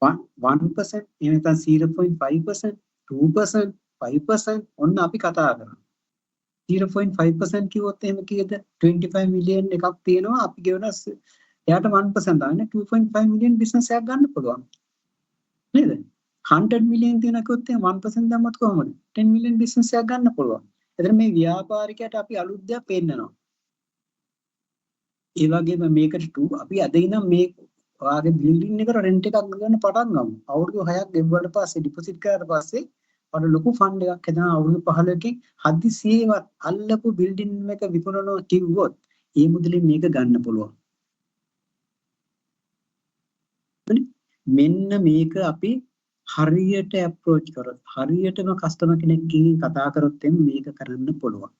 1% එහෙම නැත්නම් 0.5% 2% 5% ඔන්න අපි කතා කරනවා. 0.5% කිව්වොත් එහෙම කීයද 25 මිලියන් එකක් තියෙනවා අපි ගෙවන එයාට 1% දාන්න 2.5 මිලියන් බිස්නස් එකක් ගන්න පුළුවන් නේද 100 මිලියන් තියෙන කිව්වොත් එහෙම 1% දැම්මත් කොහොමද 10 මිලියන් බිස්නස් එකක් ගන්න පුළුවන් එතන මේ ව්‍යාපාරිකයට අපි අලුත් දෙයක් පෙන්නනවා ඒ වගේම මේකට අපි අද ඉඳන් මේ ඔයාගේ බිල්ඩින් එකට රෙන්ට් එකක් ගන්න පටන් ගමු අවුරුදු 6ක් ගෙවුවට පස්සේ ඩිපොසිට් කරාට පස්සේ අර ලොකු ෆන්ඩ් එකක් හදන අවුරුදු 15කින් හදිසියෙවත් අල්ලපු බිල්ඩින් එක විකුණනවා කිව්වොත් ඒ මුදලින් මේක ගන්න පුළුවන්. මෙන්න මේක අපි හරියට අප්‍රෝච් කරොත් හරියටම කස්ටමර් කෙනෙක්ගෙන් කතා කරොත් මේක කරන්න පුළුවන්.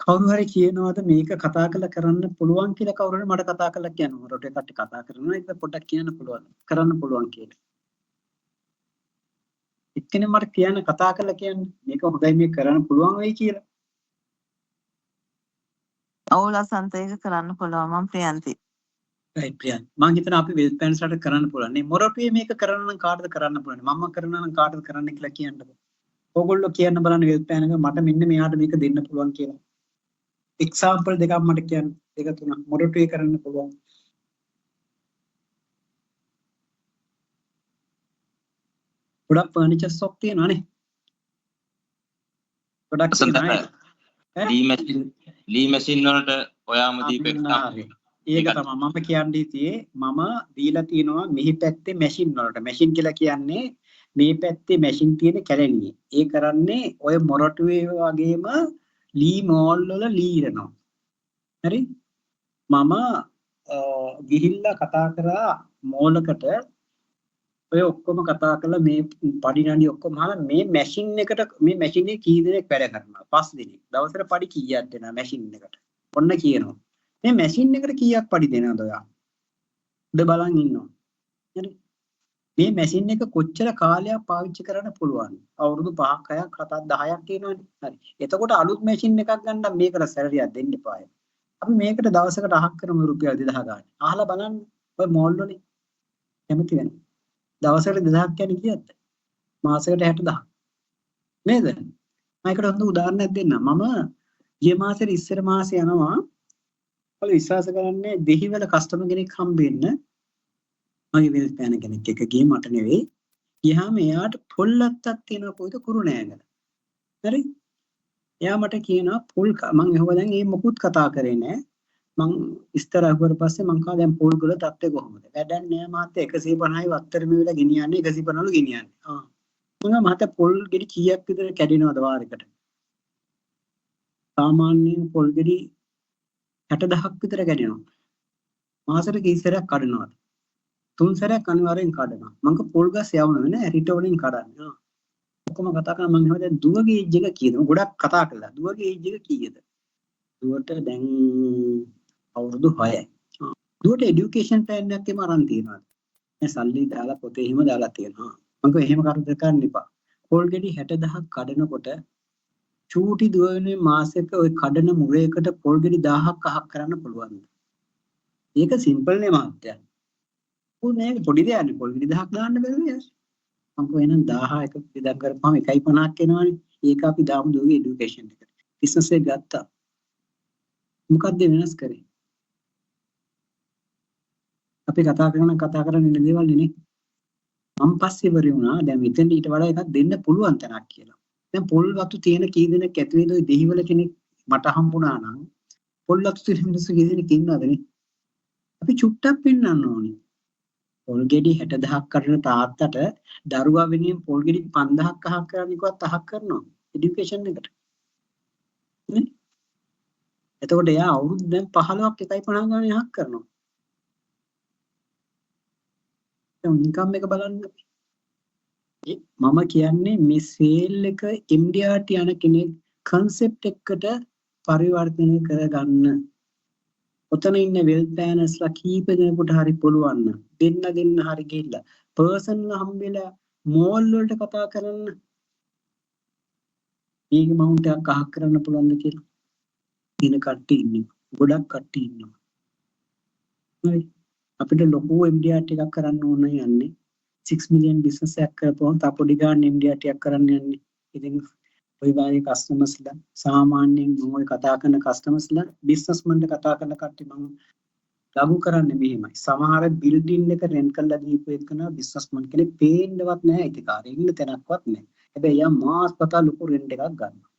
කවුරු හරි කියනවාද මේක කතා කරලා කරන්න පුළුවන් කියලා කවුරු හරි මට කතා කරලා කියනවා. රොටේ කට්ටි කතා කරනවා ඒක පොඩ්ඩක් කියන්න පුළුවන්. කරන්න පුළුවන් කියලා. එක්කෙනෙක් මට කියන්න කතා කරලා කියන්නේ මේක හොඳයි මේක කරන්න පුළුවන් වෙයි කියලා. ඔව් ලසන්ත ඒක කරන්න පුළුවන් මම ප්‍රියන්ති. right ප්‍රියන්ති. මම හිතනවා අපි වෙල් ප්ලෑන්ස් වලට කරන්න පුළුවන්. මේ මොරටුවේ මේක කරන්න නම් කාටද කරන්න පුළුවන්? මම කරනවා නම් කාටද කරන්න කියලා කියන්නකො. ඕගොල්ලෝ කියන්න බලන්න වෙල් ප්ලෑන් එක මට මෙන්න මෙයාට මේක දෙන්න පුළුවන් කියලා. එක්සැම්පල් දෙකක් මට කියන්න. දෙක තුනක් මොරටුවේ කරන්න පුළුවන්. ගොඩක් ෆර්නිචර් ෂොප් තියෙනවානේ. ගොඩක් තියෙනවා. ලී මැෂින් වලට ඔයාම දීපු එක්සැම්පල් ඒක තමයි මම කියන්නේ තියේ මම දීලා තියෙනවා මෙහි පැත්තේ මැෂින් වලට. මැෂින් කියලා කියන්නේ මේ පැත්තේ මැෂින් තියෙන කැලණියේ. ඒ කරන්නේ ඔය මොරටුවේ වගේම ලී මෝල් වල ලී ඉරනවා. හරි? මම ගිහිල්ලා කතා කරා මෝලකට ඔය ඔක්කොම කතා කරලා මේ පඩිනඩි ඔක්කොම අහලා මේ මැෂින් එකට මේ මැෂින් එකේ කී දෙනෙක් වැඩ කරනවා 5 දෙනෙක් දවසට පඩි කීයක් දෙනවා මැෂින් එකට ඔන්න කියනවා මේ මැෂින් එකට කීයක් පඩි දෙනවද ඔයා උඩ බලන් ඉන්නවා හරි මේ මැෂින් එක කොච්චර කාලයක් පාවිච්චි කරන්න පුළුවන් අවුරුදු 5ක් 6ක් 7ක් 10ක් කියනවනේ හරි එතකොට අලුත් මැෂින් එකක් ගන්න මේකට සැලරියක් දෙන්න එපාය අපි මේකට දවසකට අහක් කරමු රුපියල් 2000 ගන්න අහලා බලන්න ඔය මෝල් වලින් කැමති වෙනවා දවසකට 2000ක් කියන්නේ කීයද? මාසයකට 60000. නේද? මම ඒකට හොඳ උදාහරණයක් දෙන්නම්. මම ගිය මාසෙට ඉස්සර මාසේ යනවා. ඔයාලා විශ්වාස කරන්නේ දෙහිවල කස්ටමර් කෙනෙක් හම්බෙන්න මගේ වෙල් ප්ලෑන් කෙනෙක් එක ගියේ මට නෙවෙයි. ගියාම එයාට පොල්ලත්තක් තියෙනවා කොයිද කුරුණෑගල. හරි? එයා මට කියනවා පොල් මම එහෙම දැන් මේ මොකුත් කතා කරේ නෑ. මං ඉස්තර අහුවට පස්සේ මං කා දැන් පොල් වල තත්ත්වය කොහොමද? වැඩක් නෑ මහත්තයා 150යි වත්තර මෙවිලා ගෙනියන්නේ 150ලු ගෙනියන්නේ. මම මහත්තයා පොල් ගෙඩි කීයක් විතර කැඩෙනවද වාරයකට? සාමාන්‍යයෙන් පොල් ගෙඩි 60000ක් විතර කැඩෙනවා. මාසෙට කී සැරයක් කඩනවද? 3 සැරයක් අනිවාර්යෙන් කඩනවා. මං පොල් ගස් යවනවා නේ රිට වලින් කඩන්නේ. ඔක්කොම කතා කරා මං එහෙම දැන් දුව ගේජ් එක කීයද? ගොඩක් කතා කළා. දුව ගේජ් එක කීයද? දුවට දැන් අවුරුදු 6යි. දුවට এডুকেෂන් ප්ලෑන් එකක් එම අරන් තියෙනවා. මේ සල්ලි දාලා පොතේ එහෙම දාලා තියෙනවා. මම කිව්වා එහෙම කරදර කරන්න එපා. පොල් ගෙඩි 60000ක් කඩනකොට චූටි දුව වෙනුවෙන් මාසෙක ওই කඩන මුරයකට පොල් ගෙඩි 1000ක් අහක් කරන්න පුළුවන්. ඒක සිම්පල් නේ මහත්තයා. උන් මේක පොඩි දෙයක් නේ පොල් ගෙඩි 1000ක් දාන්න බැරිද? මම කිව්වා එහෙනම් 1000 එක විදක් කරපුවම 1.50ක් එනවනේ. ඒක අපි දාමු දුවගේ এডুকেෂන් එකට. බිස්නස් එක ගත්තා. මොකක්ද වෙනස් කරේ? අපි කතා කරන ඉන්න දේවල් නේ. මම පස්සේ ඉවර වුණා. දැන් මෙතෙන් ඊට වඩා එකක් දෙන්න පුළුවන් තැනක් කියලා. දැන් පොල් වතු තියෙන කී දෙනෙක් ඇති වේද? ඔය දෙහිවල කෙනෙක් මට හම්බුණා නම් පොල් වතු තියෙන මිනිස්සු කී දෙනෙක් ඉන්නවද නේ? අපි චුට්ටක් පෙන්වන්න ඕනේ. පොල් ගෙඩි 60000ක් කරන තාත්තට දරුවා වෙනුවෙන් පොල් ගෙඩි 5000ක් අහක් කරන්න කිව්වත් අහක් කරනවා এডুকেෂන් එකට. නේ? එතකොට එයා අවුරුදු දැන් 15ක් 1.50 ගානේ අහක් කරනවා. දැන් ඉන්කම් එක බලන්න. මම කියන්නේ මේ සේල් එක MDRT යන කෙනෙක් concept එකකට පරිවර්තනය කරගන්න. ඔතන ඉන්න වෙල් ප්ලෑනර්ස්ලා කීප දෙනෙකුට හරි පුළුවන් නම් දෙන්න හරි ගිහිල්ලා පර්සන්ල හම්බෙලා මෝල් වලට කතා කරන්න. මේක මවුන්ට් එකක් අහක් කරන්න පුළුවන්ද කියලා. දින කට්ටිය ඉන්නවා. ගොඩක් කට්ටිය ඉන්නවා. හරි. අපිට ලොකු MDRT එකක් කරන්න ඕන යන්නේ 6 million business එකක් කරපුවම තා පොඩි ගාන MDRT එකක් කරන්න යන්නේ. ඉතින් ඔය වාගේ කස්ටමර්ස්ලා සාමාන්‍යයෙන් මම ඔය කතා කරන කස්ටමර්ස්ලා බිස්නස්මන්ට කතා කරන කට්ටිය මම ලඝු කරන්නේ මෙහෙමයි. සමහර බිල්ඩින් එක රෙන්ට් කරලා දීපු එකන බිස්නස්මන් කෙනෙක් පේන්නවත් නැහැ අයිතිකාරය. ඉන්න තැනක්වත් නැහැ. හැබැයි යා මාස් පතා ලොකු රෙන්ට් එකක් ගන්නවා.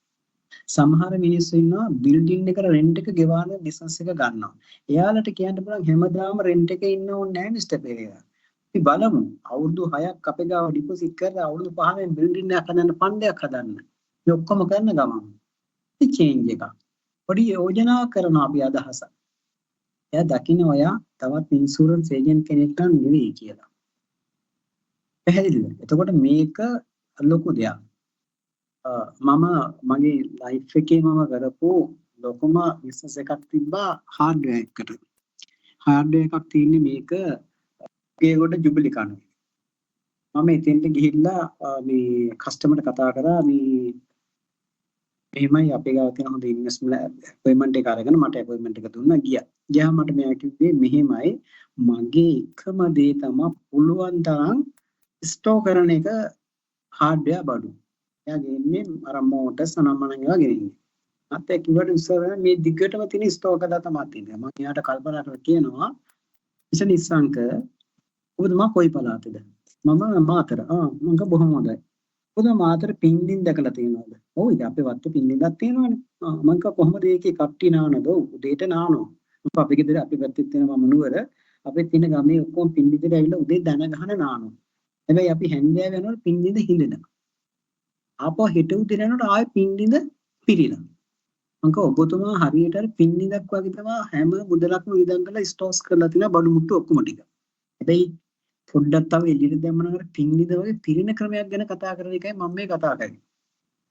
සමහර මිනිස්සු ඉන්නවා බිල්ඩින් එක රෙන්ට් එක ගෙවාන බිස්නස් එක ගන්නවා. එයාලට කියන්න පුළුවන් හැමදාම රෙන්ට් එකේ ඉන්න ඕනේ නැහැ මිස්ටර් පෙරේරා. අපි බලමු අවුරුදු 6ක් අපේ ගාව ඩිපොසිට් කරලා අවුරුදු 5ෙන් බිල්ඩින් එකක් හදන්න ෆන්ඩයක් හදන්න. මේ ඔක්කොම කරන ගමන් ඉතින් චේන්ජ් එකක්. පොඩි යෝජනා කරනවා අපි අදහසක්. එයා දකින්න ඔයා තවත් ඉන්ෂුරන්ස් ඒජන්ට් කෙනෙක් නම් නෙවෙයි කියලා. පැහැදිලිද? එතකොට මේක ලොකු දෙයක්. මම මගේ ලයිෆ් එකේ මම කරපු ලොකුම බිස්නස් එකක් තිබ්බා හાર્ඩ්වෙයාර් එකට. හાર્ඩ්වෙයාර් එකක් තියෙන්නේ මේක ගේගොඩ ජුබිලි කනුවේ. මම එතෙන්ට ගිහිල්ලා මේ කස්ටමර්ට කතා කරා මේ එහෙමයි අපේ ගාව තියෙන හොඳ ඉන්වෙස්ට්මන්ට් අපොයින්ට්මන්ට් එක අරගෙන මට අපොයින්ට්මන්ට් එක දුන්නා ගියා. ගියාම මට මෙයා කිව්වේ මෙහෙමයි මගේ එකම දේ තමයි පුළුවන් තරම් ස්ටෝර් කරන එක හાર્ඩ්වෙයාර් බඩු. එයා ගෙන්නේ අර මෝටර්ස් අනම්මනම් ඒවා ගෙනින්නේ. අත් එක්ක ඉවර ඉස්සර මේ දිගටම තියෙන ස්ටෝර් එක තමයි තියෙන්නේ. මම එයාට කල්පනා කරලා කියනවා ඉතින් ඉස්සංක ඔබතුමා කොයි පළාතේද? මම මාතර. මම බොහොම හොඳයි. ඔබතුමා මාතර පින්දින් දැකලා තියෙනවද? ඔව් ඉතින් අපේ වත්තේ පින්දින්දක් තියෙනවනේ. මම කොහොමද ඒකේ කට්ටි නානද? ඔව් උදේට නානවා. අපේ ගෙදර අපි පැත්තේ තියෙනවා මනුවර. අපේ තියෙන ගමේ ඔක්කොම පින්දින්දට ඇවිල්ලා උදේ දන ගහන නානවා. හැබැයි අපි හැන්දෑව යනකොට පින්දින්ද හිඳිනවා. ආපහු හෙට උදේ යනකොට ආයෙ පින්දින්ද පිරිලා. මම ඔබතුමා හරියට අර පින්දින්දක් වගේ තමයි හැම මුදලක්ම වියදම් කරලා ස්ටෝක්ස් කරලා තියෙන බඩු මුට්ටු ඔක්කොම ටික. හැබැයි පොඩ්ඩක් තව එළියට දැම්මම අර පින්දින්ද වගේ පිරින ක්‍රමයක් ගැන කතා කරන එකයි මම මේ කතා කරන්නේ.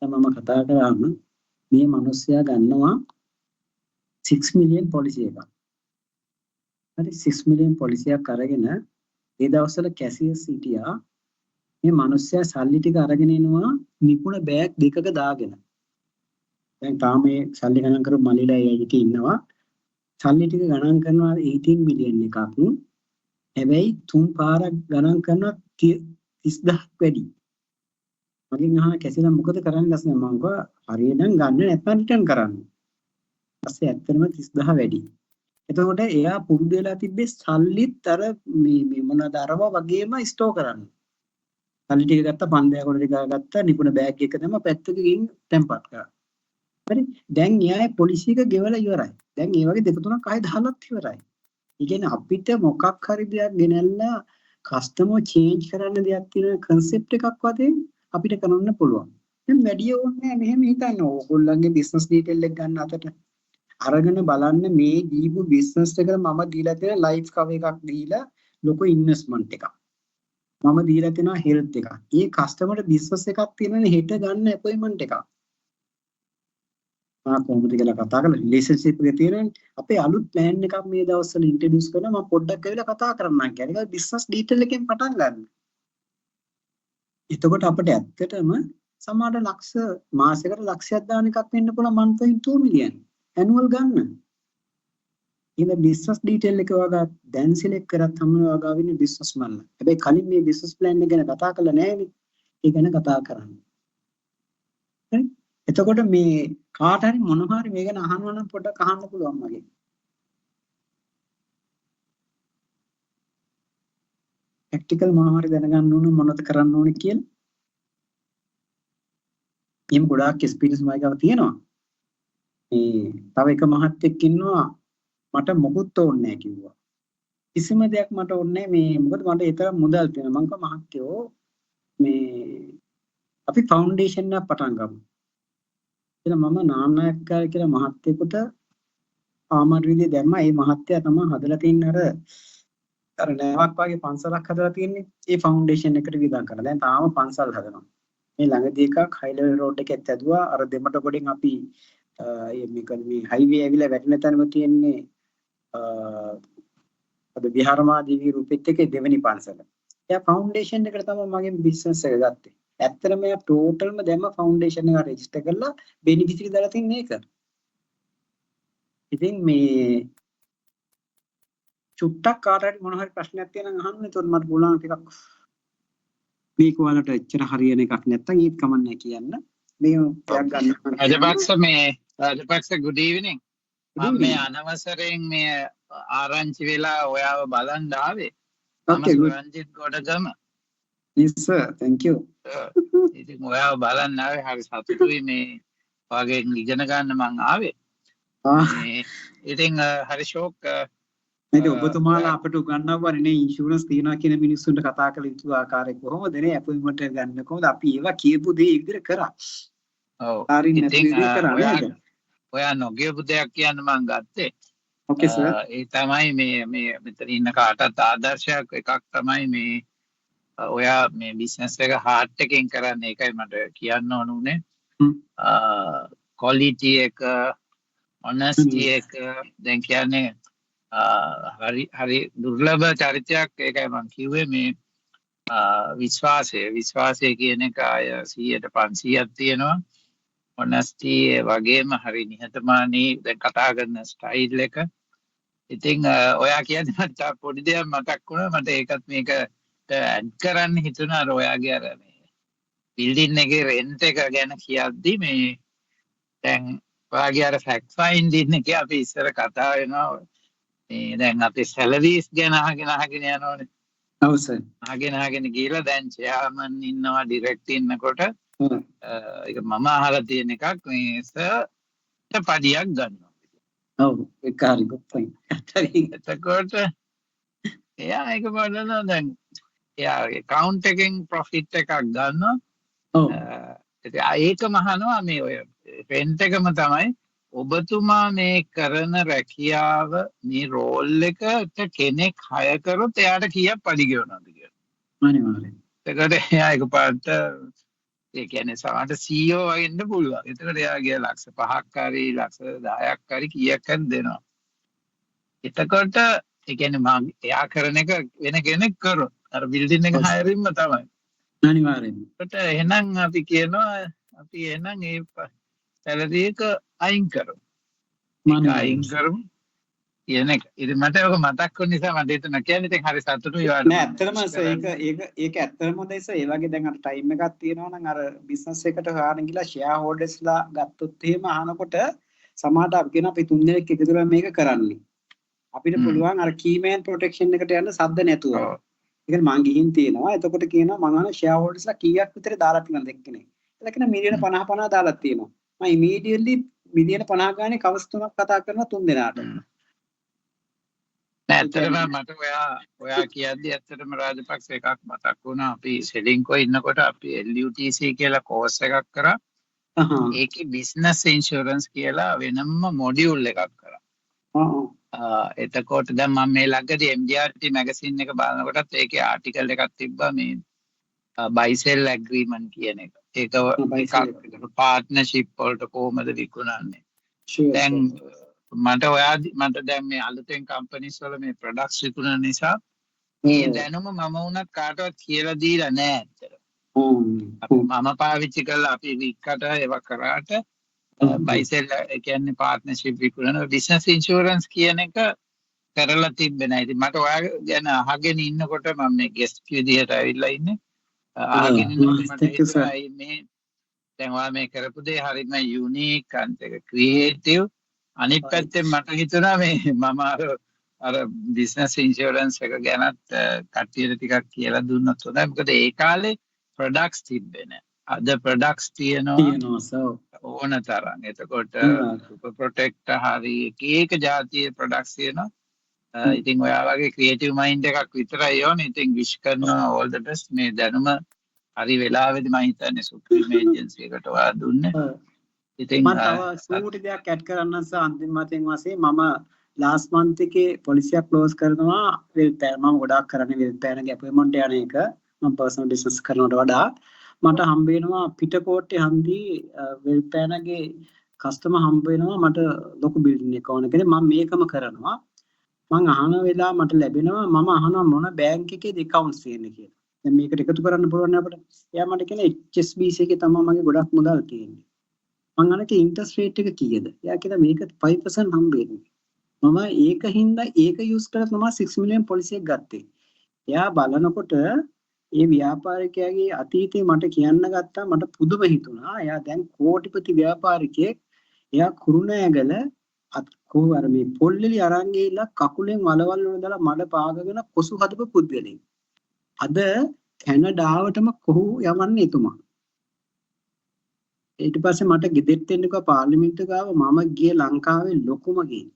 දැන් මම කතා කරාම මේ මිනිස්සයා ගන්නවා 6 මිලියන් පොලිසි එකක්. හරි 6 මිලියන් පොලිසි එකක් අරගෙන ඒ දවස්වල කැසියස් හිටියා මේ මිනිස්සයා සල්ලි ටික අරගෙන එනවා නිකුණ බෑග් දෙකක දාගෙන. දැන් තාම මේ සල්ලි ගණන් කරපු මල්ලිලා ඒකේ ඉන්නවා. සල්ලි ටික ගණන් කරනවා 18 මිලියන් එකක්. හැබැයි තුන් පාරක් ගණන් කරනවා 30000ක් වැඩි. මගෙන් අහන කැසිලා මොකද කරන්නේ නැස්නේ මම කිව්වා හරියටම ගන්න නැත්නම් රිටර්න් කරන්න. ඊපස්සේ ඇත්තටම 30000 වැඩි. එතකොට එයා පුරුදු වෙලා තිබ්බේ සල්ලිත් අර මේ මොනවාද අරව වගේම ස්ටෝර් කරන්න. සල්ලි ටික ගත්තා 5000 කොට ටික ගත්තා නිකුණ බෑග් එක තමයි පැත්තක ගිහින් තැම්පත් කරා. හරි දැන් න්යාය පොලිසිය එක ගෙවලා ඉවරයි. දැන් මේ වගේ දෙක තුනක් ආයෙ දාලත් ඉවරයි. ඒ කියන්නේ අපිට මොකක් හරි දෙයක් ගෙනල්ලා කස්ටමර් චේන්ජ් කරන්න දෙයක් තියෙන concept එකක් වගේ අපිට කරන්න පුළුවන්. දැන් වැඩි ඕනේ මෙහෙම හිතන්න ඕගොල්ලන්ගේ business detail එක ගන්න අතට අරගෙන බලන්න මේ දීපු business එකට මම දීලා තියෙන life cover එකක් දීලා ලොකු investment එකක්. මම දීලා තියෙනවා health එකක්. ඒ customer business එකක් තියෙනනේ හෙට ගන්න appointment එකක්. කොහොමද කියලා කතා කරලා රිලේෂන්ෂිප් එකේ තියෙන අපේ අලුත් ප්ලෑන් එකක් මේ දවස්වල ඉන්ට්‍රොඩියුස් කරනවා මම පොඩ්ඩක් ඇවිල්ලා කතා කරන්නම් කියන්නේ. ඒක බිස්නස් ඩීටේල් එකෙන් පටන් ගන්න. එතකොට අපිට ඇත්තටම සමහර ලක්ෂ මාසයකට ලක්ෂයක් දාන එකක් වෙන්න පුළුවන් monthly 2 million annual ගන්න. ඉතින් බිස්නස් ඩීටේල් එක වගා දැන් සිලෙක්ට් කරත් හැම වගා වෙන්නේ බිස්නස් මල්ල. හැබැයි කලින් මේ බිස්නස් ප්ලෑන් එක ගැන කතා කරලා නැහැනේ. ඒ ගැන කතා කරන්න. හරි? එතකොට මේ කාට හරි මොනවා හරි මේ ගැන අහනවා නම් පොඩ්ඩක් අහන්න පුළුවන් මගේ. ප්‍රැක්ටිකල් මොනවා හරි දැනගන්න ඕන මොනවද කරන්න ඕනේ කියලා. එහෙම ගොඩාක් එක්ස්පීරියන්ස් මයි ගාව තියෙනවා. මේ තව එක මහත්තයෙක් ඉන්නවා මට මොකුත් ඕනේ නැහැ කිව්වා. කිසිම දෙයක් මට ඕනේ මේ මොකද මට ඒ තරම් මුදල් තියෙනවා මං කව මහත්තයෝ මේ අපි ෆවුන්ඩේෂන් එකක් පටන් ගමු කියලා මම නානායක්කාර කියලා මහත්තයෙකුට ආමාර විදිය දැම්මා ඒ මහත්තයා තමයි හදලා තින්නේ අර නෑවක් වගේ පන්සලක් හදලා තින්නේ ඒ ෆවුන්ඩේෂන් එකට විදන් කරලා දැන් තාම පන්සල් හදනවා මේ ළඟදී එකක් හයිලර් රෝඩ් එකෙත් ඇදුවා අර දෙමට ගොඩෙන් අපි මේක මේ හයිවේ ඇවිල්ලා වැටෙන තැනම තියෙන්නේ අද විහාරමාදේවී රූපෙත් එකේ දෙවෙනි පන්සල. එයා ෆවුන්ඩේෂන් එකට තමයි මගේ බිස්නස් එක ගත්තේ. ඇත්තටම එයා ටෝටල්ම දැම්ම ෆවුන්ඩේෂන් එක රෙජිස්ටර් කරලා බෙනිෆිෂරි දාලා තින්නේ ඒක. ඉතින් මේ චුට්ටක් කාටට මොන හරි ප්‍රශ්නයක් තියෙනවා නම් අහන්න. ඒතකොට මට පුළුවන් ටිකක් මේක වලට එච්චර හරියන එකක් නැත්තම් ඊත් කමන්නේ කියන්න. මේ ටැග් ගන්න. Rajapaksa good evening. මම මේ අනවසරයෙන් මේ ආරංචි වෙලා ඔයාව බලන්න ආවේ. Okay, මම good. Ranjith Godagama. Yes sir, thank you. ඉතින් ඔයාව බලන්න ආවේ හරි සතුටුයි මේ වගේ ඉගෙන ගන්න මං ආවේ. මේ ඉතින් හරි ෂෝක් නේද ඔබතුමාලා අපිට උගන්වන්නේ නේ ඉන්ෂුරන්ස් තියනවා කියන මිනිස්සුන්ට කතා කළ යුතු ආකාරය කොහොමද නේ අපොයින්ට්මන්ට් එක ගන්න කොහොමද අපි ඒවා කියපු දේ විදිහට කරා. ඔව්. හරිය නැති ඉතින් විදිහට කරා නේද? ඔයා නොගියපු දෙයක් කියන්න මං ගත්තේ. Okay sir. ඒ තමයි මේ මෙතන ඉන්න කාටත් ආදර්ශයක් එකක් තමයි මේ ඔයා මේ බිස්නස් එක හાર્ට් එකෙන් කරන්නේ ඒකයි මට කියන්න ඕන උනේ. ක්වොලිටි එක honesty එක දැන් කියන්නේ හරි දුර්ලභ චරිතයක් ඒකයි මම කිව්වේ මේ විශ්වාසය කියන එක අය 100ට 500ක් තියෙනවා. honesty ඒ වගේම හරි නිහතමානී දැන් කතා කරන ස්ටයිල් එක. ඉතින් ඔයා කියන්නේ මට පොඩි දෙයක් මතක් වුණා මට ඒකත් මේක ඇඩ් කරන්න හිතුණා අර ඔයාගේ අර මේ බිල්ඩින් එකේ රෙන්ට් එක ගැන කියද්දි මේ දැන් ඔයාගේ අර ෆැක්ට් ෆයින්ඩින් එකේ අපි ඉස්සර කතා වෙනවා මේ දැන් අපි සැලරිස් ගැන අහගෙන යනවනේ. ඔව් සර්. අහගෙන ගිහලා දැන් චෙයාමන් ඉන්නවා ඩිරෙක්ට් ඉන්නකොට ඒක මම අහලා තියෙන එකක් මේ සර් පඩියක් ගන්නවා. ඔව් ඒක හරි good point. එතකොට එයා ඒක බලනවා දැන් එයා account එකෙන් profit එකක් ගන්නවා. ඔව්. ඒකම අහනවා මේ ඔය rent එකම තමයි ඔබතුමා මේ කරන රැකියාව මේ රෝල් එකට කෙනෙක් හය කරොත් එයාට කීයක් පඩි ගෙවනවද කියලා. අනිවාර්යෙන්. එතකොට එයා එකපාරට ඒ කියන්නේ සමහරට CEO වෙන්න පුළුවන්. එතකොට එයා ගිය ලක්ෂ 5ක් හරි ලක්ෂ 10ක් හරි කීයක් හරි දෙනවා. එතකොට ඒ කියන්නේ මම එයා කරන එක වෙන කෙනෙක් කරොත් අර බිල්ඩින් එක හයරින්ම තමයි. අනිවාර්යෙන්. එතකොට එහෙනම් අපි කියනවා අපි එහෙනම් ඒ සැලරි එක අයින් කරමු. අයින් කරමු කියන එක. ඉතින් මට ඔක මතක් වුණ නිසා මට හිතුණා කියන්නේ ඉතින් හරි සතුටුයි වාට. නෑ ඇත්තටම ඒක ඇත්තටම හොඳයි සර්. ඒ වගේ දැන් අර ටයිම් එකක් තියෙනවා නම් අර බිස්නස් එකට හොයාගෙන ගිහලා ෂෙයා හෝල්ඩර්ස්ලා ගත්තොත් එහෙම අහනකොට සමහරට අපි කියන අපි තුන් දෙනෙක් එකතු වෙලා මේක කරන්නේ. අපිට පුළුවන් අර කීමෑන් ප්‍රොටෙක්ෂන් එකට යන්න සද්ද නැතුව. ඒ කියන්නේ මං ගිහින් තියෙනවා. එතකොට කියනවා මං අහන ෂෙයා හෝල්ඩර්ස්ලා කීයක් විතර දාලා තියෙනවද එක්කනේ. ඒක කියන මිලියන 50 දාලා තියෙනවා. මම ඉමීඩියට්ලි මිලියන 50 ගානේ කවස් තුනක් කතා කරනවා තුන් දෙනාට. ඇත්තටම මට ඔයා කියද්දි ඇත්තටම රාජපක්ෂ එකක් මතක් වුණා. අපි සෙලින්කෝ ඉන්නකොට අපි LUTC කියලා කෝස් එකක් කරා. ඒකේ බිස්නස් ඉන්ෂුරන්ස් කියලා වෙනම මොඩියුල් එකක් කරා. එතකොට දැන් මම මේ ළඟදී MDRT මැගසින් එක බලනකොටත් ඒකේ ආටිකල් එකක් තිබ්බා මේ බයිසෙල් ඇග්‍රීමන්ට් කියන එක. ඒක පාර්ට්නර්ෂිප් වලට කොහොමද විකුණන්නේ. දැන් මට දැන් මේ අලුතෙන් කම්පැනිස් වල මේ ප්‍රොඩක්ට්ස් විකුණන නිසා මේ දැනුම මම වුණත් කාටවත් කියලා දීලා නෑ ඇත්තට. මම පාවිච්චි කරලා අපි වික්කට ඒවා කරාට බයිසෙල් කියන්නේ පාර්ට්නර්ෂිප් විකුණන බිස්නස් ඉන්ෂුරන්ස් කියන එක කරලා තිබ්බේ නෑ. ඉතින් මට ඔයා ගැන අහගෙන ඉන්නකොට මම මේ ගෙස්ට් විදිහට ඇවිල්ලා ඉන්නේ. අහගෙන ඉන්නකොට මට හිතුණා මේ දැන් ඔයා මේ කරපු දේ හරිම යුනික් අන්තික ක්‍රියේටිව්. අනිත් පැත්තෙන් මට හිතුණා මේ මම අර බිස්නස් ඉන්ෂුරන්ස් එක ගැනත් කට්ටියට ටිකක් කියලා දුන්නොත් හොඳයි. මොකද ඒ කාලේ ප්‍රොඩක්ට්ස් තිබ්බේ නෑ. අද ප්‍රොඩක්ට්ස් තියෙනවා ඕන තරම්. එතකොට සුපර් ප්‍රොටෙක්ටර් හරි එක જાතියේ ප්‍රොඩක්ට්ස් තියෙනවා. ඉතින් ඔයා වගේ ක්‍රියේටිව් මයින්ඩ් එකක් විතරයි ඕනේ. ඉතින් විශ් කරනවා all the best. මේ දැනුම හරි වෙලාවෙදි මම හිතන්නේ සුප්‍රීම ඒජන්සි එකට ඔයා දුන්නේ. ඉතින් මම තව සූටි දෙයක් ඇඩ් කරන්න සහ අන්තිම වශයෙන් මම ලාස්ට් මන්ත් එකේ පොලිසිය ක්ලෝස් කරනවා වෙල්පෑන. මම ගොඩාක් කරන්නේ වෙල්පෑනගේ අපොයින්ට්මන්ට් යන එක. මම පර්සනල් බිස්නස් කරනවට වඩා මට හම්බ වෙනවා පිටකොට්ටේ හන්දි වෙල්පෑනගේ කස්ටමර් හම්බ වෙනවා මට ලොකු බිල්ඩින් එක ඕන කෙනෙක්. මම මේකම කරනවා. මම අහන වෙලාව මට ලැබෙනවා මම අහනවා මොන බැංක් එකේද account තියෙන්නේ කියලා. දැන් මේකට එකතු කරන්න පුළුවන් නේ අපිට. එයා මට කියන HSBC එකේ තමයි මගේ ගොඩක් මුදල් තියෙන්නේ. මං අහන්නේ ඉන්ට්‍රස්ට් රේට් එක කීයද? එයා කියනවා මේක 5% හම්බෙන්නේ. මම ඒකින්ද ඒක යූස් කරලා තමයි 6 මිලියන් පොලිසියක් ගත්තේ. එයා බලනකොට ඒ ව්‍යාපාරිකයාගේ අතීතේ මට කියන්න ගත්තා මට පුදුම හිතුණා. එයා දැන් කෝටිපති ව්‍යාපාරිකයෙක්. එයා කුරුණෑගල අර මේ පොල්ලෙලි අරන් ගිහිල්ලා කකුලෙන් වලවල් වල දාලා මඩ පාගගෙන කොසු හදපු පුද්ගලෙක්. අද කැනඩාවටම කොහු යවන්නේ එතුමා. ඊට පස්සේ මට ගෙදෙට්ට එන්න කිව්වා පාර්ලිමේන්තුව ගාව මම ගියේ ලංකාවේ ලොකුම ගේ.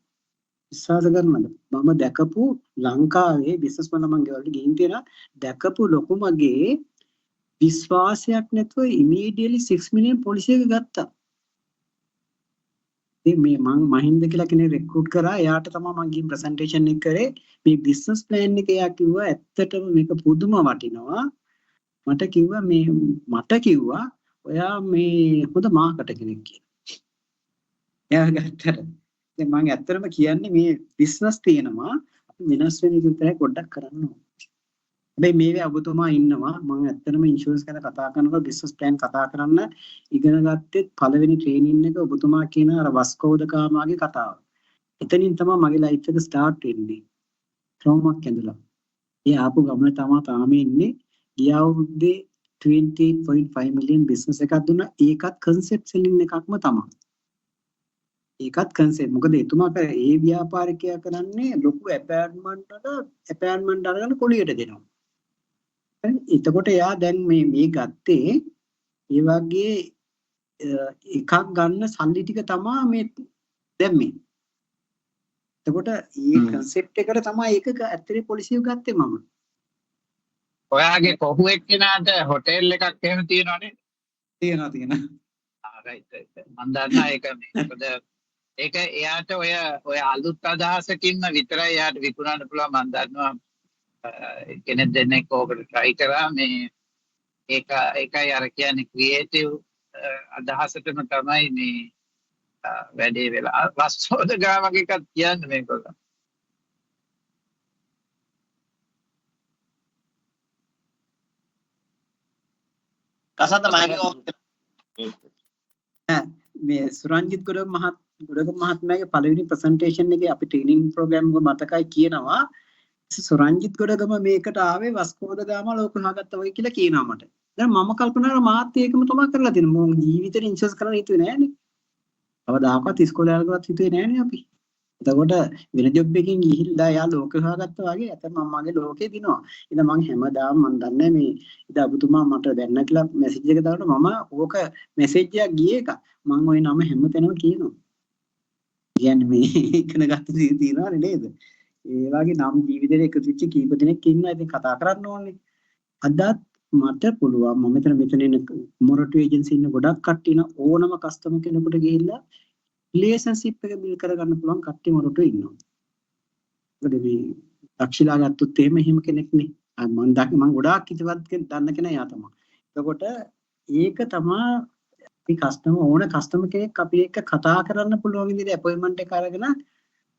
විශ්වාස කරනවද? මම දැකපු ලංකාවේ බිස්නස් වල මම ගෙවල්ට ගිහින් තියෙනවා දැකපු ලොකුම ගේ විශ්වාසයක් නැතුව ඉමීඩියට්ලි 6 මිලියන් පොලිසියක ගත්තා. ඉතින් මේ මං මහින්ද කියලා කෙනෙක් රෙක්රූට් කරා. එයාට තමයි මං ගිහින් ප්‍රසන්ටේෂන් එක කරේ. මේ බිස්නස් ප්ලෑන් එක එයා කිව්වා ඇත්තටම මේක පුදුම වටිනවා. මට කිව්වා ඔයා මේ හොඳ මාකට් කෙනෙක් කියලා. එයා ගත්තට දැන් මම ඇත්තටම කියන්නේ මේ බිස්නස් තියෙනවා අපි වෙනස් වෙන එක විතරයි පොඩ්ඩක් කරන්න ඕනේ. හැබැයි මේවේ ඔබතුමා ඉන්නවා මම ඇත්තටම ඉන්ෂුරන්ස් ගැන කතා කරනකොට බිස්නස් ප්ලෑන් කතා කරන්න ඉගෙන ගත්තේ පළවෙනි ට්‍රේනින් එක ඔබතුමා කියන අර වස්කෝද ගාමාගේ කතාව. එතනින් තමයි මගේ ලයිෆ් එක ස්ටාර්ට් වෙන්නේ. ට්‍රෝමක් ඇඳලා. ඒ ආපු ගමන තමයි තාම ඉන්නේ. ගිය අවුරුද්දේ 20.5 මිලියන් බිස්නස් එකක් දුන්නා. ඒකත් කන්සෙප්ට් සෙලින් එකක්ම තමයි. ඒකත් කන්සෙප්ට්. මොකද එතුමා ඒ ව්‍යාපාරිකයා කරන්නේ ලොකු ඇපෑර්ට්මන්ට් අරගෙන කුලියට දෙනවා. එතකොට එයා දැන් මේ ගත්තේ ඒ වගේ එකක් ගන්න සල්ලි ටික තමයි මේ දැම්මේ. එතකොට මේ කන්සෙප්ට් එකට තමයි ඒක ඇත්තටම පොලිසිය ගත්තේ මම. ඔයාගේ කොහු එක්කෙනාට හොටෙල් එකක් එහෙම තියෙනව නේද? තියෙනවා. රයිට්. මම දන්නා ඒක මොකද ඒක එයාට ඔය අලුත් අදහසකින්ම විතරයි එයාට විකුණන්න පුළුවන්. මම දන්නවා කෙනෙක් දෙන්නෙක් ඕකට try කරා මේ ඒකයි අර කියන්නේ ක්‍රියේටිව් අදහසටම තමයි මේ වැඩේ වෙලා වස්තෝද ගාමක එකක් කියන්නේ මේකල. කසන්ත මේ සුරංජිත් ගොඩක මහත්මයාගේ පළවෙනි ප්‍රසන්ටේෂන් එකේ අපි ට්‍රේනින් ප්‍රෝග්‍රෑම් එක මතකයි කියනවා සුරංජිත් ගොඩගම මේකට ආවේ වස්කෝද ගාමා ලෝක හොයාගත්තා වගේ කියලා කියනවා මට. දැන් මම කල්පනා කරා මාත් ඒකම තමයි කරලා තියෙන්නේ. මම ජීවිතේ ඉන්ෂුරන්ස් කරන්න හිතුවේ නෑනේ. කවදාකවත් ඉස්කෝලේ යනකොටත් හිතුවේ නෑනේ අපි. එතකොට වෙන ජොබ් එකකින් ගිහිල්ලා යා ලෝක හොයාගත්තා වගේ අත මමගේ ලෝකේ දිනවා. ඉතින් මම හැමදාම මම දන්නේ මේ ඉතින් අබතුමා මට දැන්න කියලා මැසේජ් එක දානවා මම ඕක මැසේජ් එකක් ගියේ එක. මම ওই නම හැමතැනම කියනවා. කියන්නේ මේ ඉගෙන ගත්ත දේ තියනවා නේද? ඒ වගේ නම් ජීවිතේ එකතු වෙච්ච කීප දෙනෙක් ඉන්නවා. ඉතින් කතා කරන්න ඕනේ. අදත් මට පුළුවන් මම මෙතන ඉන්න මොරටු ඒජන්සි ඉන්න ගොඩක් කට්ටිය ඉන්න ඕනම කස්ටමර් කෙනෙකුට ගිහිල්ලා රිලේෂන්ෂිප් එක බිල් කරගන්න පුළුවන් කට්ටිය මොරටු ඉන්නවා. මොකද මේ දක්ෂිලා ගත්තොත් එහෙම කෙනෙක් නේ. මම ගොඩාක් හිතවත් දන්න කෙනා යා තමයි. එතකොට ඒක තමයි අපි කස්ටමර් කෙනෙක් අපි එක්ක කතා කරන්න පුළුවන් විදිහට අපොයින්ට්මන්ට් එක අරගෙන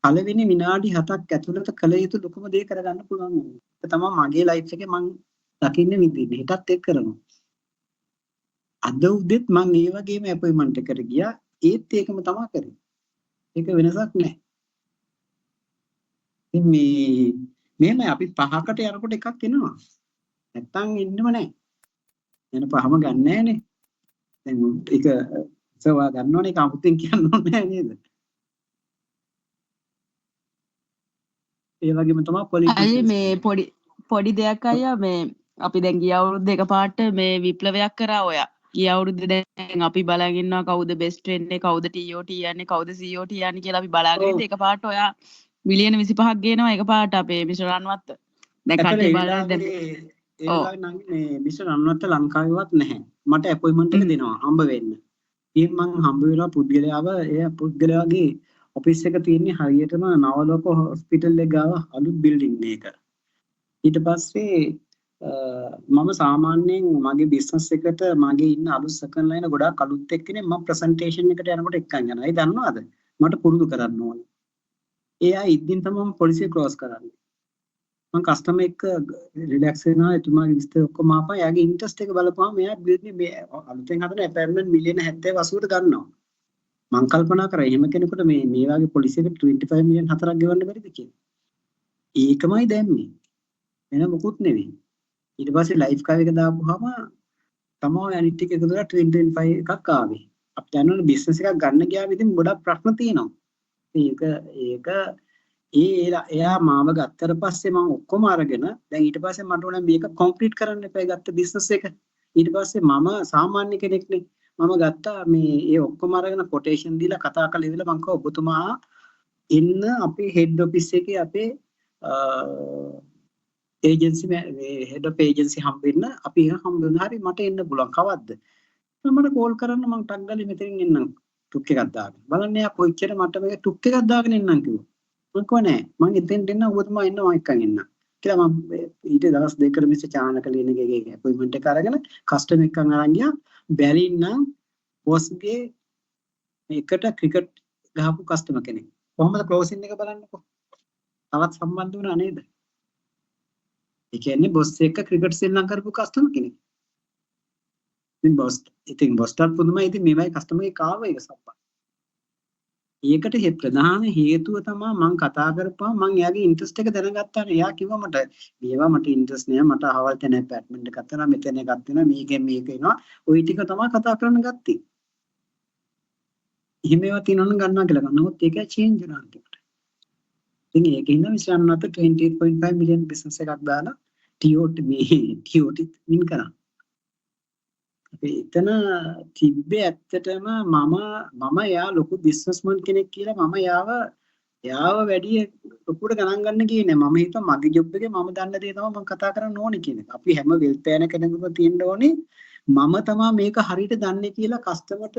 පළවෙනි විනාඩි 7ක් ඇතුළත කළ යුතු ලොකුම දේ කරගන්න පුළුවන්. ඒක තමයි මගේ ලයිෆ් එකේ මම දකින්න විදිහ. හිතත් එක්ක කරනවා. අද උදේත් මම ඒ වගේම අපොයින්ට්මන්ට් එකට ගියා. ඒත් ඒකම තමයි කරේ. ඒක වෙනසක් නැහැ. ඉතින් මේමයි අපි 5කට යනකොට එකක් එනවා. නැත්තම් එන්නම නැහැ. යන 5ම ගන්න නැහනේ. දැන් ඒක සවා ගන්නවනේ ඒක අමුතෙන් කියන්න ඕනේ නැහැ නේද? ඒ වගේම තමයි පොලිටික්ස්. මේ පොඩි දෙයක් අයියා මේ අපි දැන් ගිය අවුරුද්ද එකපාරට මේ විප්ලවයක් කරා ඔයා. ගිය අවුරුද්දේ දැන් අපි බලාගෙන ඉන්නවා කවුද බෙස්ට් ෆ්‍රෙන්ඩ් එක කවුද TOT යන්නේ කවුද COT යන්නේ කියලා අපි බලාගෙන ඉඳි එකපාරට ඔයා මිලියන 25ක් ගේනවා එකපාරට අපේ මිස්ටර් රන්වත්ත. දැන් කට්ටිය බලලා දැන් ඒ වෙලාවේ නම් මේ මිස්ටර් රන්වත්ත ලංකාවේවත් නැහැ. මට අපොයින්ට්මන්ට් එක දෙනවා හම්බ වෙන්න. ඉතින් මං හම්බ වෙලා පුද්ගලයාව ඒ පුද්ගලයාගේ ඔෆිස් එක තියෙන්නේ හරියටම නවලෝක හොස්පිටල් එක ගාව අලුත් බිල්ඩින් එක. ඊට පස්සේ මම සාමාන්‍යයෙන් මගේ බිස්නස් එකට මගේ ඉන්න අලුත් සෙකන්ඩ් ලයින ගොඩාක් අලුත් එක්කනේ මම ප්‍රසන්ටේෂන් එකට යනකොට එක්කන් යනවා. ඒ දන්නවද? මට පුරුදු කරන්න ඕනේ. එයා ඉද්දින් තමයි මම පොලිසිය ක්‍රෝස් කරන්නේ. මම කස්ටමර් එක්ක රිලැක්ස් වෙනවා. එතුමාගේ විස්තර ඔක්කොම ආපහා එයාගේ ඉන්ට්‍රස්ට් එක බලපුවාම එයා මේ අලුතෙන් හදන ඇපර්ට්මන්ට් මිලියන 70 80ට ගන්නවා. මම කල්පනා කරා එහෙම කෙනෙකුට මේ වගේ පොලිසියකට 25 මිලියන් 4ක් ගෙවන්න බැරිද කියලා. ඒකමයි දැම්මේ. වෙන මොකුත් නෙවෙයි. ඊට පස්සේ ලයිෆ් කවර් එක දාපුවාම තමයි අනිත් එක එකතු කරලා 25 එකක් ආවේ. අපි දැනන බිස්නස් එකක් ගන්න ගියාම ඉතින් ගොඩක් ප්‍රශ්න තියෙනවා. ඒක එයා මාව ගත්තට පස්සේ මම ඔක්කොම අරගෙන දැන් ඊට පස්සේ මට ඕන මේක කම්ප්ලීට් කරන්න එපා ගත්ත බිස්නස් එක. ඊට පස්සේ මම සාමාන්‍ය කෙනෙක්නේ. මම ගත්තා මේ ඒ ඔක්කොම අරගෙන කොටේෂන් දීලා කතා කරලා ඉවරලා මම කිව්වා ඔබතුමා ඉන්න අපේ හෙඩ් ඔෆිස් එකේ අපේ ඒජන්සි මේ හෙඩ් ඔෆ් ඒජන්සි හම්බෙන්න අපි හම්බ වෙනවා. හරි මට එන්න පුළුවන් කවද්ද? මට කෝල් කරන්න මම ටක් ගාලා මෙතනින් එන්නම් ටුක් එකක් දාගෙන. බලන්න එයා කොච්චර මට මේක ටුක් එකක් දාගෙන එන්නම් කිව්වා. මම කිව්වා නෑ මම එතෙන්ට එන්න ඔබතුමා එන්න මම එක්කන් එන්න. කියලා මම ඊට දවස් දෙකකට මිස්ටර් චානක ලියන එකේ අපොයින්ට්මන්ට් එක අරගෙන කස්ටමර් එක්කන් අරන් ගියා. බැලින්නම් බොස්ගේ එකට ක්‍රිකට් ගහපු කස්ටමර් කෙනෙක්. කොහොමද ක්ලෝසින් එක බලන්නකෝ. තවත් සම්බන්ධ වුණා නේද? ඒ කියන්නේ බොස් එක්ක ක්‍රිකට් සෙල්ලම් කරපු කස්ටමර් කෙනෙක්. ඉතින් බොස්ට පුදුමයි. ඉතින් මේවයි කස්ටමර්ගේ කාව එක සම්පත්. ඒකට ප්‍රධාන හේතුව තමයි මම කතා කරපුවා මම එයාගේ ඉන්ට්‍රස්ට් එක දැනගත්තා. එයා කිව්වා මට මේවා මට ඉන්ට්‍රස්ට් නෑ. මට අහවල් තැන ඇපාර්ට්මන්ට් එකක් තියෙනවා. මෙතන එකක් තියෙනවා. මේකෙන් මේක එනවා. ওই ටික තමයි කතා කරන්න ගත්තේ. එහෙම ඒවා තියෙනවනම් ගන්නවා කියලා ගන්න. නමුත් ඒක චේන්ජ් වෙනවා කියලා. ඉතින් ඒකින්ද විශ්වන්නත 28.5 මිලියන් බිස්නස් එකක් දාලා TOT වින් කරා. අපි එතන තිබ්බේ ඇත්තටම මම යා ලොකු බිස්නස්මන් කෙනෙක් කියලා මම යාව වැඩි ලොකුට ගණන් ගන්න ගියේ නෑ. මම හිතුවා මගේ ජොබ් එකේ මම දන්න දේ තමයි මම කතා කරන්න ඕනේ කියන එක. අපි හැම වෙල් ප්ලෑන් කෙනෙකුම තියෙන්න ඕනේ මම තමයි මේක හරියට දන්නේ කියලා කස්ටමර්ට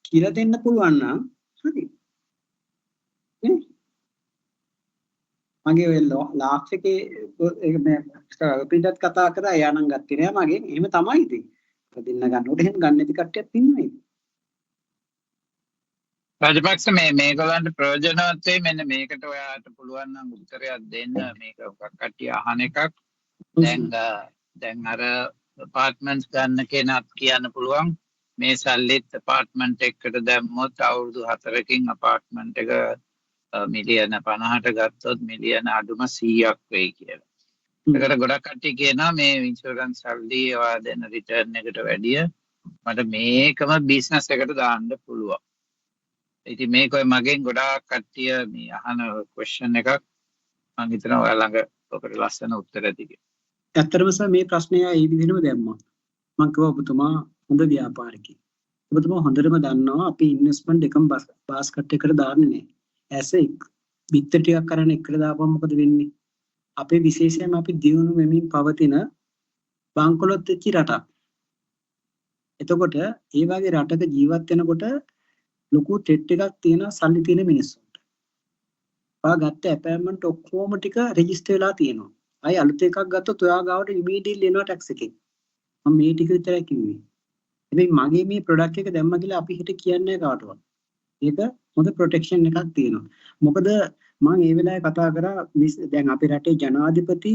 කියලා දෙන්න පුළුවන් නම් හරි. මගේ ලාස්ට් එකේ මේ පිටත් කතා කරා එයා නම් ගත්තේ නෑ මගෙන්. එහෙම තමයි ඉතින්. දෙන්න ගන්නකොට එහෙම ගන්න නැති කට්ටියක් ඉන්නවා. රාජපක්ෂ මේගොල්ලන්ට ප්‍රයෝජනවත් වෙයි මෙන්න මේකට ඔයාට පුළුවන් නම් උත්තරයක් දෙන්න. මේක කට්ටිය අහන එකක්. දැන් අර අපාර්ට්මන්ට්ස් ගන්න කෙනත් කියන්න පුළුවන් මේ සල්ලිත් අපාර්ට්මන්ට් එකකට දැම්මොත් අවුරුදු 4කින් අපාර්ට්මන්ට් එක මිලියන 50ට ගත්තොත් මිලියන අඩුම 100ක් වෙයි කියලා. ඒකට ගොඩක් කට්ටිය කියනවා මේ ඉන්ෂුරන්ස් සල්ලි ඒවා දෙන රිටර්න් එකට වැඩිය මට මේකම බිස්නස් එකට දාන්න පුළුවන්. ඉතින් මේක ඔය මගෙන් ගොඩාක් කට්ටිය මේ අහන ක්වෙස්චන් එකක්. මම හිතනවා ඔයාලා ළඟ ඔකට ලස්සන උත්තර ඇති කියලා. ඇත්තටම සර් මේ ප්‍රශ්නය ඒ විදිහටම දැම්මා. මම කිව්වා ඔබතුමා හොඳ ව්‍යාපාරිකයෙක්. ඔබතුමා හොඳටම දන්නවා අපි ඉන්වෙස්ට්මන්ට් එකම බාස්කට් එකට දාන්නේ නැහැ. ඇස් එක් බිත්ත ටිකක් කරන් එකට දාපුවම මොකද වෙන්නේ? අපේ විශේෂයෙන්ම අපි දියුණු වෙමින් පවතින බංකොලොත් වෙච්ච රටක්. එතකොට ඒ වගේ රටක ජීවත් වෙනකොට ලොකු ට්‍රෙඩ් එකක් තියෙන සල්ලි තියෙන මිනිස්සුන්ට. ඔයා ගත්ත ඇපර්ට්මන්ට් ඔක්කොම ටික රෙජිස්ටර් වෙලා තියෙනවා. අය අලුත් එකක් ගත්තොත් ඔයා ගාවට ඉමීඩියට්ලි එනවා ටැක්ස් එකේ. මම මේ ටික විතරයි කිව්වේ. හැබැයි මගේ මේ ප්‍රොඩක්ට් එක දැම්ම කියලා අපි හිත කියන්නේ කාටවත්. ඒක හොඳ ප්‍රොටෙක්ෂන් එකක් තියෙනවා. මොකද මම ඒ වෙලාවේ කතා කරා දැන් අපේ රටේ ජනාධිපති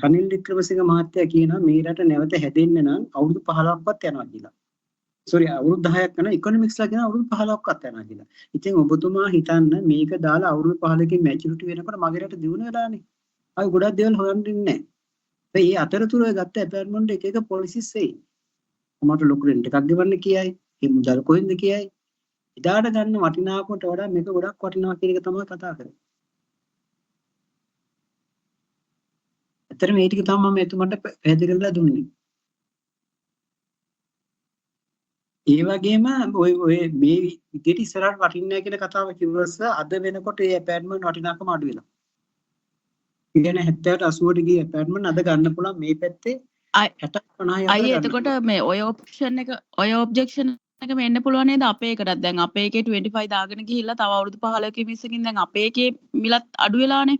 රනිල් වික්‍රමසිංහ මහත්තයා කියනවා මේ රට නැවත හැදෙන්න නම් අවුරුදු 15ක්වත් යනවා කියලා. අවුරුදු 10ක් යනවා ඉකොනොමික්ස්ලා කියන අවුරුදු 15ක්වත් යනවා කියලා. ඉතින් ඔබතුමා හිතන්න මේක දාලා අවුරුදු 15කින් මැචියුරිටි වෙනකොට මගේ රට දියුණු වෙලානේ. අය ගොඩක් දේවල් හොයන්න ඉන්නේ නැහැ. ඒ අතරතුර ඔය ගත්ත ඇපර්ට්මන්ට් එක පොලිසිස් එයි. මට ලොකු රෙන්ට් එකක් ගෙවන්න කියයි. ඒ මුදල් කොහෙන්ද කියයි. ඉදාට ගන්න වටිනාකමට වඩා මේක ගොඩක් වටිනවා කියන එක තමයි කතා කරන්නේ. ඇත්තට මේ ටික තමයි මම එතුමන්ට පැහැදිලි කරලා දුන්නේ. ඒ වගේම ඔය මේ විදිහට ඉස්සරහට වටින්නේ නැහැ කියන කතාව කිව්වස අද වෙනකොට ඒ ඇපෑර්ට්මන්ට් වටිනාකම අඩු වෙනවා. කියන්නේ 70ට 80ට ගිය ඇපෑර්ට්මන්ට් අද ගන්න පුළුවන් මේ පැත්තේ අය- 60 50 අය අතර එතකොට ගන්න. මේ ඔය ඔප්ෂන් එක ඔය ඔබ්ජෙක්ෂන් එක එන්න පුළුවන් නේද අපේ එකටත් දැන් අපේ එකේ 25 දාගෙන ගිහිල්ලා තව අවුරුදු 15ක මිස්සකින් දැන් අපේ එකේ මිලත් අඩු වෙලානේ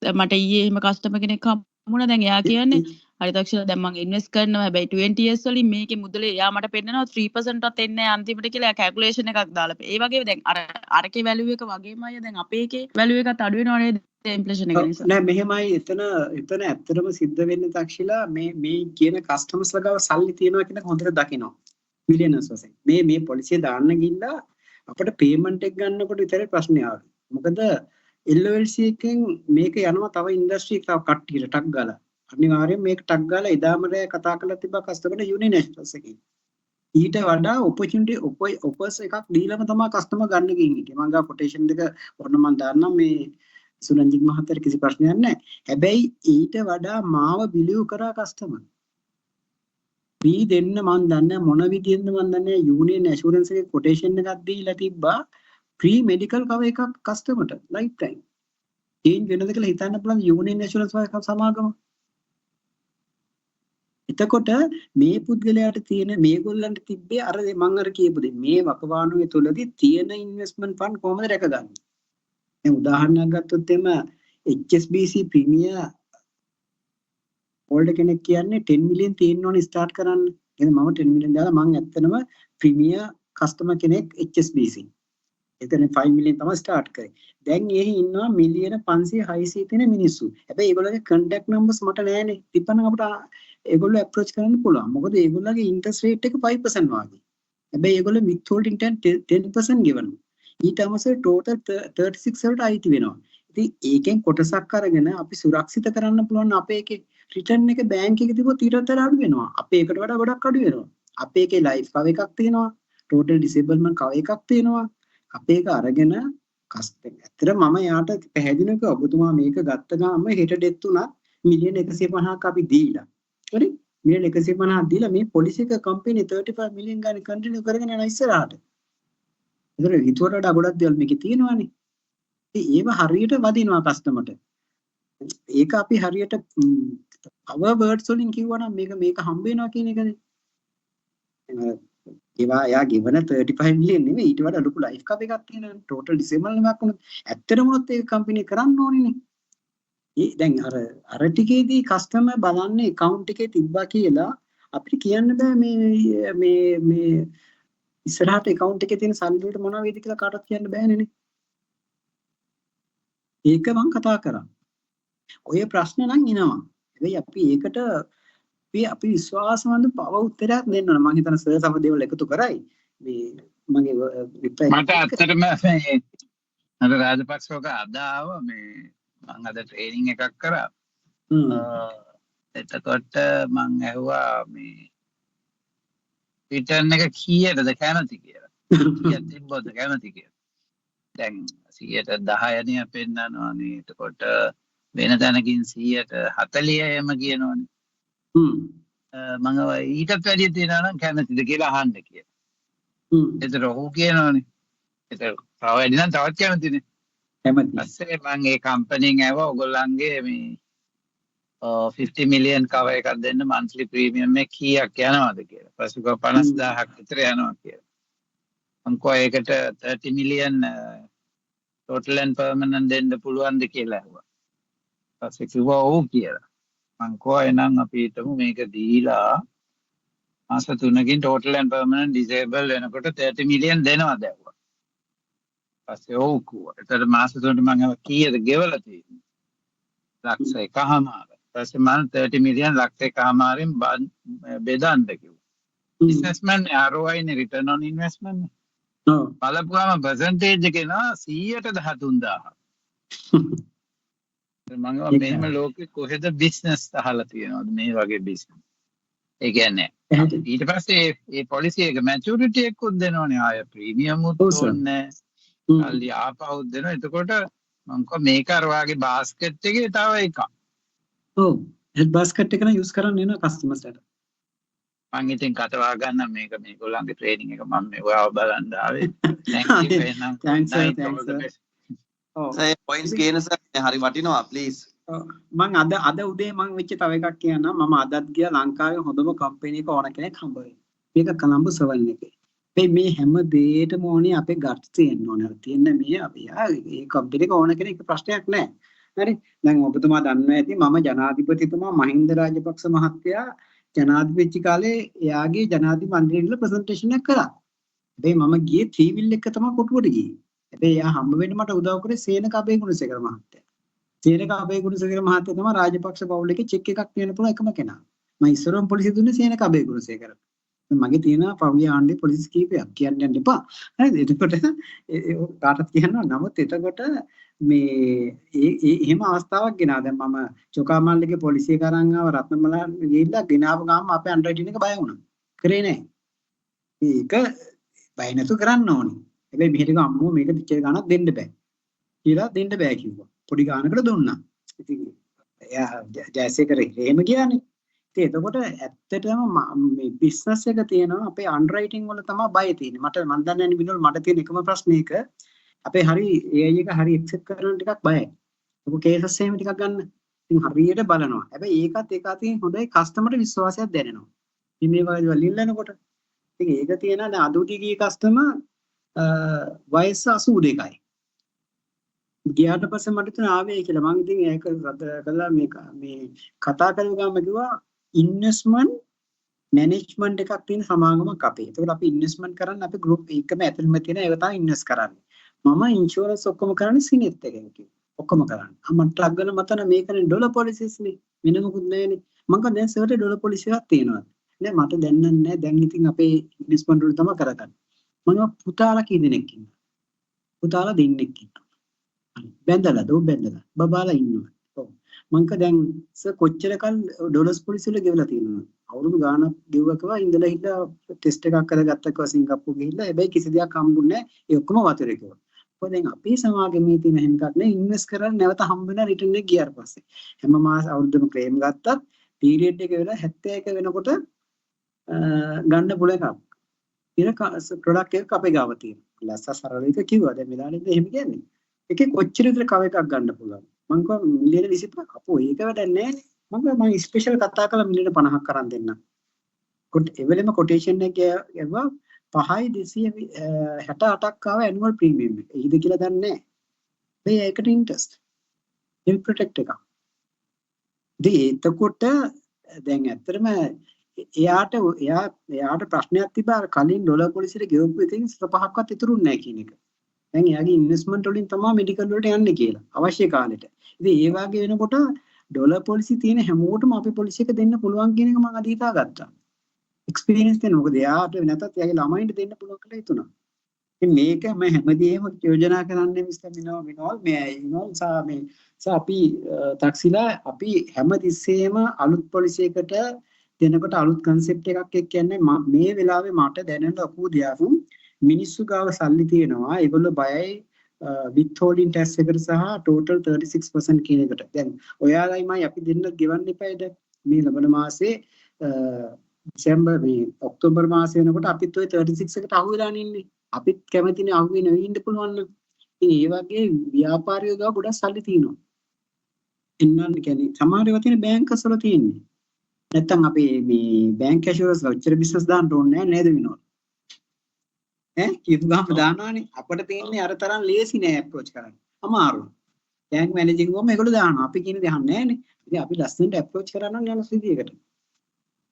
දැන් මට ඊයේ එහෙම කස්ටමර් කෙනෙක් හම්බුණා දැන් එයා කියන්නේ හරි දක්ෂලා දැන් මම ඉන්වෙස්ට් කරනවා හැබැයි 20 years වලින් මේකේ මුදලේ එයා මට පෙන්නනවා 3% වත් එන්නේ නැහැ අන්තිමට කියලා කැල්කියුලේෂන් එකක් දාලා ඒ වගේ දැන් අරකේ වැලියු එක වගේම අය දැන් අපේ එකේ වැලියු එකත් අඩු වෙනවා නේද ඉන්ෆ්ලේෂන් එක නිසා නෑ මෙහෙමයි එතන ඇත්තටම සිද්ධ වෙන්නේ තක්ෂිලා මේ කියන කස්ටමර්ස් ලගාව සල්ලි තියනවා කියන එක හොඳට දකිනවා මිලියනර්ස් වශයෙන් මේ පොලිසිය දාන්න ගිහිල්ලා අපිට පේමන්ට් එක ගන්නකොට විතරයි ප්‍රශ්නේ ආවේ මොකද LOLC එකෙන් මේක යනවා තව ඉන්ඩස්ට්‍රි එක තව කට්ටියට ටක් ගාලා අනිවාර්යෙන් මේක ටක් ගාලා එදාම රෑ කතා කරලා තිබ්බා කස්ටමර්ට යුනියන් එක්ස්ප්‍රස් එකේ ඊට වඩා ඔපචුනිටි ඔපර්ස් එකක් දීලාම තමයි කස්ටමර් ගන්න ගින් හිටියේ මම ගා කොටේෂන් දෙක ඔන්න මම දාන්නම් මේ සුරංජිත් මහත්තයාට කිසි ප්‍රශ්නයක් නැහැ. හැබැයි ඊට වඩා මාව බිලිව් කරා කස්ටමර්. ෆී දෙන්න මම දන්නේ මොන විදියෙන්ද මම දන්නේ යූනියන් ඇෂුරන්ස් එකේ කොටේෂන් එකක් දීලා තිබ්බා ෆ්‍රී මෙඩිකල් කවර් එකක් කස්ටමර්ට ලයිෆ් ටයිම්. චේන්ජ් වෙනද කියලා හිතන්න පුළුවන් යූනියන් ඇෂුරන්ස් වගේ සමාගම. එතකොට මේ පුද්ගලයාට තියෙන මේගොල්ලන්ට තිබ්බේ අර මම අර කියපු දේ මේ වකවානුවේ තුලදී තියෙන ඉන්වෙස්ට්මන්ට් ෆන්ඩ් කොහොමද රැකගන්නේ? දැන් උදාහරණයක් ගත්තොත් එම HSBC ප්‍රීමියර් හෝල්ඩර් කෙනෙක් කියන්නේ 10 මිලියන් තියෙන්න ඕනේ ස්ටාර්ට් කරන්න. එහෙනම් මම 10 මිලියන් දාලා මම ඇත්තනම ප්‍රීමියර් කස්ටමර් කෙනෙක් HSBC. එතන 5 මිලියන් තමයි ස්ටාර්ට් කරේ. දැන් එහි ඉන්නවා මිලියන 500 600 තියෙන මිනිස්සු. හැබැයි ඒගොල්ලෝගේ කන්ටැක්ට් නම්බර්ස් මට නැහැනේ. තිබ්බනම් අපිට ඒගොල්ලෝ අප්‍රෝච් කරන්න පුළුවන්. මොකද ඒගොල්ලෝගේ ඉන්ට්‍රස්ට් රේට් එක 5% වගේ. හැබැයි ඒගොල්ලෝ withholding 10% ගෙවනවා. ඊට අමතර ටෝටල් 36 වලට අයිති වෙනවා. ඉතින් ඒකෙන් කොටසක් අරගෙන අපි සුරක්ෂිත කරන්න පුළුවන් අපේ එකේ රිටර්න් එක බැංක් එකේ තිබුණොත් ඊට වඩා අඩු වෙනවා. අපේ එකට වඩා ගොඩක් අඩු වෙනවා. අපේ එකේ ලයිෆ් කවර් එකක් තියෙනවා. ටෝටල් ඩිසේබල්මන්ට් කවර් එකක් තියෙනවා. අපේ එක අරගෙන කස්ටමර් ඇත්තට මම යාට පැහැදිලිව කිව්වා ඔබතුමා මේක ගත්ත ගාම හෙට ඩෙත් උනත් මිලියන 150ක් අපි දීලා. හරි? මිලියන 150ක් දීලා මේ පොලිසි එක කම්පැනි 35 මිලියන් ගානේ කන්ටිනියු කරගෙන යන ඉස්සරහට. ඒතර ඊටවට වඩා ගොඩක් දේවල් මේකේ තියෙනවානේ. ඉතින් ඒව හරියට වදිනවා කස්ටමර්ට. ඒක අපි හරියට පවර් වර්ඩ්ස් වලින් කිව්වනම් මේක හම්බ වෙනවා කියන එකනේ. ඒවා යා ගෙවන 35 මිලියන් නෙවෙයි ඊට වඩා ලොකු ලයිෆ් කවර් එකක් තියෙනවා. ටෝටල් ඩිසේබල් නමක් වුණොත් ඇත්තටම උනොත් ඒක කම්පැනි කරන්න ඕනේනේ. ඒ දැන් අර ටිකේදී කස්ටමර් බලන්නේ account එකේ තිබ්බා කියලා අපිට කියන්න බෑ මේ ඉස්සරහට account එකේ තියෙන සල්ලි වලට මොනවද වෙයිද කියලා කාටවත් කියන්න බෑනේ නේ. ඒක මම කතා කරා. ඔය ප්‍රශ්න නම් එනවා. හැබැයි අපි ඒකට අපි විශ්වාසවන්ත පව උත්තරයක් දෙන්න ඕන. මම හිතන සර් සම දේවල් එකතු කරයි. මේ මගේ reply මට ඇත්තටම මේ අර රාජපක්ෂවක අදාව මේ මම අද ට්‍රේනින් එකක් කරා. එතකොට මම ඇහුවා මේ රිටර්න් එක කීයටද කැමති කියලා. කීයක් තිබ්බොත් කැමති කියලා. දැන් 10% පෙන්නනවානේ. එතකොට වෙන තැනකින් 40 එම කියනවනේ. මම ඊටත් වැඩිය තියනවා නම් කැමතිද කියලා අහන්න කියලා. එතකොට ඔහු කියනවනේ. එතකොට තව වැඩි නම් තවත් කැමතිනේ. කැමති. පස්සේ මම ඒ කම්පැනිෙන් ඇහුවා ඔයගොල්ලන්ගේ මේ 50 මිලියන් කවර් එකක් දෙන්න මන්ත්ලි ප්‍රීමියම් එක කීයක් යනවද කියලා. පස්සේ කිව්වා 50000ක් විතර යනවා කියලා. මම කිව්වා ඒකට 30 මිලියන් ටෝටල් ඇන්ඩ් පර්මනන්ට් දෙන්න පුළුවන්ද කියලා ඇහුවා. පස්සේ කිව්වා ඔව් කියලා. මං කිව්වා එහෙනම් අපි හිතමු මේක දීලා මාස 3කින් ටෝටල් ඇන්ඩ් පර්මනන්ට් ඩිසේබල් වෙනකොට 30 මිලියන් දෙනවද ඇහුවා. පස්සේ ඔව් කිව්වා. ඒතර මාස 3ට මං අහුවා කීයද ගෙවලා තියෙන්නේ? ලක්ෂ 1.5. පස්සේ මම 30 මිලියන් ලක්ෂ 1.5න් බෙදන්න කිව්වා. ඉන්වෙස්ට්මන්ට් ROI නේ රිටර්න් ඔන් ඉන්වෙස්ට්මන්ට් නේ. ඔව්. බලපුවාම පර්සන්ටේජ් එක එනවා 100ට 13000. මම මෙහෙම ලෝකෙ කොහෙද බිස්නස් අහලා තියෙනවද මේ වගේ බිස්නස්. ඒ කියන්නේ ඊට පස්සේ මේ පොලිසි එක මැචියුරිටි එකකුත් දෙනවනේ ආය ප්‍රීමියම් උත් ඕනේ. අල්ලි ආපහුත් දෙනවා. එතකොට මම කිව්වා මේක අර වාගේ බාස්කට් එකේ තව එකක්. ඔව්. ඒ බාස්කට් එක නම් යූස් කරන්න වෙනවා කස්ටමර්ස්ට. මං ඉතින් කටවා ගන්න මේගොල්ලන්ගේ ට්‍රේනින් එක මම මේවා බලන්න ආවේ. Thank you එහෙනම්. Thanks sir, Night, thanks all the sir. best. ඔව්. සර් පොයින්ට්ස් කියන සර් හරි වටිනවා ප්ලීස්. මං අද උදේ මං වෙච්ච තව එකක් කියන්නම්. මම අදත් ගියා ලංකාවේ හොඳම කම්පැනි එක ඕන කෙනෙක් හම්බ වෙයි. මේක කොළඹ 7 එකේ. මේ හැම දෙයකටම ඕනේ අපේ ගට්ස් තියෙන්න ඕනේ. තියෙන මේ අපි මේ කම්පැනි එක ඕන කෙනෙක් ප්‍රශ්නයක් නැහැ. හරි. දැන් ඔබතුමා දන්නවා ඇති මම ජනාධිපතිතුමා මහින්ද රාජපක්ෂ මහත්තයා ජනාධිපති කාලේ එයාගේ ජනාධිපති මණ්ඩලයේ ප්‍රසන්ටේෂන් එකක් කරා. හැබැයි මම ගියේ 3 wheel එක තමයි කොටුවට ගියේ. හැබැයි එයා හම්බ වෙන්න මට උදව් කරේ සේනක අබේගුණසේකර මහත්තයා. සේනක අබේගුණසේකර මහත්තයා තමයි රාජපක්ෂ පවුල එකේ චෙක් එකක් තියන්න පුළුවන් එකම කෙනා. මම ඉස්සරම පොලිසිය දුන්නේ සේනක අබේගුණසේකර. මගේ තියෙනවා පවුලේ ආණ්ඩේ පොලිස් කීපයක් කියන්න යන්න එපා. හරිද? එතකොට කාටත් කියනවා. නමුත් එතකොට මේ එහෙම අවස්ථාවක් ගෙනා දැන් මම චොකාමල්ලගේ පොලිසිය කරන් ආව රත්නමලා ගිහිල්ලා ගෙනාව ගාම අපේ අන්ඩර්රයිටින් එක බය වුණා. කරේ නැහැ. මේක බය නැතු කරන්න ඕනේ. හැබැයි මෙහෙට අම්මෝ මේක පිටේ ගානක් දෙන්න බෑ. කියලා දෙන්න බෑ කිව්වා. පොඩි ගානකට දුන්නා. ඉතින් එයා ජයසේකර එහෙම කියන්නේ. ඉතින් එතකොට ඇත්තටම මේ බිස්නස් එක තියෙනවා අපේ අන්ඩර්රයිටින් වල තමයි බය තියෙන්නේ. මම දන්නේ නැහැ විනෝල් මට තියෙන එකම ප්‍රශ්නේ එක අපේ හරි AI එක හරි එක්සෙප්ට් කරන ටිකක් බයයි. ඔක කේසස් එහෙම ටිකක් ගන්න. ඉතින් හරියට බලනවා. හැබැයි ඒකත් එක අතින් හොඳයි කස්ටමර්ට විශ්වාසයක් දැනෙනවා. ඉතින් මේ වගේ දේවල් ඉල්ලනකොට ඉතින් ඒක තියෙනවා දැන් අදුටි ගිය කස්ටමර් වයස 82යි. ගියාට පස්සේ මට තුන ආවේ කියලා මම ඉතින් ඒක රද කළා මේ කතා කරගම කිව්වා ඉන්වෙස්ට්මන්ට් මැනේජ්මන්ට් එකක් තියෙන සමාගමක් අපේ. ඒකට අපි ඉන්වෙස්ට්මන්ට් කරන්න අපි ගෲප් එකම ඇතුළෙම තියෙන ඒව තමයි ඉන්වෙස්ට් කරන්නේ. මම ඉන්ෂුරන්ස් ඔක්කොම කරන්නේ සිනෙත් එකෙන් කිව්වා. ඔක්කොම කරන්නේ. මට ලග්ගන මතන මේකනේ ඩොලර් පොලිසිස් නේ. වෙන මොකුත් නැහැනේ. මම කිව්වා දැන් සර්ට ඩොලර් පොලිසි එකක් තියෙනවා. නෑ මට දැන් නෑ දැන් ඉතින් අපේ ඉන්වෙස්ට්මන්ට් වල තමයි කරගන්නේ. මම පුතාලා කී දෙනෙක් ඉන්නවා. පුතාලා දෙන්නෙක් ඉන්නවා. හරි. බැඳලා දෝ බැඳලා. බබාලා ඉන්නවා. ඔව්. මම කිව්වා දැන් සර් කොච්චර කල් ඩොලර්ස් පොලිසි වල ගෙවලා තියෙනවද? අවුරුදු ගාණක් ගෙවුවකව ඉඳලා හිටලා ටෙස්ට් එකක් කරගත්තකව සිංගප්පූරු ගිහිල්ලා හැබැයි කිසි දෙයක් හම්බුන්නේ නැහැ. ඒ ඔක්කොම වතුරේ කිව්වා. මොකද දැන් අපේ සමාගමේ තියෙන හැම එකක් නේ ඉන්වෙස්ට් කරලා නැවත හම්බ වෙන රිටර්න් එක ගියාට පස්සේ හැම මාස අවුරුද්දම ක්ලේම් ගත්තත් පීරියඩ් එක වෙලා 71 වෙනකොට ගන්න පුළුවන් එකක්. ඉතින් ප්‍රොඩක්ට් එක අපේ ගාව තියෙනවා. ලස්ස සරල එක කිව්වා. දැන් මෙලානේ එහෙම කියන්නේ. එකේ කොච්චර විතර කව එකක් ගන්න පුළුවන්. මං කිව්වා මිලියන 25ක් අපෝ ඒක වැඩක් නැහැ නේ. මම කිව්වා මම ස්පෙෂල් කතා කරලා මිලියන 50ක් කරන් දෙන්නම්. එවෙලෙම කොටේෂන් එක ගියා 5,268ක් ආව ඇනුවල් ප්‍රීමියම් එක. ඒද කියලා දන්නේ නැහැ. මේ ඒකට ඉන්ට්‍රස්ට්. හෙල්ප් ප්‍රොටෙක්ට් එක. එතකොට දැන් ඇත්තටම එයාට ප්‍රශ්නයක් තිබ්බා කලින් ඩොලර් පොලිසියට ගෙවපු එකෙන් 5ක්වත් ඉතුරුන්නේ නැහැ කියන එක. දැන් එයාගේ ඉන්වෙස්ට්මන්ට් වලින් තමයි මෙඩිකල් වලට යන්නේ කියලා අවශ්‍ය කාලෙට. ඉතින් ඒ වගේ වෙනකොට ඩොලර් පොලිසි තියෙන හැමෝටම අපි පොලිසි එක දෙන්න පුළුවන් කියන එක මම අද හිතාගත්තා. එක්ස්පීරියන්ස් දෙන්න. මොකද එයාට නැතත් එයාගේ ළමයින්ට දෙන්න පුළුවන් කියලා හිතුණා. ඉතින් මේක මම හැමදේම යෝජනා කරන්නේ මිස්ටර් විනෝල් මේ අපි තාක්සිලා අපි හැමතිස්සෙම අලුත් පොලිසි එකට දෙනකොට අලුත් concept එකක් කියන්නේ මේ වෙලාවේ මට දැනෙන ලොකු දෙයක් මිනිස්සු ගාව සල්ලි තියෙනවා ඒගොල්ලෝ බයයි withholding tax එකට සහ total 36% කියන එකට. දැන් ඔයාලයිමයි අපි දෙන්න ගෙවන්න එපායිද මේ ලබන මාසේ දෙසැම්බර් මේ ඔක්තෝබර් මාසේ වෙනකොට අපිත් ওই 36 එකට අහු වෙලා ඉන්නේ. අපිත් කැමතිනේ අහු වෙ නෙවෙයි ඉන්න පුළුවන් නම්. ඉතින් ඒ වගේ ව්‍යාපාරියෝ ගාව ගොඩක් සල්ලි තියෙනවා. එන්නන්න කියන්නේ සමහර ඒවා තියෙන බැංකස් වල තියෙන්නේ. නැත්තම් අපි මේ බැංක් ඇෂුරන්ස් වචර බිස්නස් දාන්න ඕනේ නෑ නේද විනෝද? කියපු ගාම දානවානේ අපිට තියෙන්නේ අර තරම් ලේසි නෑ අප්‍රෝච් කරන්න. අමාරුයි. බැංක් මැනේජින් ගොම මේගොල්ලෝ දානවා. අපි කියන්නේ දහන්නේ නෑනේ. ඉතින් අපි ලස්සනට අප්‍රෝච් කරන්න යන විදියකට.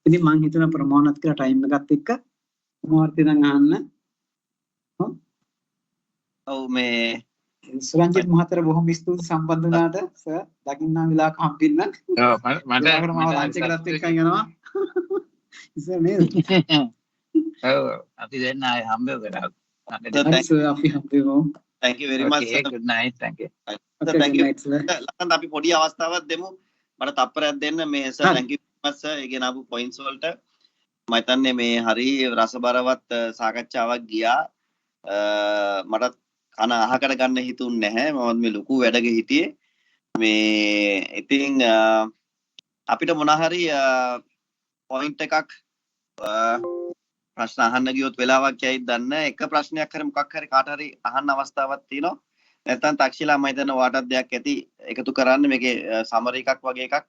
ඉතින් මම හිතන ප්‍රමෝණත් කියලා ටයිම් එකත් එක්ක මොහොතේ නම් අහන්න. ඔව් මේ සුරංජිත් මහත්තයා බොහොම ස්තුති සම්බන්ධ වුණාට සර් දකින්න විලාක හම්බෙන්න. ඔව් මට ලන්ච් එකකට එක්කන් යනවා. ඉතින් නේද? ඔව් අපි දැන් ආයේ හම්බ වෙලා. අපි හම්බෙමු. thank you very much Okay, sir. good night. Thank you. thank you. ලකන්ද අපි පොඩි අවස්ථාවක් දෙමු. මට තප්පරයක් දෙන්න මේ sir thank you very much sir. ඒ ගෙන ආපු points වලට මම හිතන්නේ මේ හරි රසබරවත් සාකච්ඡාවක් ගියා. මට කන අහකට ගන්න හිතුන්නේ නැහැ. මම මේ ලොකු වැඩක හිටියේ. මේ ඉතින් අපිට මොන හරි පොයින්ට් එකක් ප්‍රශ්න අහන්න ගියොත් වෙලාවක් යයිද දන්නේ නැහැ. එක ප්‍රශ්නයක් හරි මොකක් හරි කාට හරි අහන්න අවස්ථාවක් තියෙනවා. නැත්නම් තක්ෂිලා මම හිතන්නේ ඔයාටත් දෙයක් ඇති එකතු කරන්න මේකේ සමරි එකක් වගේ එකක්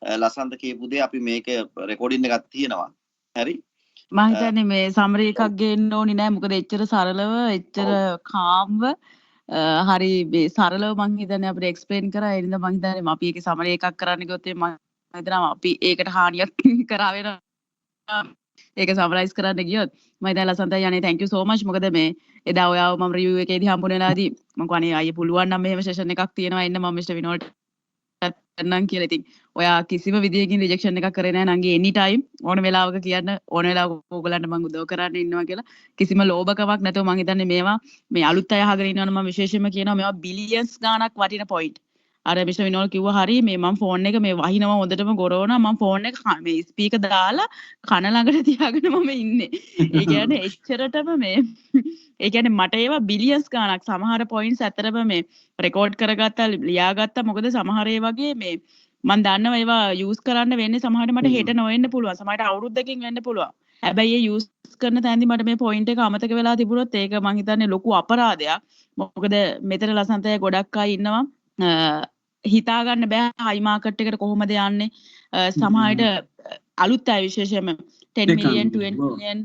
ලසන්ත කියපු දේ අපි මේක රෙකෝඩින් එකක් තියෙනවා. හරි. මම හිතන්නේ මේ සමරි එකක් ගේන්න ඕනි නෑ මොකද එච්චර සරලව එච්චර කාම්ව හරි මේ සරලව මම හිතන්නේ අපිට එක්ස්ප්ලেইন කරා ඒ නිසා මම හිතන්නේ අපි ඒකේ සමරි එකක් කරන්න ගියොත් මම හිතනවා අපි ඒකට හානියක් කරා වෙනවා ඒක සමරයිස් කරන්න ගියොත් මම ඉතින් ලසන්තයි යන්නේ thank you so much මොකද මේ එදා ඔයාව මම රිවිව් එකේදී හම්බුනලාදී මම කවනේ අයියේ පුළුවන් නම් මෙහෙම සෙෂන් එකක් තියෙනවා එන්න මම මිස්ටර් විනෝල්ට කරන්නම් කියලා. ඉතින් ඔයා කිසිම විදියකින් රිජෙක්ෂන් එකක් කරේ නැහැ නංගි එනි ටයිම් ඕන වෙලාවක කියන්න ඕන වෙලාවක ඕගලන්ට මම උදව් කරන්න ඉන්නවා කියලා. කිසිම ලෝභකමක් නැතුව මම හිතන්නේ මේවා මේ අලුත් අය අහගෙන ඉන්නවනම් මම විශේෂයෙන්ම කියනවා මේවා බිලියන්ස් ගාණක් වටින පොයින්ට්. අර මිස්ටර් විනෝල් කිව්වා හරි මේ මම ෆෝන් එක මේ වහිනවා හොඳටම ගොරවනවා මම ෆෝන් එක මේ ස්පීකර් දාලා කන ළඟට තියාගෙන මම ඉන්නේ. ඒ කියන්නේ එච්චරටම මේ ඒ කියන්නේ මට ඒවා බිලියන්ස් ගාණක් සමහර පොයින්ට්ස් ඇතරම මේ රෙකෝඩ් කරගත්තා ලියාගත්තා මොකද සමහර ඒ වගේ මේ මම දන්නවා ඒවා යූස් කරන්න වෙන්නේ සමහරට මට හෙට නොවෙන්න පුළුවන් සමහරට අවුරුද්දකින් වෙන්න පුළුවන්. හැබැයි ඒ යූස් කරන තැනදී මට මේ පොයින්ට් එක අමතක වෙලා තිබුණොත් ඒක මං හිතන්නේ ලොකු අපරාධයක්. මොකද මෙතන ලසන්තය ගොඩක් අය ඉන්නවා හිතා ගන්න බෑ හයි මාකට් එකට කොහොමද යන්නේ සමහරට අලුත් අය විශේෂයෙන්ම 10 million 20 million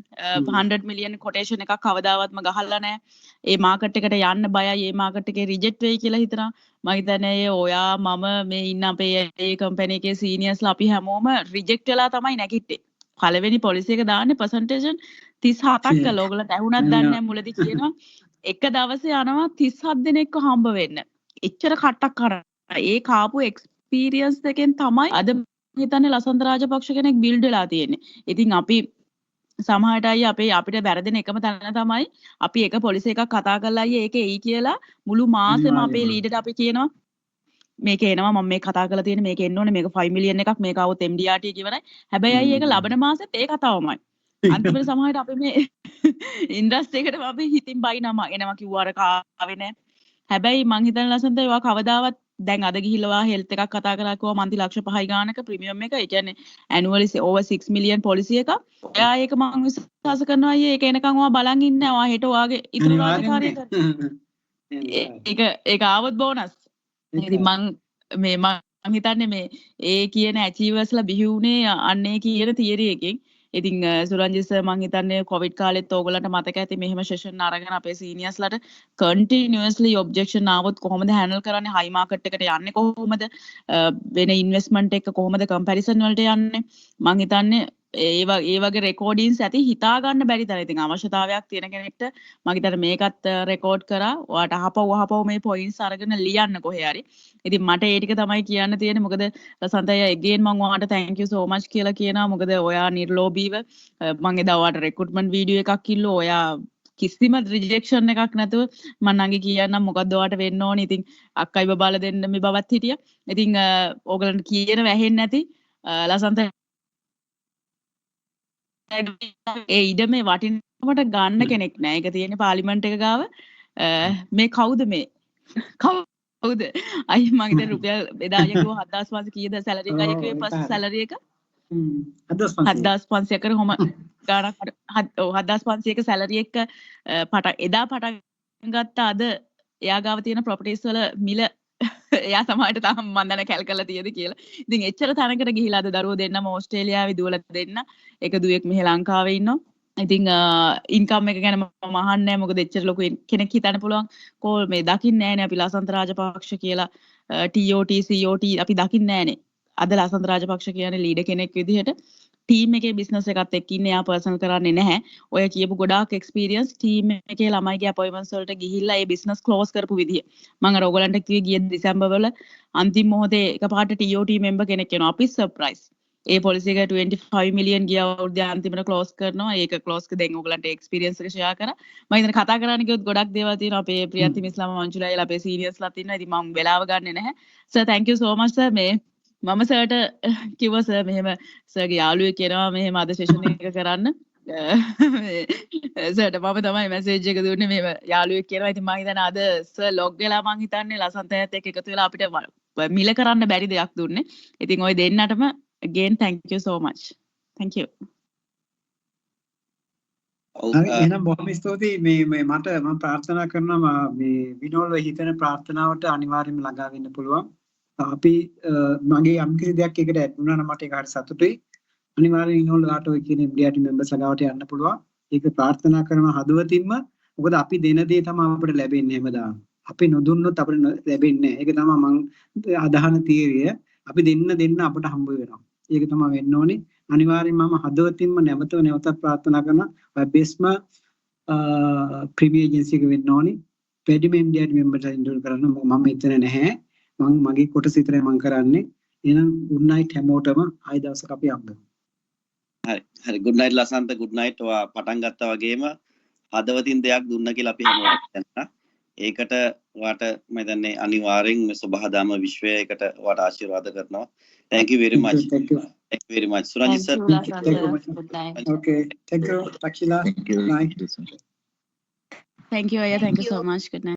100 million quotation එකක් කවදාවත්ම ගහලා නැහැ. ඒ මාකට් එකට යන්න බයයි. ඒ මාකට් එකේ රිජෙක්ට් වෙයි කියලා හිතනවා. මම හිතන්නේ ඔයා මම මේ ඉන්න අපේ ඒ කම්පැනි එකේ සීනියර්ස්ලා අපි හැමෝම රිජෙක්ට් වෙලා තමයි නැගිට්ටේ. පළවෙනි පොලිසි එක දාන්නේ percentage 37ක් කළා. ඕගොල්ලන්ට ඇහුණත් දන්නේ නැහැ මුලදී කියනවා. එක දවසේ යනවා 37 දෙනෙක්ව හම්බ වෙන්න. එච්චර කට්ටක් කරා. ඒ කාපු එක්ස්පීරියන්ස් එකෙන් තමයි අද හිතන්නේ ලසන්ත රාජපක්ෂ කෙනෙක් බිල්ඩ් වෙලා තියෙන්නේ. ඉතින් අපි සමහරට අයියේ අපිට වැරදෙන එකම තැන තමයි අපි එක පොලිසි එකක් කතා කරලා අයියේ ඒක එයි කියලා මුළු මාසෙම අපේ ලීඩර්ට අපි කියනවා මේක එනවා මම මේ කතා කරලා තියෙන මේක එන්න ඕනේ මේක 5 මිලියන් එකක් මේක આવොත් MDRT කියවනයි. හැබැයි අයියේ ඒක ලබන මාසෙත් ඒ කතාවමයි. අන්තිමට සමහරට අපි මේ ඉන්ඩස්ට්‍රි එකට අපි හිතින් බයිනවා එනවා කිව්වාර කාවේ නැහැ. හැබැයි මං හිතන ලසන්ත ඒවා කවදාවත් දැන් අද ගිහිල්ලා හෙල්ත් එකක් කතා කරලා කිව්වා මන්ති ලක්ෂ 5යි ගානක ප්‍රීමියම් එක. ඒ කියන්නේ ඇනුවලි over 6 මිලියන් පොලිසි එක. එයා ඒක මං විශ්වාස කරනවා අයියේ ඒක එනකන් ඔයා බලන් ඉන්න. ඔයා හෙට ඔයාගේ ඉතුරු රාජකාරිය ඒක ආවොත් බෝනස්. ඉතින් මං හිතන්නේ මේ ඒ කියන ඇචීවර්ස්ලා බිහි වුණේ අන්නේ කියන තියරි එකකින්. ඉතින් සුරංජිත් සර් මං හිතන්නේ කොවිඩ් කාලෙත් ඕගොල්ලන්ට මතක ඇති මෙහෙම සෙෂන් අරගෙන අපේ සීනියර්ස්ලාට කන්ටිනියස්ලි ඔබ්ජෙක්ෂන් ආවොත් කොහොමද හැන්ඩල් කරන්නේ හයි මාකට් එකට යන්නේ කොහොමද වෙන ඉන්වෙස්ට්මන්ට් එක කොහොමද කම්පැරිසන් වලට යන්නේ මං හිතන්නේ ඒ වගේ රෙකෝඩින්ස් ඇති හිතා ගන්න බැරි තරම් ඉතින් අවශ්‍යතාවයක් තියෙන කෙනෙක්ට මම හිතන්නේ මේකත් රෙකෝඩ් කරා ඔයාට අහපව් මේ පොයින්ට්ස් අරගෙන ලියන්න කොහේ හරි ඉතින් මට ඒ ටික තමයි කියන්න තියෙන්නේ මොකද ලසන්තය again මම ඔයාට thank you so much කියලා කියනවා මොකද ඔයා නිර්ලෝභීව මම එදා ඔයාට recruitment video එකක් කිල්ලෝ ඔයා කිසිම රිජෙක්ෂන් එකක් නැතුව මම නංගි කියන්නම් මොකද්ද ඔයාට වෙන්න ඕනේ ඉතින් අක්කයි බබාලා දෙන්න මේ බවත් හිටියා ඉතින් ඕගලන්ට කියන වැහෙන්නේ නැති ලසන්ත ඒ ඉඩමේ වටිනවට ගන්න කෙනෙක් නෑ. ඒක තියෙන්නේ පාර්ලිමේන්තු එක ගාව. මේ කවුද මේ? කවුද? අයි මම හිතේ රුපියල් එදා අයකෝ 7500 කීයද සැලරි එක අයකේ ෆස්ට් සැලරි එක? 7500 කර කොහම ගාණක් 7500ක සැලරි එක එදා පටන් ගත්ත අද එයා ගාව තියෙන ප්‍රොපර්ටිස් වල මිල එයා සමහරට තාම මම දන්නේ කැල් කරලා තියෙද කියලා. ඉතින් එච්චර තැනකට ගිහිලා අද දරුවෝ දෙන්නම ඕස්ට්‍රේලියාවේ දුවලා දෙන්න. එක දුවෙක් මෙහෙ ලංකාවේ ඉන්නවා. ඉතින් ඉන්කම් එක ගැන මම අහන්නේ නැහැ මොකද එච්චර ලොකු කෙනෙක් හිතන්න පුළුවන් කෝල් මේ දකින්නේ නැහැනේ අපි ලසන්ත රාජපක්ෂ කියලා TOT COT අපි දකින්නේ නැහැනේ. අද ලසන්ත රාජපක්ෂ කියන්නේ ලීඩර් කෙනෙක් විදිහට ටීම් එකේ බිස්නස් එකත් එක්ක ඉන්නේ යා පර්සනල් කරන්නේ නැහැ. ඔය කියපු ගොඩාක් එක්ස්පීරියන්ස් ටීම් එකේ ළමයිගේ අපොයින්ට්මන්ට්ස් වලට ගිහිල්ලා ඒ බිස්නස් ක්ලෝස් කරපු විදිය. මම අර ඔයගලන්ට කිව්වේ ගිය දෙසැම්බර් වල අන්තිම මොහොතේ එකපාරට TOT මෙම්බර් කෙනෙක් එනවා. අපි සර්ප්‍රයිස්. ඒ පොලිසි එක 25 මිලියන් ගිය අවුරුද්දේ අන්තිමට ක්ලෝස් කරනවා. ඒක ක්ලෝස් එක දැන් ඔයගලන්ට එක්ස්පීරියන්ස් එක ෂෙයා කරා. මම ඉතින් කතා කරන්න කිව්වොත් ගොඩක් දේවල් තියෙනවා. අපේ ප්‍රියන්ති මිස්ලාම මංජුලායිලා අපේ සීනියර්ස්ලාත් ඉන්නවා. ඉතින් මම වෙලාව ගන්නෙ නැහැ. Sir thank you so much sir මේ මම සර්ට කිව්වා සර් මෙහෙම සර්ගේ යාළුවෙක් කියනවා මෙහෙම අද සෙෂන් එක කරන්න සර්ට මම තමයි මැසේජ් එක දුන්නේ මෙහෙම යාළුවෙක් කියනවා ඉතින් මම හිතන්නේ අද සර් ලොග් වෙලා මම හිතන්නේ ලසන්තයත් එක්ක එකතු වෙලා අපිට මිල කරන්න බැරි දෙයක් දුන්නේ ඉතින් ওই දෙන්නටම again thank you so much thank you ඔව් හරි එහෙනම් බොහොම ස්තුතියි මේ මට මම ප්‍රාර්ථනා කරනවා මේ විනෝල්ව හිතන ප්‍රාර්ථනාවට අනිවාර්යයෙන්ම ළඟා වෙන්න පුළුවන්. අපි මගේ යම් කිසි දෙයක් එකට ඇඩ් වුණා නම් මට ඒක හරි සතුටුයි. අනිවාර්යයෙන් විනෝල්ලාට ඔය කියන MDRT members ළඟාවට යන්න පුළුවන්. ඒක ප්‍රාර්ථනා කරන හදවතින්ම මොකද අපි දෙන දේ තමයි අපිට ලැබෙන්නේ හැමදාම. අපි නොදුන්නොත් අපිට ලැබෙන්නේ නැහැ. ඒක තමයි මම අදහන තීරිය. අපි දෙන්න අපට හම්බ වෙනවා. ඒක තමයි වෙන්න ඕනේ. අනිවාර්යයෙන්ම මම හදවතින්ම නැවතත් ප්‍රාර්ථනා කරනවා. බෙස්ම ප්‍රීමියර් ඒජන්සි එක වෙන්න ඕනේ. වැඩිම MDRT members ඉන්ටර්වියු කරන්න මම එතන නැහැ. මම මගේ කොටස විතරයි මම කරන්නේ. එහෙනම් good night හැමෝටම. ආයි දවසක අපි හම්බෙමු. හරි good night Lasantha good night. ඔයා පටන් ගත්තා වගේම හදවතින් දෙයක් දුන්න කියලා අපි හැමෝටම දැනනවා. ඒකට ඔයාට මම දන්නේ අනිවාර්යෙන් මේ සබහාදාම විශ්වයකට ඔයාට ආශිර්වාද කරනවා. Thank you very much. Thank you. Thank you very much. Suranjit sir. Thank you. Good night. Okay. Thank you, Takshila. Thank you. Night. Thank you, Aya. Thank you so much. Good night.